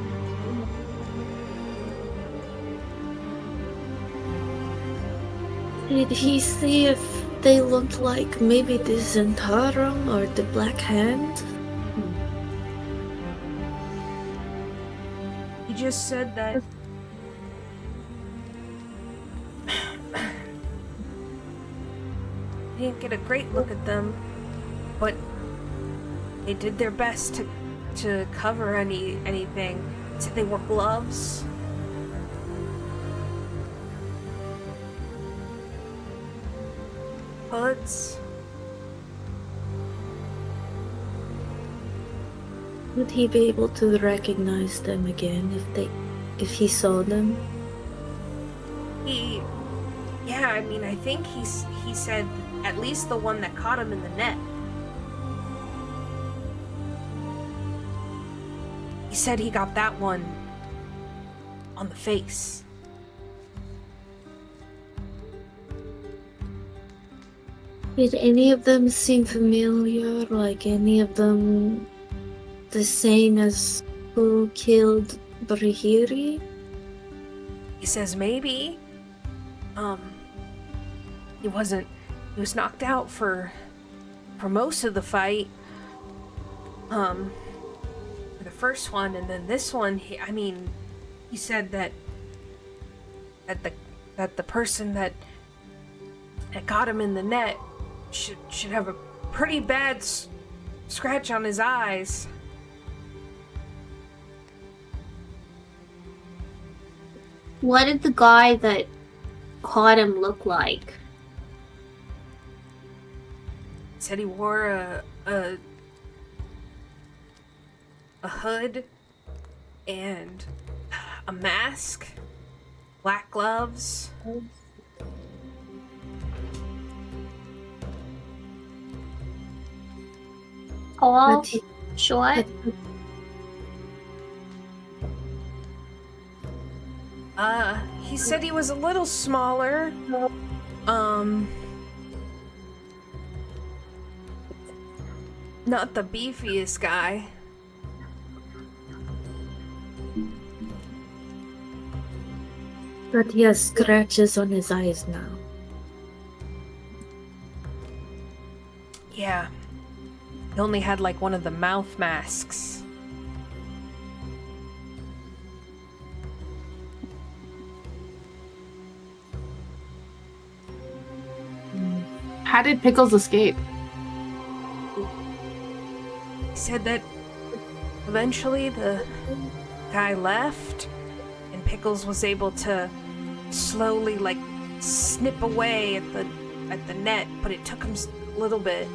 did he see if they looked like maybe the Zatari or the Black Hand? he just said that he didn't get a great look at them, but they did their best to cover anything. Said they wore gloves. Hoods. Would he be able to recognize them again if he saw them? I mean, I think he said At least the one that caught him in the net. He said he got that one on the face. Did any of them seem familiar? Like any of them the same as who killed Brahiri? He says maybe. He was knocked out for most of the fight. The first one, and then this one, he said that the person that got him in the net should have a pretty bad scratch on his eyes. What did the guy that caught him look like? Said he wore a hood and a mask, black gloves. Tall, But he- short. He said he was a little smaller. Not the beefiest guy. But he has scratches on his eyes now. Yeah. He only had like one of the mouth masks. How did Pickles escape? He said that eventually the guy left and Pickles was able to slowly like snip away at the net, but it took him a little bit.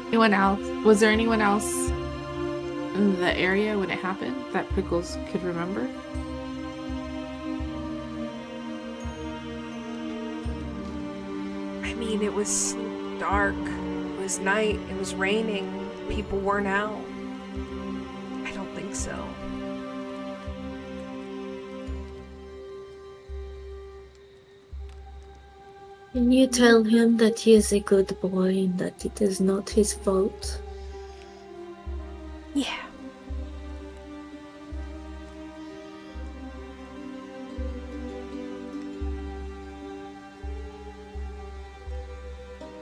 Anyone else? Was there anyone else in the area when it happened that Pickles could remember? I mean, it was dark, it was night, it was raining, people weren't out. I don't think so. Can you tell him that he is a good boy and that it is not his fault? Yeah.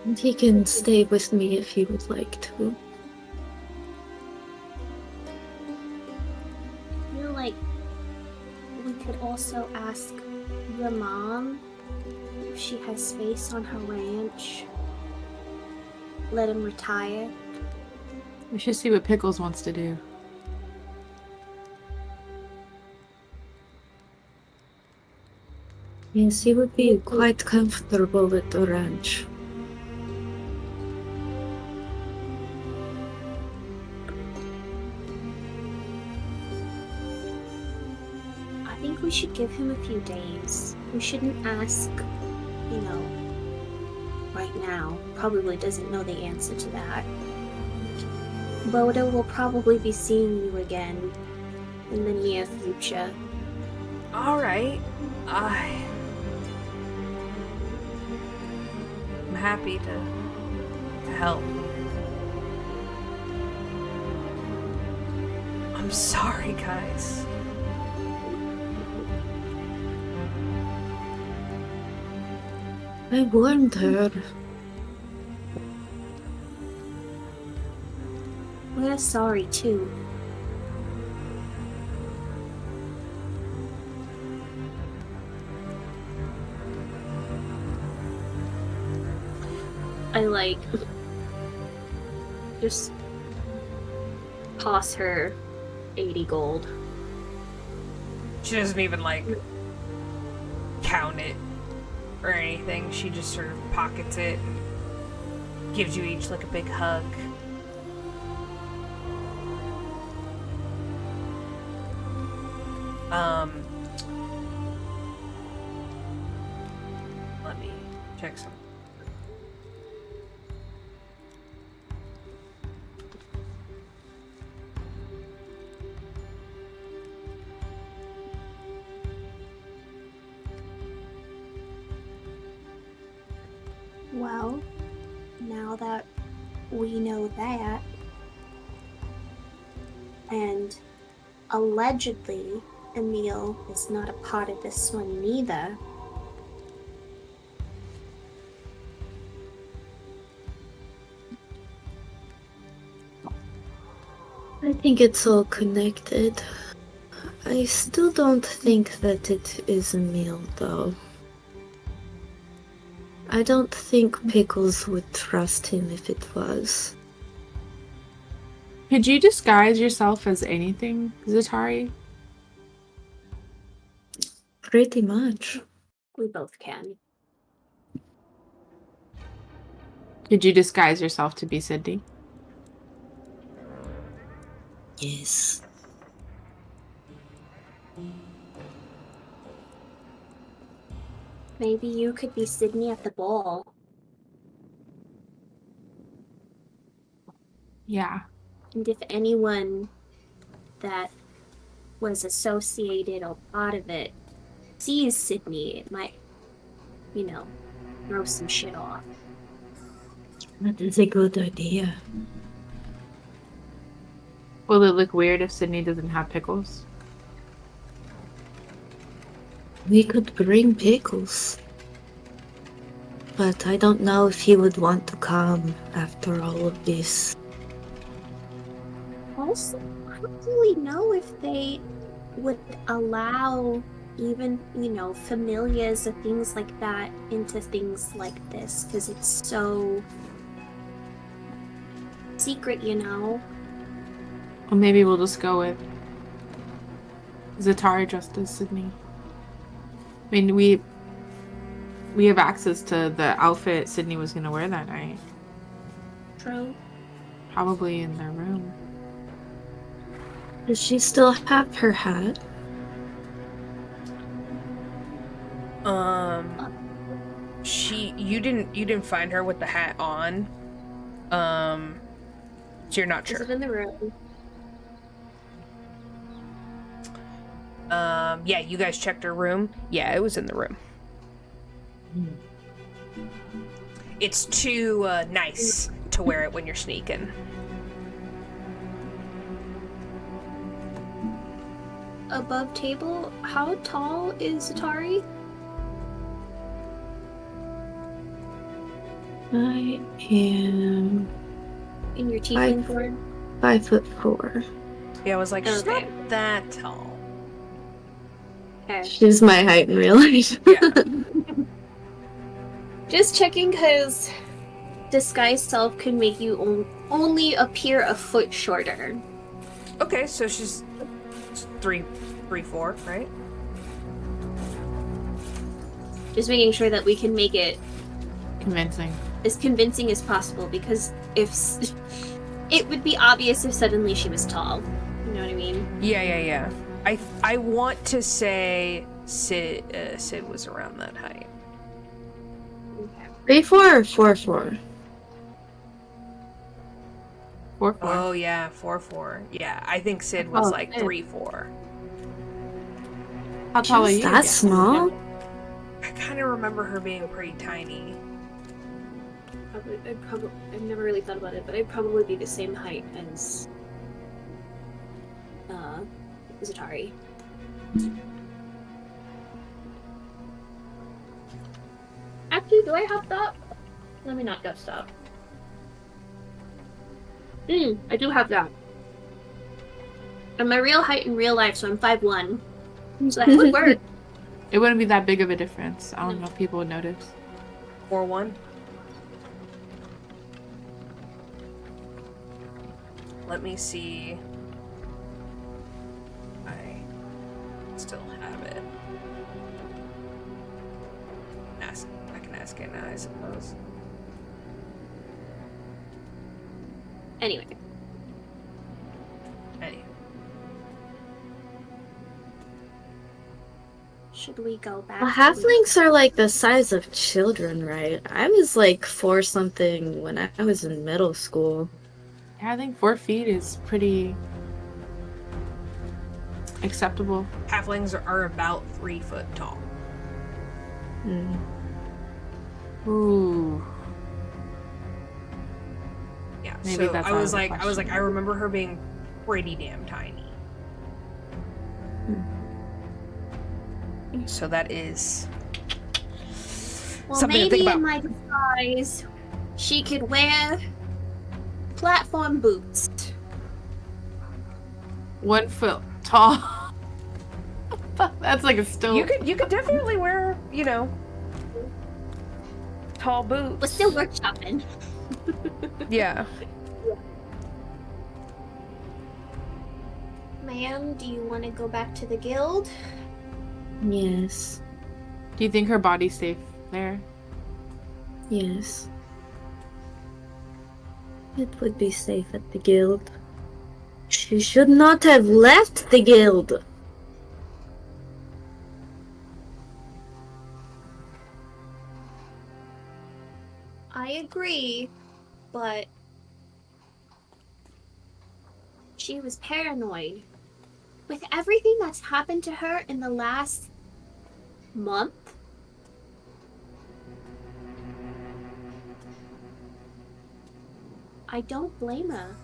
And he can stay with me if he would like to. I feel like we could also ask your mom if she has space on her ranch. Let him retire. We should see what Pickles wants to do. Yes, he would be quite comfortable with the ranch. I think we should give him a few days. We shouldn't ask, right now. Probably doesn't know the answer to that. Bodo will probably be seeing you again in the near future. Alright. I'm happy to help. I'm sorry, guys. I warned her. We're sorry too. I just toss her 80 gold. She doesn't even count it or anything. She just sort of pockets it and gives you each a big hug. Let me check some. Well, now that we know that, and allegedly Emil is not a part of this one neither. I think it's all connected. I still don't think that it is a meal, though. I don't think Pickles would trust him if it was. Could you disguise yourself as anything, Zatari? Pretty much. We both can. Could you disguise yourself to be Sydney? Yes. Maybe you could be Sydney at the ball. Yeah. And if anyone that was associated or part of it sees Sydney, it might, throw some shit off. That is a good idea. Will it look weird if Sydney doesn't have Pickles? We could bring Pickles. But I don't know if he would want to come after all of this. Also, I don't really know if they would allow even, familiars or things like that into things like this, because it's so secret, Or maybe we'll just go with Zatari dressed as Sydney. I mean, we have access to the outfit Sydney was gonna wear that night. True. Probably in their room. Does she still have her hat? You didn't find her with the hat on. So you're not sure. Is it in the room? Yeah, you guys checked her room. Yeah, it was in the room. It's too nice to wear it when you're sneaking. Above table, how tall is Zatari? I am In your tiefling form? 5'4". Yeah, I was like, she's Okay. not that tall. Okay. She's my height in real life. Yeah. Just checking, because disguise self can make you only appear a foot shorter. Okay, so she's 3'4", right? Just making sure that we can make it Convincing. as convincing as possible, because it would be obvious if suddenly she was tall. You know what I mean? Yeah. I want to say Sid was around that height. Okay. 3'4" or 4'4"? 4'4". Oh yeah, 4'4". Yeah, I think Sid was Oh, like Sid. 3'4". How tall are She's you? that again? small? I kind of remember her being pretty tiny. I've never really thought about it, but I'd probably be the same height as Zatari. Actually, do I have that? Let me not dust up. I do have that. And my real height in real life, so I'm 5'1". So that would work. It wouldn't be that big of a difference. I don't know if people would notice. 4'1". Let me see. I still have it. I can ask Anna, I suppose. Anyway. Should we go back? Well, halflings are like the size of children, right? I was like 4 something when I was in middle school. Yeah, I think 4 feet is pretty acceptable. Halflings are about 3 foot tall. Mm. Ooh. Yeah, Maybe so that's I out was of the like, question. I remember her being pretty damn tiny. So that is Well, something to maybe think in about. my disguise, she could wear platform boots. 1 foot tall. That's like a stone. You could definitely wear, tall boots. We're still workshopping. Yeah. Ma'am, do you want to go back to the guild? Yes. Do you think her body's safe there? Yes. It would be safe at the guild. She should not have left the guild. I agree, but she was paranoid. With everything that's happened to her in the last month, I don't blame her.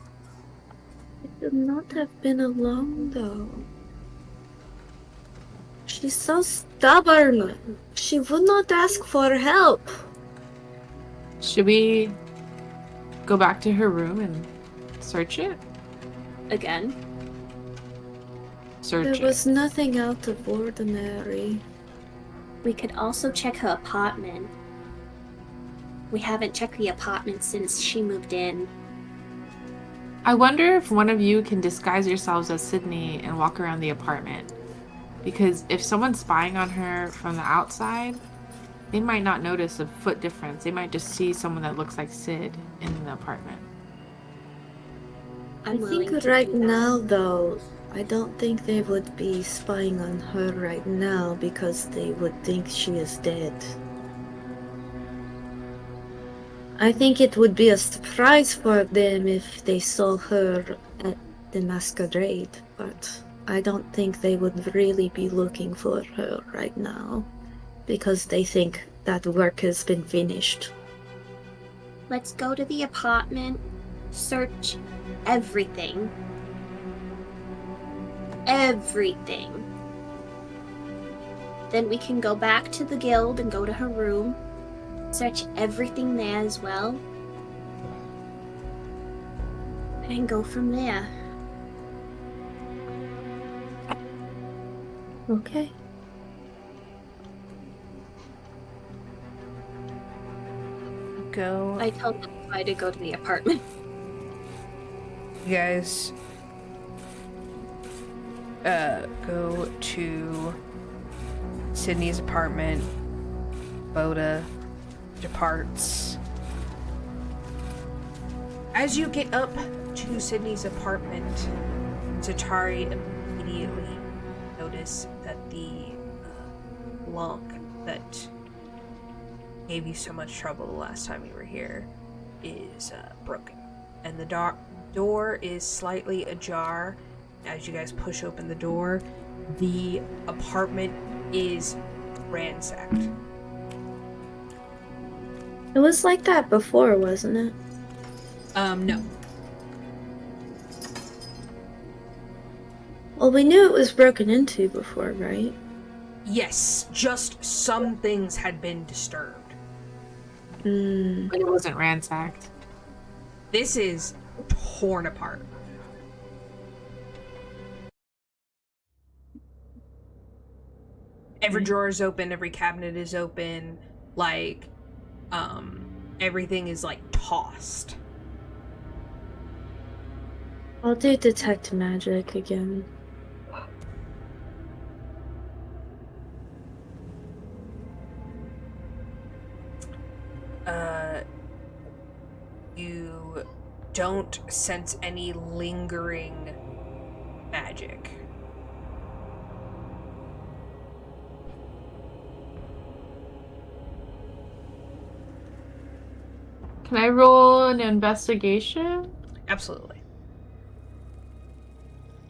It should not have been alone, though. She's so stubborn. She would not ask for help. Should we go back to her room and search it? Again? Search There it. was nothing out of ordinary. We could also check her apartment. We haven't checked the apartment since she moved in. I wonder if one of you can disguise yourselves as Sydney and walk around the apartment. Because if someone's spying on her from the outside, they might not notice a foot difference. They might just see someone that looks like Sid in the apartment. I'm I willing think to right do that. now, though, I don't think they would be spying on her right now because they would think she is dead. I think it would be a surprise for them if they saw her at the masquerade, but I don't think they would really be looking for her right now because they think that work has been finished. Let's go to the apartment, search everything. Everything. Then we can go back to the guild and go to her room, search everything there as well, and go from there. Okay. Go. I told them I to go to the apartment. You guys go to Sydney's apartment. Boda departs. As you get up to Sydney's apartment, Zatari immediately notice that the lock that gave you so much trouble the last time you were here is broken. And the door is slightly ajar. As you guys push open the door, the apartment is ransacked. It was like that before, wasn't it? No. Well, we knew it was broken into before, right? Yes, just some things had been disturbed. But it wasn't ransacked. This is torn apart. Every drawer is open, every cabinet is open, like, everything is, like, tossed. I'll do detect magic again. You don't sense any lingering magic. Can I roll an investigation? Absolutely.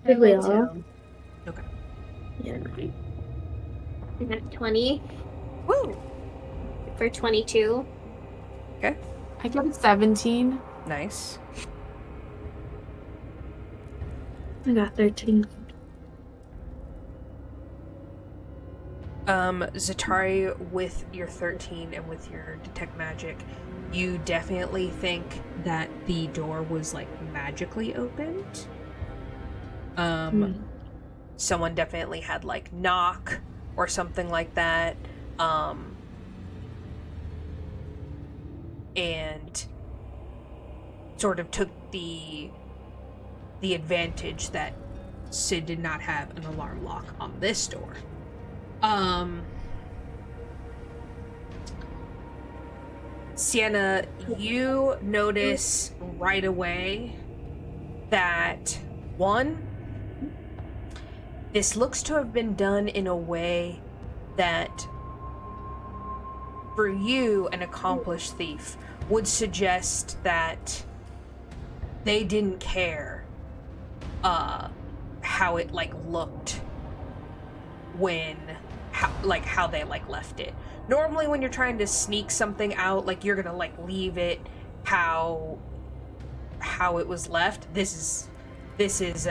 I think we will all. too. Okay. Yeah. I got 20 Woo! for 22. Okay. I got a 17. Nice. I got 13. Zatari, with your 13 and with your detect magic, you definitely think that the door was like magically opened. Someone definitely had like knock or something like that. And sort of took the advantage that Sid did not have an alarm lock on this door. Cyenna, you notice right away that, one, this looks to have been done in a way that, for you, an accomplished thief, would suggest that they didn't care how it like looked when how they like left it. Normally when you're trying to sneak something out, like you're gonna like leave it how it was left. This is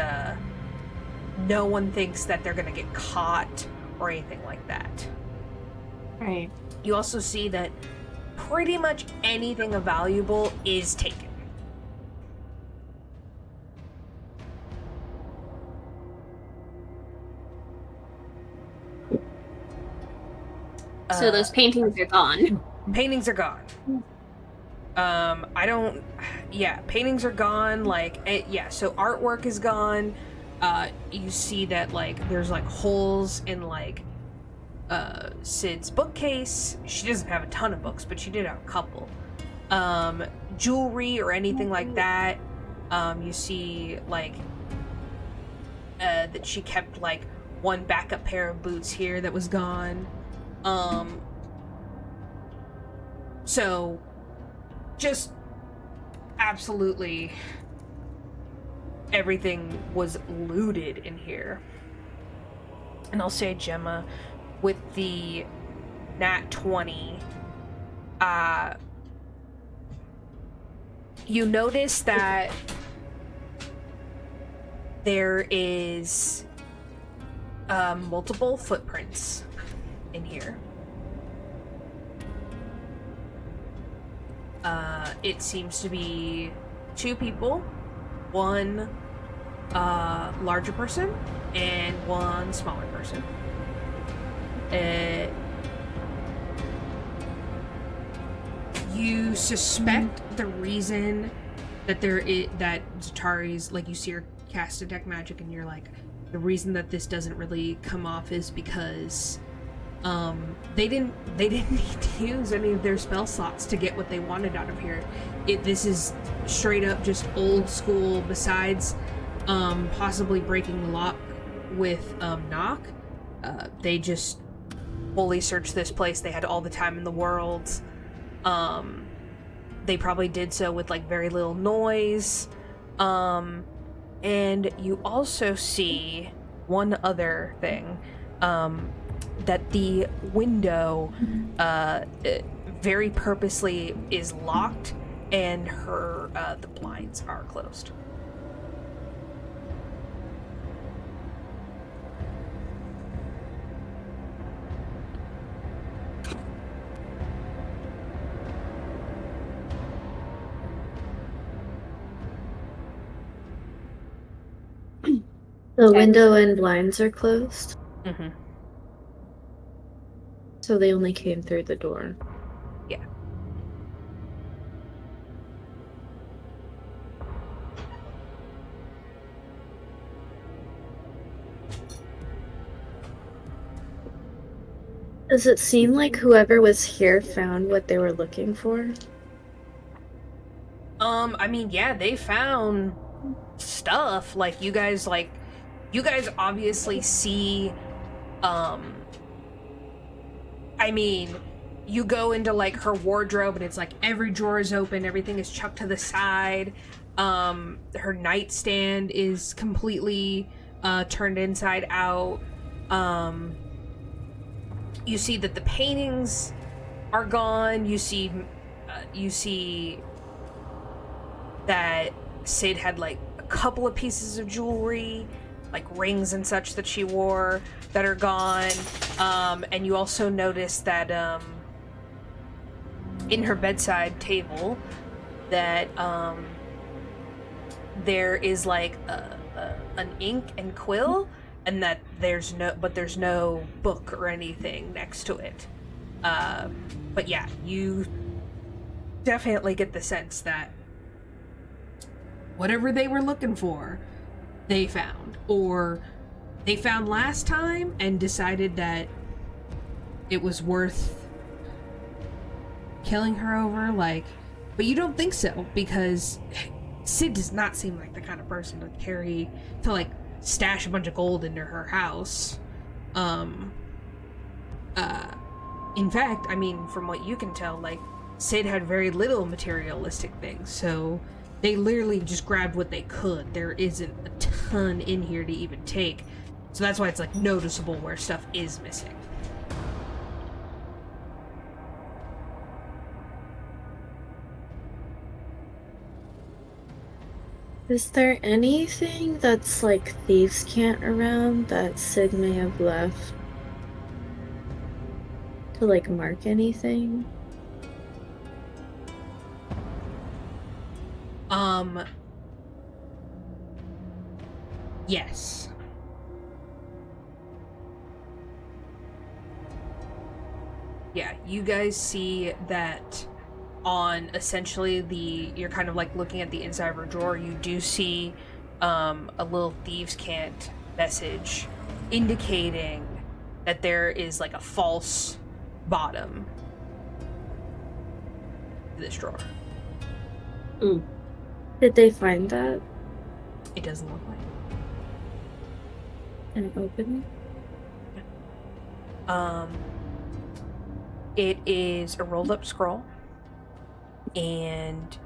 no one thinks that they're gonna get caught or anything like that. Right. You also see that pretty much anything of valuable is taken. So those paintings are gone. Paintings are gone. Paintings are gone. So artwork is gone. You see that like there's like holes in like Sid's bookcase. She doesn't have a ton of books, but she did have a couple. Jewelry or anything like that. You see like that she kept like one backup pair of boots here that was gone. So just absolutely everything was looted in here. And I'll say, Gemma, with the nat 20, you notice that there is multiple footprints in here. It seems to be two people, one larger person and one smaller person. You suspect the reason that that Zatari's, like, you see her cast detect magic and you're like, the reason that this doesn't really come off is because they didn't need to use any of their spell slots to get what they wanted out of here. This is straight up just old school. Besides possibly breaking the lock with knock, they just fully searched this place. They had all the time in the world. They probably did so with like very little noise. And you also see one other thing, that the window very purposely is locked and the blinds are closed. The window and blinds are closed, Mm-hmm. so they only came through the door. Yeah. Does it seem like whoever was here found what they were looking for? I mean, yeah, they found stuff. Like, you guys obviously see, I mean, you go into like her wardrobe and it's like every drawer is open, everything is chucked to the side. Her nightstand is completely turned inside out. You see that the paintings are gone. You see that Sid had like a couple of pieces of jewelry, like rings and such that she wore that are gone. And you also notice that in her bedside table that there is like an ink and quill, and that there's no book or anything next to it. But yeah, you definitely get the sense that whatever they were looking for, they found. Or they found last time and decided that it was worth killing her over, like... But you don't think so, because Sid does not seem like the kind of person to stash a bunch of gold into her house. In fact, I mean, from what you can tell, like, Sid had very little materialistic things, so they literally just grabbed what they could. There isn't a ton in here to even take, so that's why it's, like, noticeable where stuff is missing. Is there anything that's like thieves' cant around that Sid may have left to like mark anything? Yes. Yeah, you guys see that on essentially you're kind of like looking at the inside of her drawer, you do see a little thieves' cant message indicating that there is like a false bottom to this drawer. Did they find that? It doesn't look like it. And open it is a rolled up scroll, and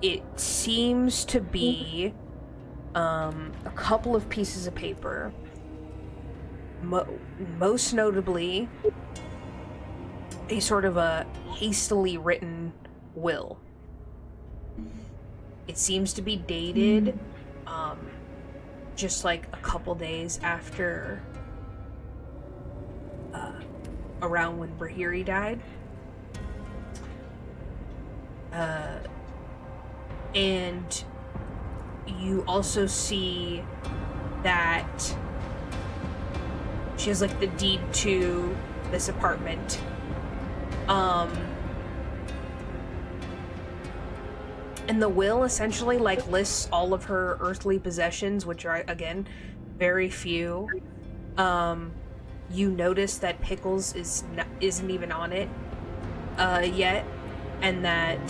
it seems to be a couple of pieces of paper, most notably a sort of a hastily written will. It seems to be dated just like a couple days after around when Brahiri died. And you also see that she has like the deed to this apartment. And the will essentially like lists all of her earthly possessions, which are again very few. You notice that Pickles isn't even on it yet, and that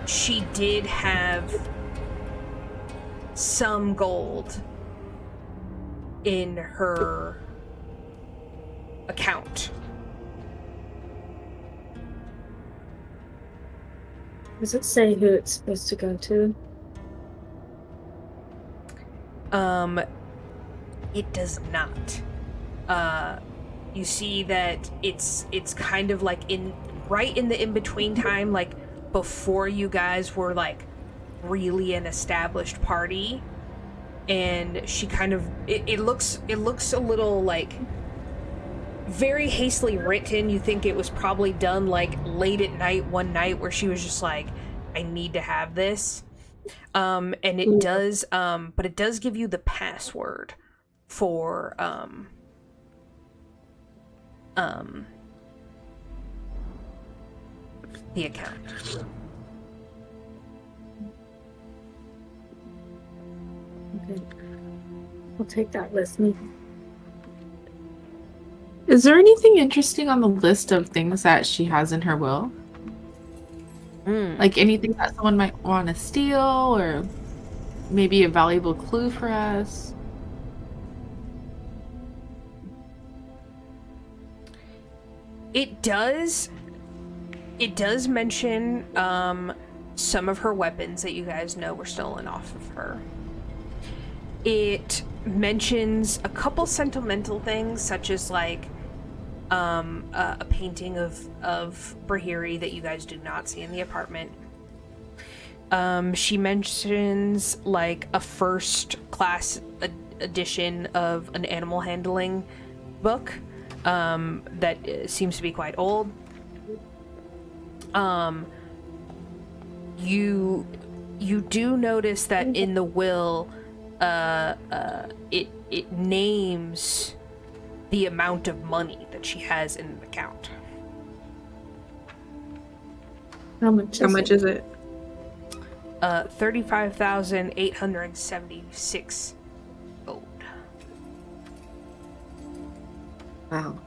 she did have some gold in her account. Does it say who it's supposed to go to? It does not. You see that it's kind of like right in the in-between time, like before you guys were like really an established party, and she kind of it looks a little like very hastily written. You think it was probably done like late at night one night where she was just like, I need to have this. And it does but it does give you the password for the account. Okay. I'll take that with me. Is there anything interesting on the list of things that she has in her will? Like anything that someone might want to steal, or maybe a valuable clue for us? It does mention some of her weapons that you guys know were stolen off of her. It mentions a couple sentimental things, such as like a painting of Brahiri that you guys do not see in the apartment. She mentions like a first class edition of an animal handling book that seems to be quite old. You do notice that in the will, it names the amount of money that she has in an account. How much is it? 35,876 gold. Wow.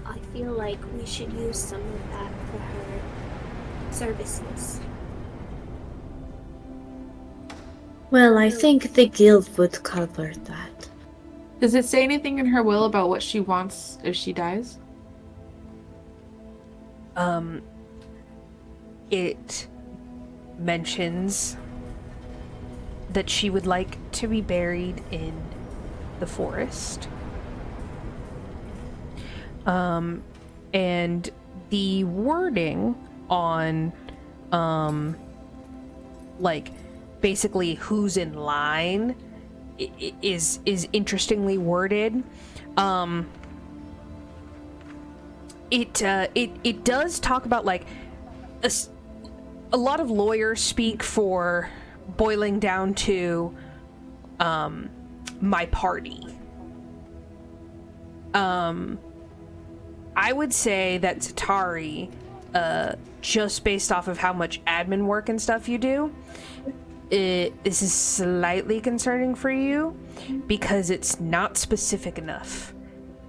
I feel like we should use some of that for her services. Well, I think the guild would cover that. Does it say anything in her will about what she wants if she dies? It mentions that she would like to be buried in the forest. And the wording on, like, basically who's in line is interestingly worded. It does talk about, like, a lot of lawyers speak for boiling down to my party. I would say that Zatari, just based off of how much admin work and stuff you do, this is slightly concerning for you because it's not specific enough.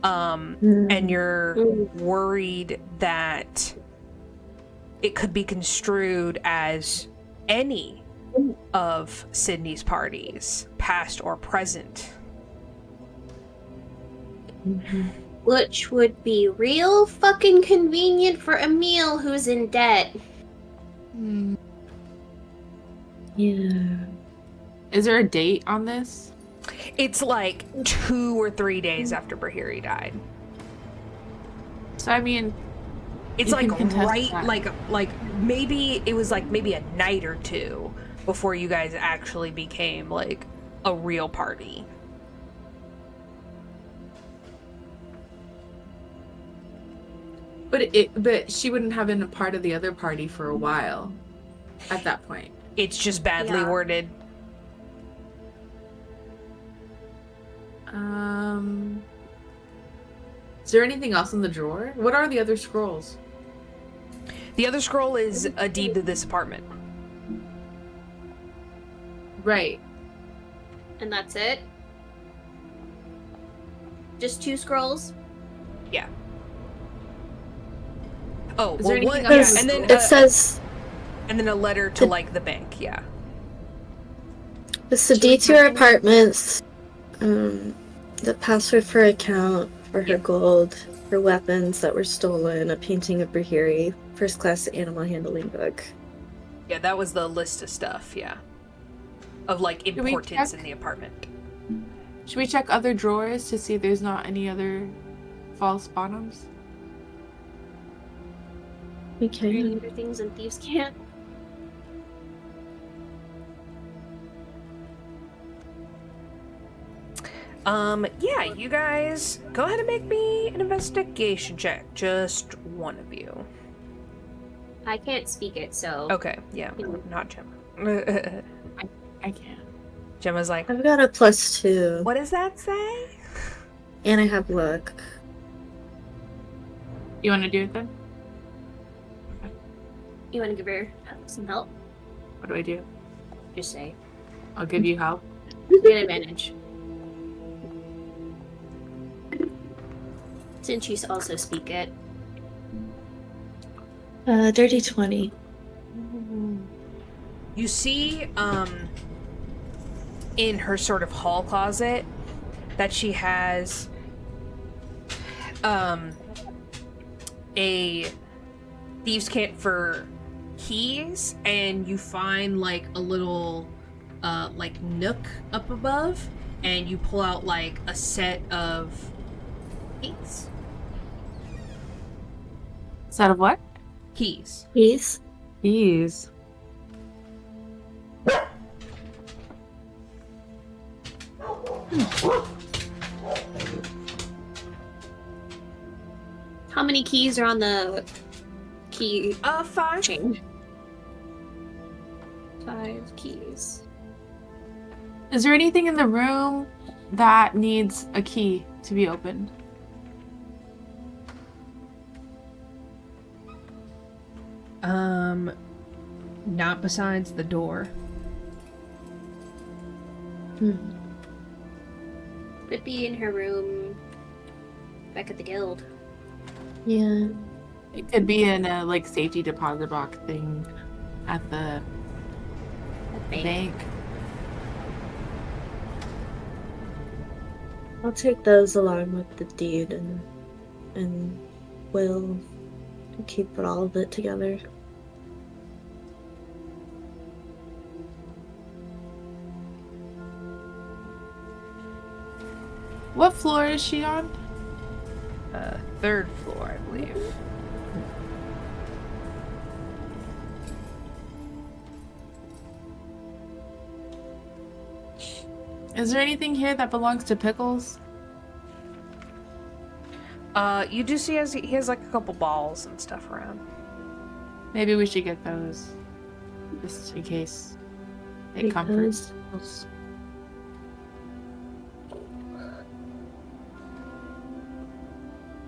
And you're worried that it could be construed as any of Sydney's parties, past or present. Which would be real fucking convenient for Emil, who's in debt. Yeah. Is there a date on this? It's like 2 or 3 days after Brahiri died. So I mean, It's you like can contest right, that. like maybe it was like maybe a night or two before you guys actually became like a real party. But she wouldn't have been a part of the other party for a while at that point. It's just badly Yeah. worded. Is there anything else in the drawer? What are the other scrolls? The other scroll is a deed to this apartment. Right. And that's it? Just 2 scrolls? Yeah. Oh, Is there well, anything one, else? yeah, and then It says and then a letter to like the bank. Yeah. it's the deed to her apartments, the password for account for her gold, her weapons that were stolen, a painting of Brahiri, first class animal handling book. Yeah, that was the list of stuff. Yeah. Of like we importance check? in the apartment. Should we check other drawers to see if there's not any other false bottoms? Okay. Any other things and thieves can't? Yeah, you guys go ahead and make me an investigation check. Just one of you. I can't speak it, so... Okay, yeah, not Gemma. I can't. Gemma's like, I've got a +2, what does that say? and I have luck. You want to do it then? You want to give her some help? What do I do? Just say. I'll give you help. You get advantage. Since you also speak it. Dirty 20. You see, in her sort of hall closet, that she has a thieves' kit for keys, and you find like a little like nook up above, and you pull out like a set of keys. Set of what? Keys. Please. Keys. How many keys are on the key 5. chain? 5 keys. Is there anything in the room that needs a key to be opened? Not besides the door. Could be in her room back at the guild. Yeah. It could be in a like safety deposit box thing at the bank. I'll take those along with the deed and will keep all of it together. What floor is she on? 3rd floor, I believe. Is there anything here that belongs to Pickles? You do see he has like a couple balls and stuff around. Maybe we should get those. Just in case. It comforts.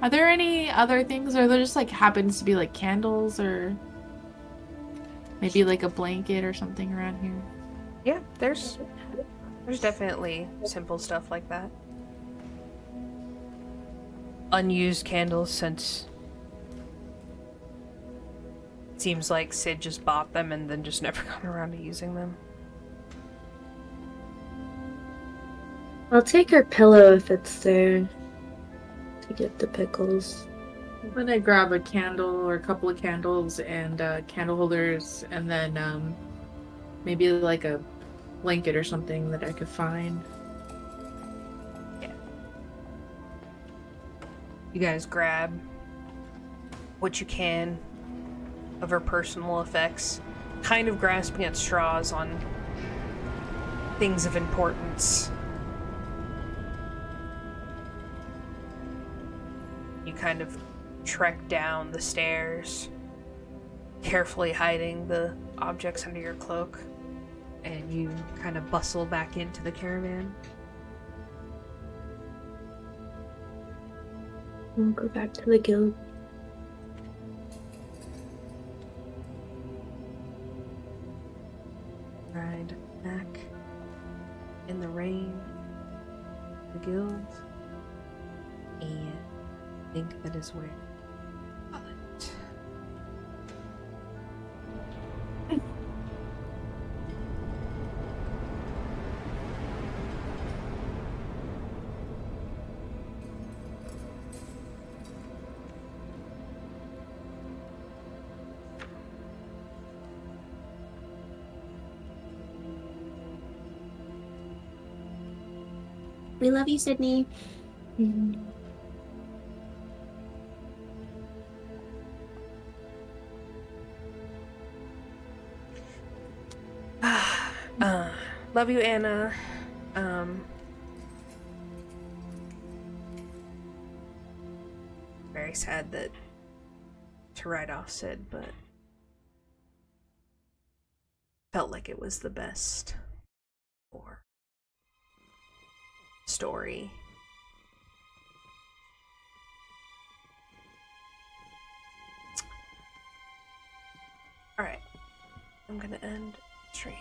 Are there any other things, or there just like happens to be like candles, or maybe like a blanket or something around here? Yeah, there's definitely simple stuff like that. Unused candles, since it seems like Sid just bought them and then just never got around to using them. I'll take her pillow if it's there to get the Pickles. I'm gonna grab a candle or a couple of candles and candle holders, and then maybe like a blanket or something that I could find. Yeah. You guys grab what you can of her personal effects, kind of grasping at straws on things of importance. You kind of trek down the stairs, carefully hiding the objects under your cloak, and you kind of bustle back into the caravan. We'll go back to the guild. Ride back in the rain, the guild, and I think that is where I'll call it. We love you, Sydney. Love you, Anna. Very sad that to write off Sid, but felt like it was the best for story. Alright. I'm gonna end stream.